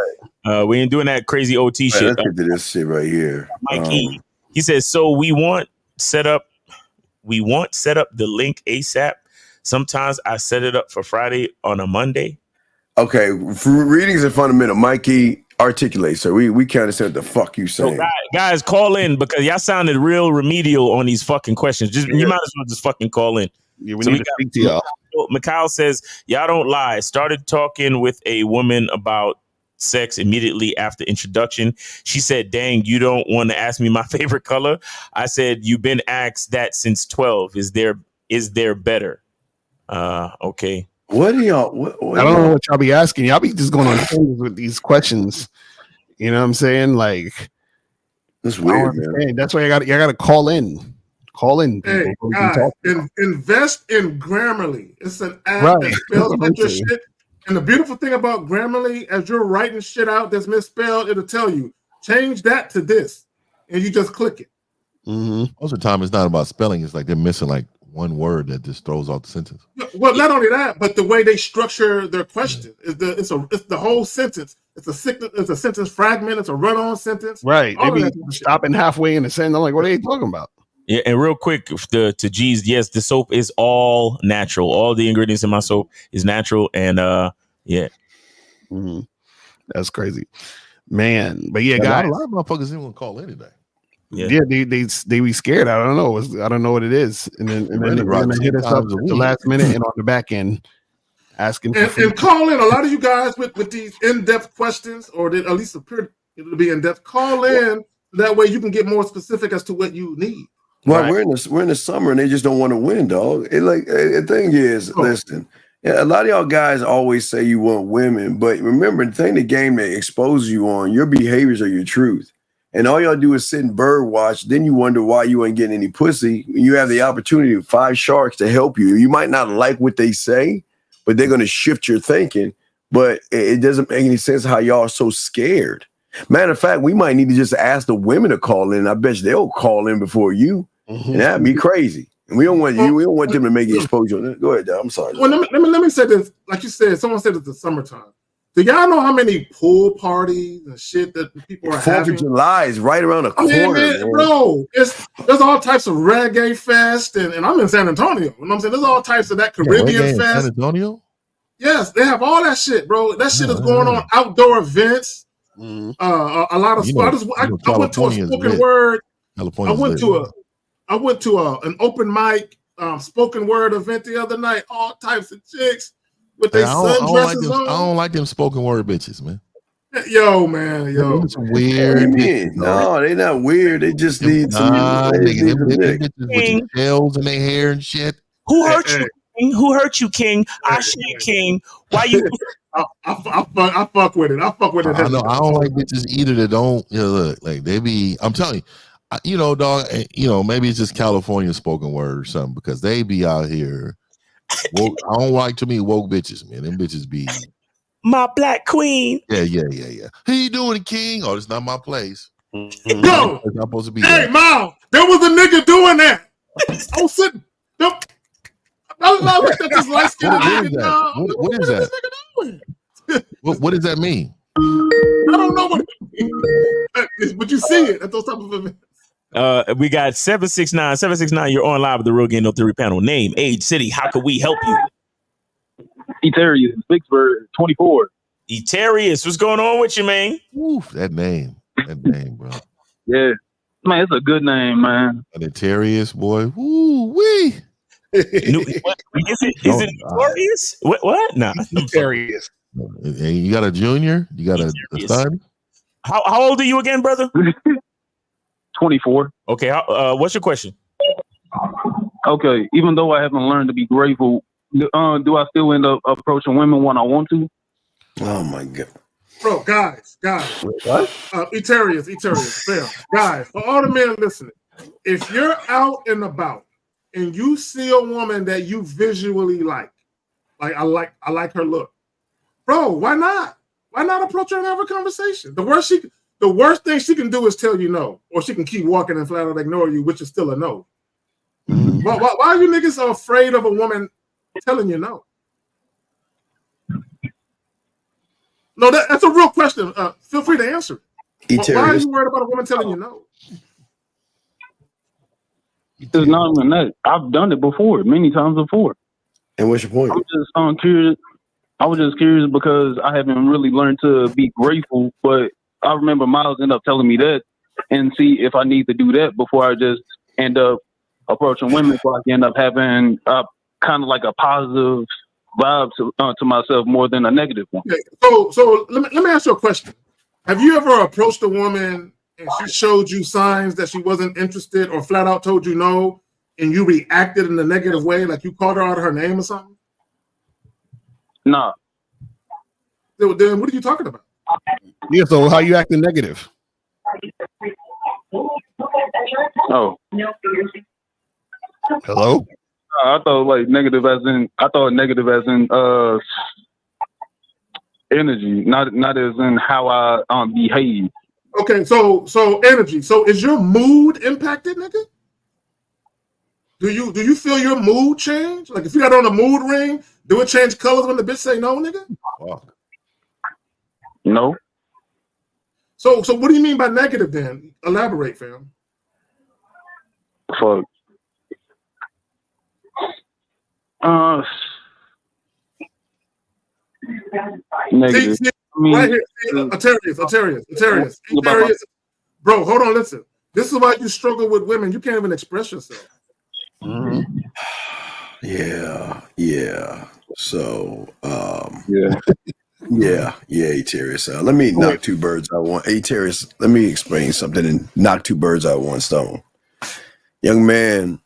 We ain't doing that crazy OT shit. Let's get to this shit right here. Mike E. He says, so we want set up the link ASAP. Sometimes I set it up for Friday on a Monday. Okay, for readings and fundamental, Mikey, articulate. So we can't understand what the fuck you saying. So guys, call in because y'all sounded real remedial on these fucking questions. You might as well just fucking call in. Yeah, we need to speak to y'all. Mikhail says, y'all don't lie. Started talking with a woman about sex immediately after introduction. She said, dang, you don't want to ask me my favorite color? I said, you've been asked that since 12. Is there better? Okay. What do y'all? I don't know what y'all be asking. Y'all be just going on tangents with these questions. You know what I'm saying? Like, that's weird, man. That's why you got to call in. Call in. Hey, guys, invest in Grammarly. It's an app that spells out your shit. And the beautiful thing about Grammarly, as you're writing shit out that's misspelled, it'll tell you change that to this, and you just click it. Most of the time, it's not about spelling. It's like they're missing like one word that just throws off the sentence. Well, not only that, but the way they structure their question is it's the whole sentence. It's a sentence fragment. It's a run-on sentence. Right. They be stopping halfway in the sentence. I'm like, what are they talking about? Yeah, and real quick, to G's, yes, the soap is all natural. All the ingredients in my soap is natural, and yeah, that's crazy, man. But yeah, guys, a lot of motherfuckers didn't want to call in today. Yeah, they be scared. I don't know. I don't know what it is, and then they hit us up at the last minute and on the back end asking. And call in. A lot of you guys with these in-depth questions, or at least appear to be in-depth. Call in. That way you can get more specific as to what you need. Well, we're in the summer and they just don't want to win, dog. The thing is, listen, a lot of y'all guys always say you want women, but remember the thing, the game that exposes you on, your behaviors are your truth. And all y'all do is sit and bird watch. Then you wonder why you ain't getting any pussy. You have the opportunity of 5 sharks to help you. You might not like what they say, but they're going to shift your thinking. But it doesn't make any sense how y'all are so scared. Matter of fact, we might need to just ask the women to call in. I bet you they'll call in before you. And that'd be crazy. And we don't want you. We don't want them to make exposure. Go ahead, Dad. I'm sorry. Well, let me say this. Like you said, someone said it's the summertime. Do y'all know how many pool parties and shit that people are having? 4th of July is right around the corner, man. Bro. There's all types of reggae fest, and I'm in San Antonio. You know what I'm saying? There's all types of that Caribbean fest. San Antonio? Yes, they have all that shit, bro. That shit is going on. Outdoor events. A lot of I went to a spoken word. I went to an open mic spoken word event the other night. All types of chicks with their sundresses on. I don't like them spoken word bitches, man. Yo, man, yo, it's weird. No, they not weird. They just need some bitches with gels in their hair and shit. Who hurt you, King? Who hurt you, King? I shit, King. Why you? I fuck with it. I fuck with it. I know. I don't like bitches either that don't. Look, like they be. I'm telling you. Dog. Maybe it's just California spoken word or something because they be out here. Woke, I don't like to me woke bitches, man. Them bitches be my black queen. Yeah. How you doing, King? Oh, it's not my place. Yo, it's not supposed to be. Hey, Mom, there was a nigga doing that. I was sitting. I looked at this light skinned nigga. What is that? What does that mean? I don't know what it means. But you see it at those type of events. We got 769. 769, you're on live with the Real Game No Theory panel. Name, age, city. How can we help you? Eterius, Vicksburg, 24. Eterius, what's going on with you, man? Oof, that name, bro. Yeah, man, it's a good name, man. An Eterius, boy. Woo wee. Is it Notorious? What? Nah. Eterius. You got a junior? You got a son? How old are you again, brother? 24. Okay. What's your question? Okay. Even though I haven't learned to be grateful, do I still end up approaching women when I want to? Oh my God. Bro, guys. What? Eterius, fair. Guys, for all the men listening, if you're out and about and you see a woman that you visually like I like her look, bro, why not? Why not approach her and have a conversation? The worst thing she can do is tell you no, or she can keep walking and flat out ignore you, which is still a no. Why are you niggas so afraid of a woman telling you no? No, that's a real question. Feel free to answer it. Why are Eterius. you worried about a woman telling you no? It's not even that. I've done it before, many times before. And what's your point? I'm just curious. I was just curious because I haven't really learned to be grateful, but I remember Miles ended up telling me that and see if I need to do that before I just end up approaching women so I can end up having kind of like a positive vibe to myself more than a negative one. Okay, so let me ask you a question. Have you ever approached a woman and she showed you signs that she wasn't interested or flat out told you no and you reacted in a negative way, like you called her out of her name or something? Nah. Then what are you talking about? Yeah, so how you acting negative? Oh. Hello? I thought negative as in energy, not as in how I behave. Okay, so energy. So is your mood impacted, nigga? Do you feel your mood change? Like if you got on a mood ring, do it change colors when the bitch say no, nigga? No. So what do you mean by negative then? Elaborate, fam. Fuck. Negative. See, right here, Atarius. Bro, hold on, listen. This is why you struggle with women. You can't even express yourself. Mm-hmm. Yeah. So, yeah, Eterius. Let me knock two birds out one. Eterius, let me explain something and knock two birds out one stone. Young man,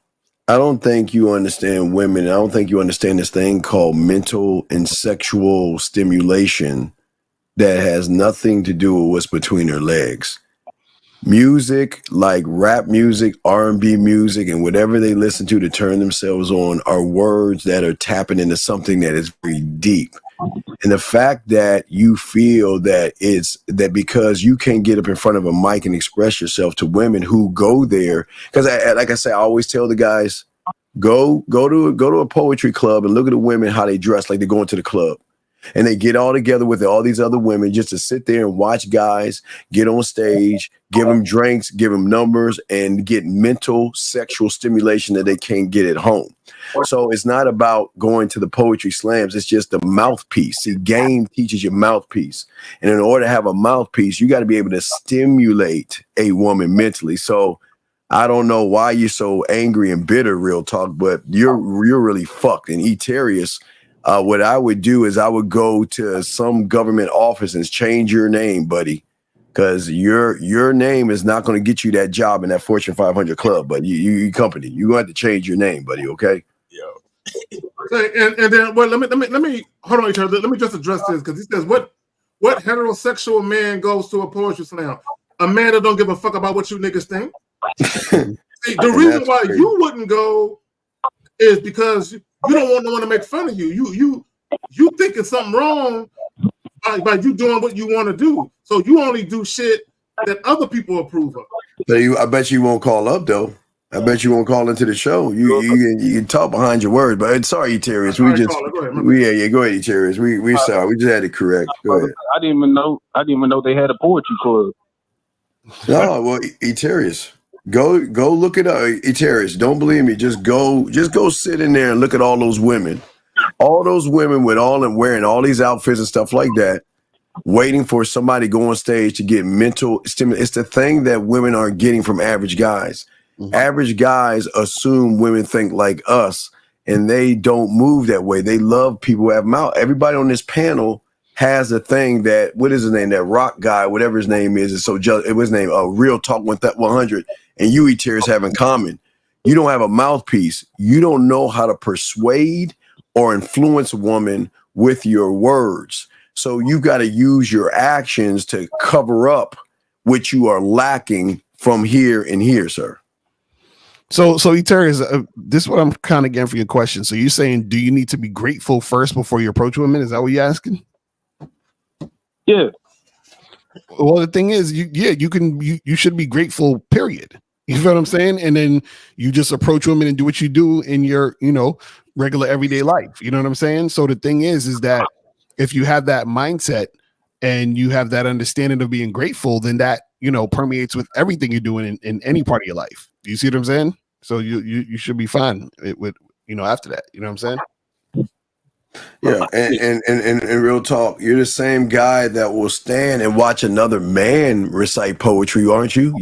I don't think you understand women. I don't think you understand this thing called mental and sexual stimulation that has nothing to do with what's between her legs. Music, like rap music, R&B music, and whatever they listen to turn themselves on are words that are tapping into something that is very deep. And the fact that you feel that it's that because you can't get up in front of a mic and express yourself to women who go there, because like I say, I always tell the guys, go to a poetry club and look at the women how they dress like they're going to the club. And they get all together with all these other women just to sit there and watch guys get on stage, give them drinks, give them numbers, and get mental sexual stimulation that they can't get at home. So it's not about going to the poetry slams. It's just the mouthpiece. See, game teaches you mouthpiece. And in order to have a mouthpiece, you got to be able to stimulate a woman mentally. So I don't know why you're so angry and bitter, real talk, but you're really fucked. And Eterius, what I would do is I would go to some government office and change your name, buddy, because your name is not going to get you that job in that Fortune 500 club, but you company, you're going to have to change your name, buddy. Okay. And then, well, let me hold on, Eterius. Let me just address this because he says, what heterosexual man goes to a poetry slam? A man that don't give a fuck about what you niggas think. See, the reason why you wouldn't go is because you don't want no one to make fun of you. You thinking something wrong by you doing what you want to do. So you only do shit that other people approve of. But I bet you won't call up though. I bet you won't call into the show. You can talk behind your words. But sorry, Eterius. Go ahead, Eterius. We sorry. We just had it correct. Go ahead. I didn't even know they had a poetry club. No, well, Eterius. Go look it up. Eterius, don't believe me. Just go sit in there and look at all those women. All those women with all and wearing all these outfits and stuff like that, waiting for somebody to go on stage to get mental stimulation. It's the thing that women aren't getting from average guys. Mm-hmm. Average guys assume women think like us, and they don't move that way. They love people who have mouth. Everybody on this panel has a thing that, what is his name? That rock guy, whatever his name is so just it was his name, Real Talk 100, and you Eterius have in common. You don't have a mouthpiece. You don't know how to persuade or influence a woman with your words. So you've got to use your actions to cover up what you are lacking from here and here, sir. So Eterius, this is what I'm kind of getting for your question. So you're saying, do you need to be grateful first before you approach women? Is that what you're asking? Yeah. Well, the thing is, you should be grateful, period. You feel what I'm saying? And then you just approach women and do what you do in your, regular everyday life. You know what I'm saying? So the thing is that if you have that mindset, and you have that understanding of being grateful, then that, you know, permeates with everything you're doing in any part of your life. Do you see what I'm saying? So you should be fine with, you know, after that. You know what I'm saying? Yeah, and real talk, you're the same guy that will stand and watch another man recite poetry, aren't you?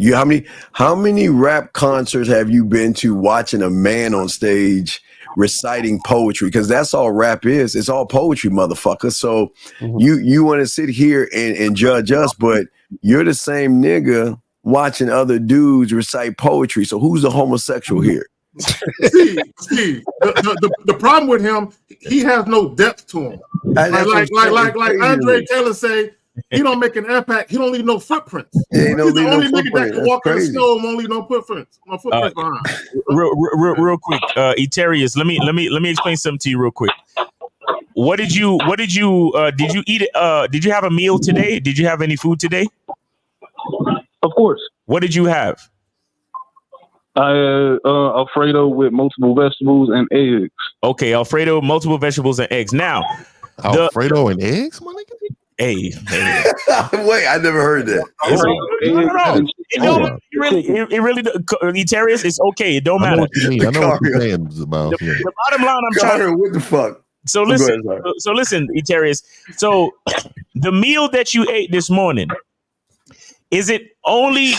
How many rap concerts have you been to watching a man on stage reciting poetry? Because that's all rap is. It's all poetry, motherfucker. So you want to sit here and judge us, but you're the same nigga watching other dudes recite poetry. So who's the homosexual here? See, the problem with him, he has no depth to him. Like Andre Taylor say, he don't make an impact. He don't leave no footprints. He's the only nigga that can walk in the snow and won't leave no footprints. No footprints behind. Real quick, Etarius, let me explain something to you real quick. Did you eat it? Did you have a meal today? Did you have any food today? Of course. What did you have? Alfredo with multiple vegetables and eggs. Okay, Alfredo, multiple vegetables and eggs. Now, Alfredo and eggs, my nigga. Hey. Wait, I never heard that. It really, Etarius, it's okay. It don't matter. I know what you're saying about. The bottom line, I'm trying. What the fuck? So listen, Etarius. So the meal that you ate this morning, is it only?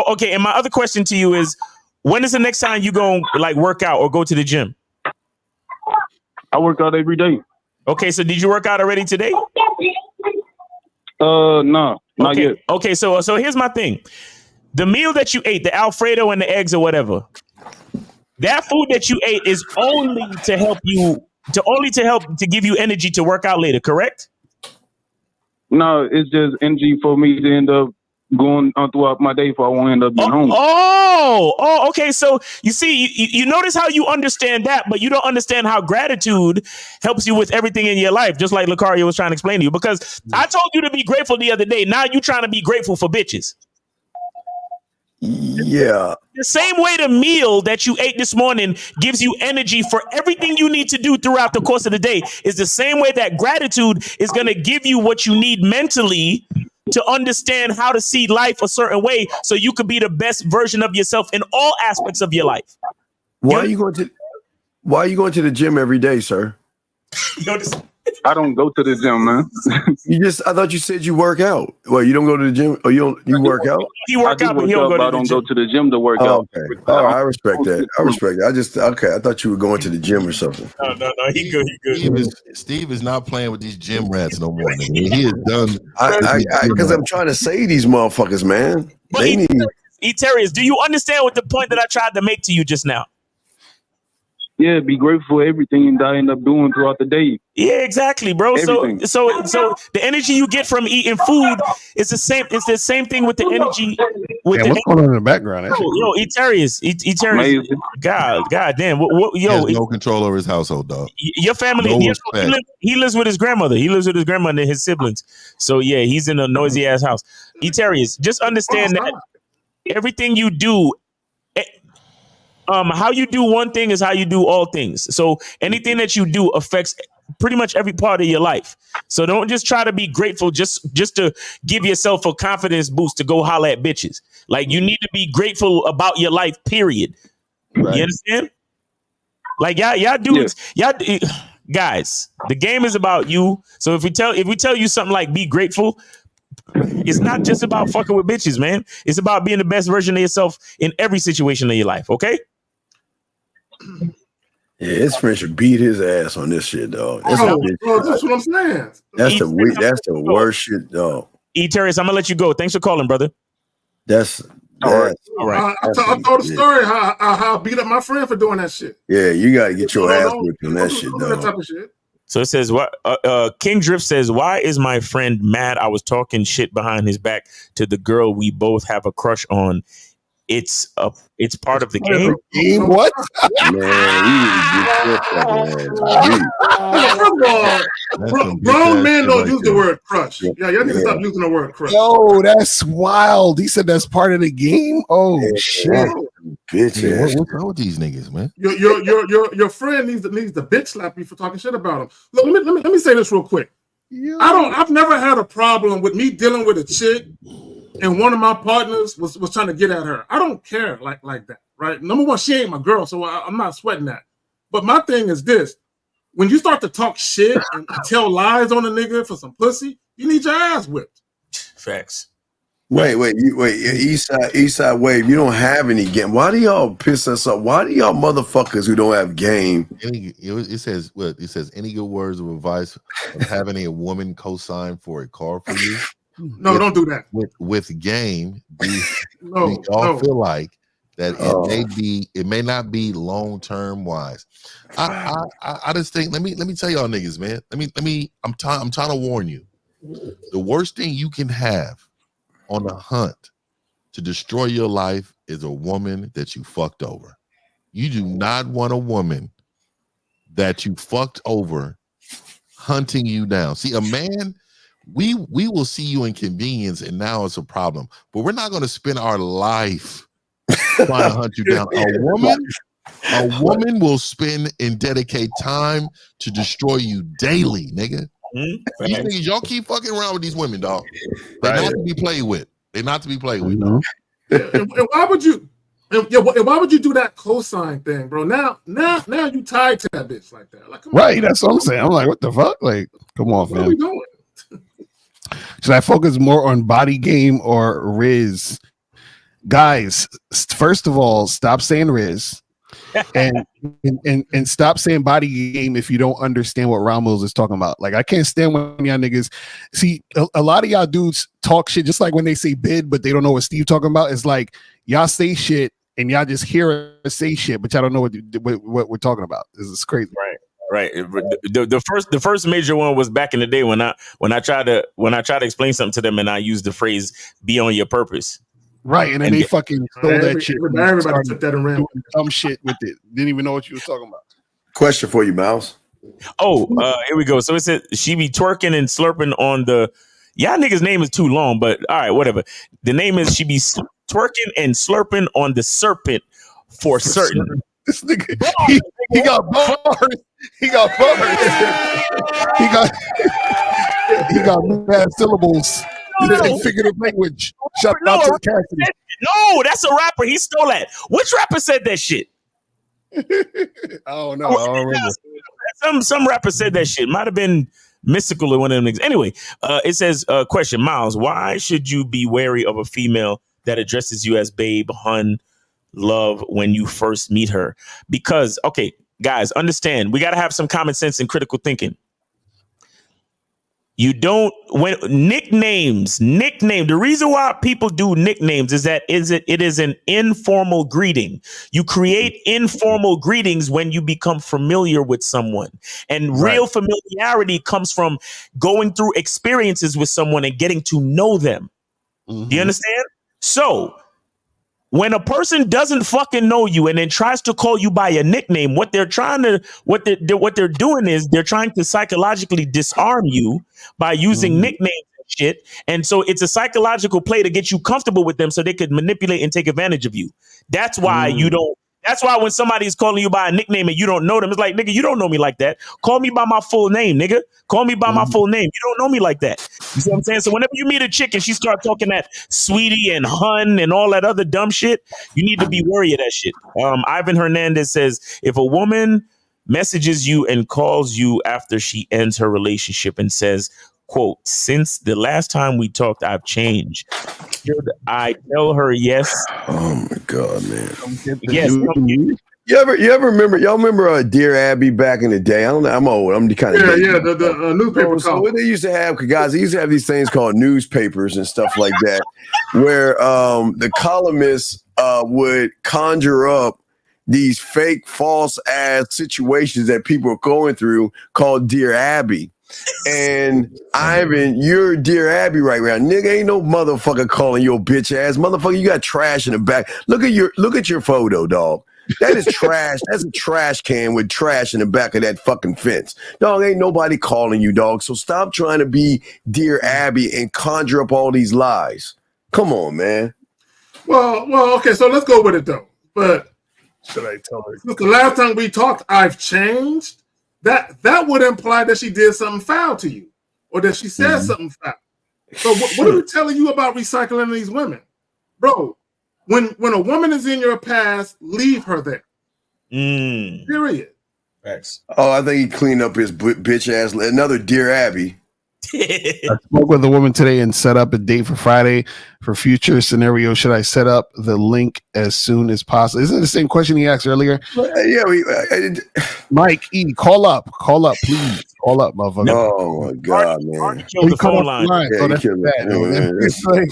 Okay. And my other question to you is, when is the next time you go like work out or go to the gym? I work out every day. Okay, so did you work out already today? No, not yet. Okay, so here's my thing. The meal that you ate, the Alfredo and the eggs or whatever, that food that you ate is only to help you to give you energy to work out later, correct? No, it's just energy for me to end up going on throughout my day, if I won't end up being home. Okay. So you see, you notice how you understand that, but you don't understand how gratitude helps you with everything in your life, just like Lucario was trying to explain to you. Because I told you to be grateful the other day. Now you trying to be grateful for bitches. Yeah. The same way the meal that you ate this morning gives you energy for everything you need to do throughout the course of the day is the same way that gratitude is going to give you what you need mentally to understand how to see life a certain way so you could be the best version of yourself in all aspects of your life. Why are you going to the gym every day, sir? I don't go to the gym, man. I thought you said you work out. Well, you don't go to the gym or you work out? He work out, but he don't go to the gym. I don't go to the gym to work out. Okay. All right, I respect that. I thought you were going to the gym or something. No, he good. Steve is not playing with these gym rats no more. Nigga. He is done. Because I'm trying to save these motherfuckers, man. Etarius, do you understand what the point that I tried to make to you just now? Yeah, be grateful for everything that I end up doing throughout the day. Yeah, exactly, bro. Everything. So the energy you get from eating food is the same. It's the same thing with the energy. What's going on in the background? Yo, Etarius. God damn. He has no control over his household, dog. Your family. He lives with his grandmother. He lives with his grandmother and his siblings. So yeah, he's in a noisy ass house. Etarius, just understand that everything you do. How you do one thing is how you do all things. So anything that you do affects pretty much every part of your life. So don't just try to be grateful just to give yourself a confidence boost to go holler at bitches. Like you need to be grateful about your life, period. Right. You understand? Like y'all do guys, the game is about you. So if we tell you something like be grateful, it's not just about fucking with bitches, man. It's about being the best version of yourself in every situation of your life, okay? Yeah, his friend should beat his ass on this shit, dog. That's what I'm saying. That's the worst shit, dog. Etarius, I'm gonna let you go. Thanks for calling, brother. All right. I told the story how I beat up my friend for doing that shit. Yeah, you gotta get your ass whipped on that shit, dog. That type of shit. So it says, King Drift says, why is my friend mad I was talking shit behind his back to the girl we both have a crush on? It's part of the game. What? Man, grown men don't use the word crush. Yeah, you need to stop using the word crush. Yo, that's wild. He said that's part of the game. Oh shit, bitch! What's wrong with these niggas, man? Your friend needs to bitch slap you for talking shit about him. Look, let me say this real quick. I've never had a problem with me dealing with a chick and one of my partners was trying to get at her. I don't care like that, right? Number one, she ain't my girl, so I'm not sweating that. But my thing is this: when you start to talk shit and tell lies on a nigga for some pussy, you need your ass whipped. Facts. Wait, Eastside Wave, you don't have any game. Why do y'all piss us off? Why do y'all motherfuckers who don't have game? It says what? It says any good words of advice of having a woman co-sign for a car for you? No, don't do that. With game, we No. feel like that it may not be long-term wise. I just think let me tell y'all niggas, man. I'm trying to warn you. The worst thing you can have on the hunt to destroy your life is a woman that you fucked over. You do not want a woman that you fucked over hunting you down. See, a man, we will see you in convenience and now it's a problem, but we're not going to spend our life trying to hunt you down. A woman will spend and dedicate time to destroy you daily, nigga. These niggas, y'all keep fucking around with these women, dog. They're not to be played with. They're not to be played with. And why would you? Why would you do that cosign thing, bro? Now you tied to that bitch like that. Like, come Right, on. that's what I'm saying. I'm like, what the fuck? Like, come on, What are we fam. doing? Should I focus more on body game or Riz? Guys, first of all, stop saying Riz. and stop saying body game if you don't understand what Ramos is talking about. Like, I can't stand when y'all niggas see a lot of y'all dudes talk shit just like when they say bid, but they don't know what Steve talking about. It's like y'all say shit and y'all just hear us say shit, but y'all don't know what we're talking about. This is crazy. Right. The first major one was back in the day when I tried to explain something to them and I used the phrase "be on your purpose." Right, and then they fucking stole that shit. Everybody took that and ran doing dumb shit with it. Didn't even know what you were talking about. Question for you, Mouse. Here we go. So it said she be twerking and slurping on the. Y'all niggas' name is too long, but all right, whatever. The name is she be twerking and slurping on the serpent for certain. This nigga, he got bars. He got bars. he got mad syllables. No. Figurative language. Shout out to Cassidy. No, that's a rapper. He stole that. Which rapper said that shit? Oh no, I don't remember. Some rapper said that shit. Might have been Mystical or one of them niggas. Anyway, it says, question, Miles, why should you be wary of a female that addresses you as babe, hun, love when you first meet her? Because, okay, guys, understand, we got to have some common sense and critical thinking. You don't, when nicknames, the reason why people do nicknames is that it is an informal greeting. You create informal greetings when you become familiar with someone. And real familiarity comes from going through experiences with someone and getting to know them. Do you understand? So when a person doesn't fucking know you and then tries to call you by a nickname, what they're doing is they're trying to psychologically disarm you by using nicknames and shit. And so it's a psychological play to get you comfortable with them so they could manipulate and take advantage of you. That's why that's why when somebody's calling you by a nickname and you don't know them, it's like, nigga, you don't know me like that. Call me by my full name, nigga. Call me by my full name. You don't know me like that. You see what I'm saying? So whenever you meet a chick and she starts talking that sweetie and hun and all that other dumb shit, you need to be wary of that shit. Ivan Hernandez says, if a woman messages you and calls you after she ends her relationship and says, quote, since the last time we talked, I've changed. Should I tell her yes? Oh my God, man. Yes. You ever remember? Y'all remember Dear Abby back in the day? I don't know. I'm old. I'm kind of the newspaper. So what they used to have, guys, they used to have these things called newspapers and stuff like that, where the columnists would conjure up these fake, false ass situations that people are going through called Dear Abby. And Ivan, you're Dear Abby right now. Nigga, ain't no motherfucker calling your bitch ass. Motherfucker, you got trash in the back. Look at your photo, dog. That is trash. That's a trash can with trash in the back of that fucking fence. Dog, ain't nobody calling you, dog. So stop trying to be Dear Abby and conjure up all these lies. Come on, man. Well, okay, so let's go with it though. But should I tell her? Since the last time we talked, I've changed. That would imply that she did something foul to you. or that she said something foul. So what are we telling you about recycling these women? Bro, when a woman is in your past, leave her there. Period. Facts. Oh, I think he cleaned up his bitch ass. Another Dear Abby. I spoke with a woman today and set up a date for Friday. For future scenario, should I set up the link as soon as possible? Isn't it the same question he asked earlier? Yeah, Mike E, call up, please. Call up, motherfucker. Oh my God, man. Killed the phone line. Yeah, Oh, that's bad. It's like,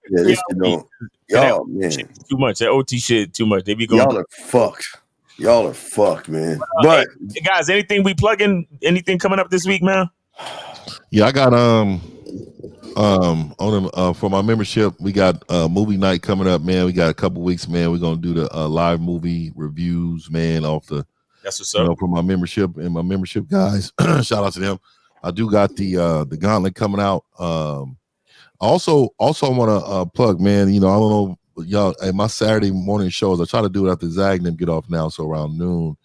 yeah, this shit don't. Y'all, man. Too much. That OT shit too much. They be going. Y'all are fucked. Y'all are fucked, man. But hey, guys, anything we plugging? Anything coming up this week, man? Yeah, I got for my membership, we got movie night coming up, man. We got a couple weeks, man. We're gonna do the live movie reviews, man, off the that's what's up. For my membership and my membership guys. Shout out to them. I do got the gauntlet coming out. Also I want to plug, man. I don't know y'all. Hey, my Saturday morning shows, I try to do it after Zag and them get off now, so around noon.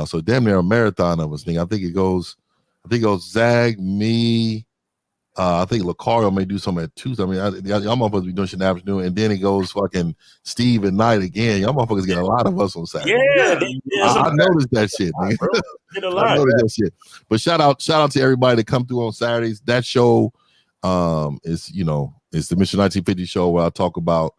So damn near a marathon of us, thing. I think it goes Zag, me. I think Lucario may do something at 2. I mean, y'all motherfuckers be doing shit in the afternoon, and then it goes fucking Steve at night again. Y'all motherfuckers get a lot of us on Saturday. Yeah, I noticed that shit, man. Get a lot. I noticed that shit. But shout out to everybody that come through on Saturdays. That show is it's the Mission 1950 show where I talk about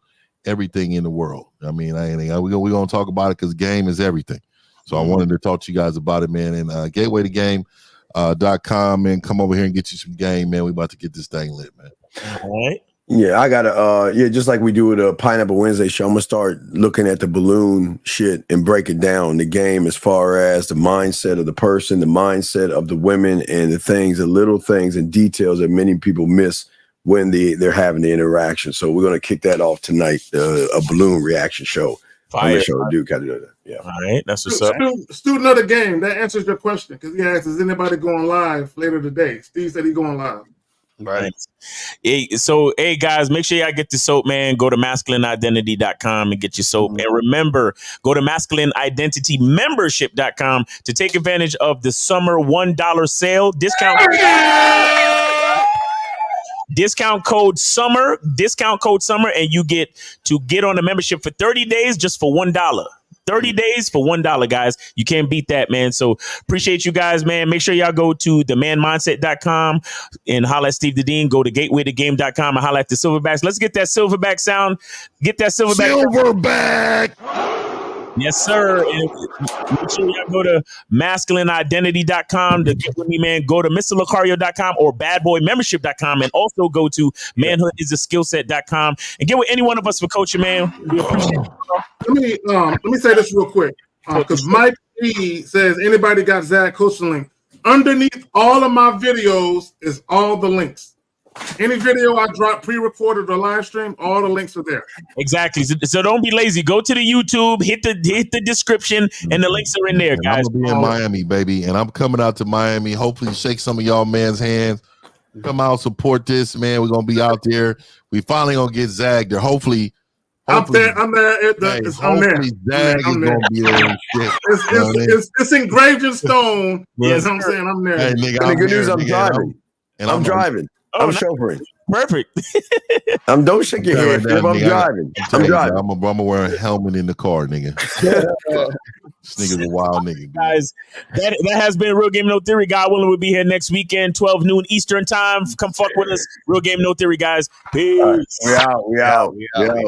everything in the world. I mean, we're gonna talk about it because game is everything. So I wanted to talk to you guys about it, man. And Gateway to Game. .com, man, come over here and get you some game, man. We about to get this thing lit, man. All right. Yeah, I gotta just like we do with a Pineapple Wednesday show, I'm gonna start looking at the balloon shit and break it down, the game as far as the mindset of the person, the mindset of the women, and the little things and details that many people miss when they're having the interaction. So we're gonna kick that off tonight, a balloon reaction show. Fire. Dude gotta do that. Yeah. All right, that's what's up. Student of the game, that answers your question because he asked, is anybody going live later today? Steve said he's going live. Right. Hey guys, make sure y'all get the soap, man. Go to masculineidentity.com and get your soap. And remember, go to masculineidentitymembership.com to take advantage of the summer $1 sale discount. Discount code summer, and you get on the membership for 30 days just for $1. 30 days for $1, guys. You can't beat that, man. So appreciate you guys, man. Make sure y'all go to themanmindset.com and holla at Steve the Dean. Go to gatewaytogame.com and holla at the Silverbacks. Let's get that Silverback sound. Get that Silverback. Yes, sir. And make sure y'all go to masculineidentity.com to get with me, man. Go to MrLucario.com or badboymembership.com and also go to manhoodisaskillset.com and get with any one of us for coaching, man. We appreciate it. Let me say this real quick because Mike E says anybody got Zach coaching link. Underneath all of my videos is all the links. Any video I drop pre-recorded or live stream, all the links are there. Exactly. So don't be lazy. Go to the YouTube, hit the description, and the links are in there, guys. I'm gonna be in Miami, baby, and I'm coming out to Miami. Hopefully, shake some of y'all man's hands. Come out, support this, man. We're gonna be out there. We finally gonna get Zag there. Hopefully. I'm there. I'm there. Zag is gonna be there. And shit. It's engraved in stone. Yes, I'm saying I'm there. Hey, nigga, the good news, I'm driving. I'm driving. I'm chauffeuring. Perfect. Don't shake your head, Phil. I'm driving. I'm driving. I'm gonna wear a helmet in the car, nigga. This nigga's a wild nigga, guys. That has been Real Game No Theory. God willing, we'll be here next weekend, 12 noon Eastern time. Come fuck with us. Real Game No Theory, guys. Peace. We out. Yeah.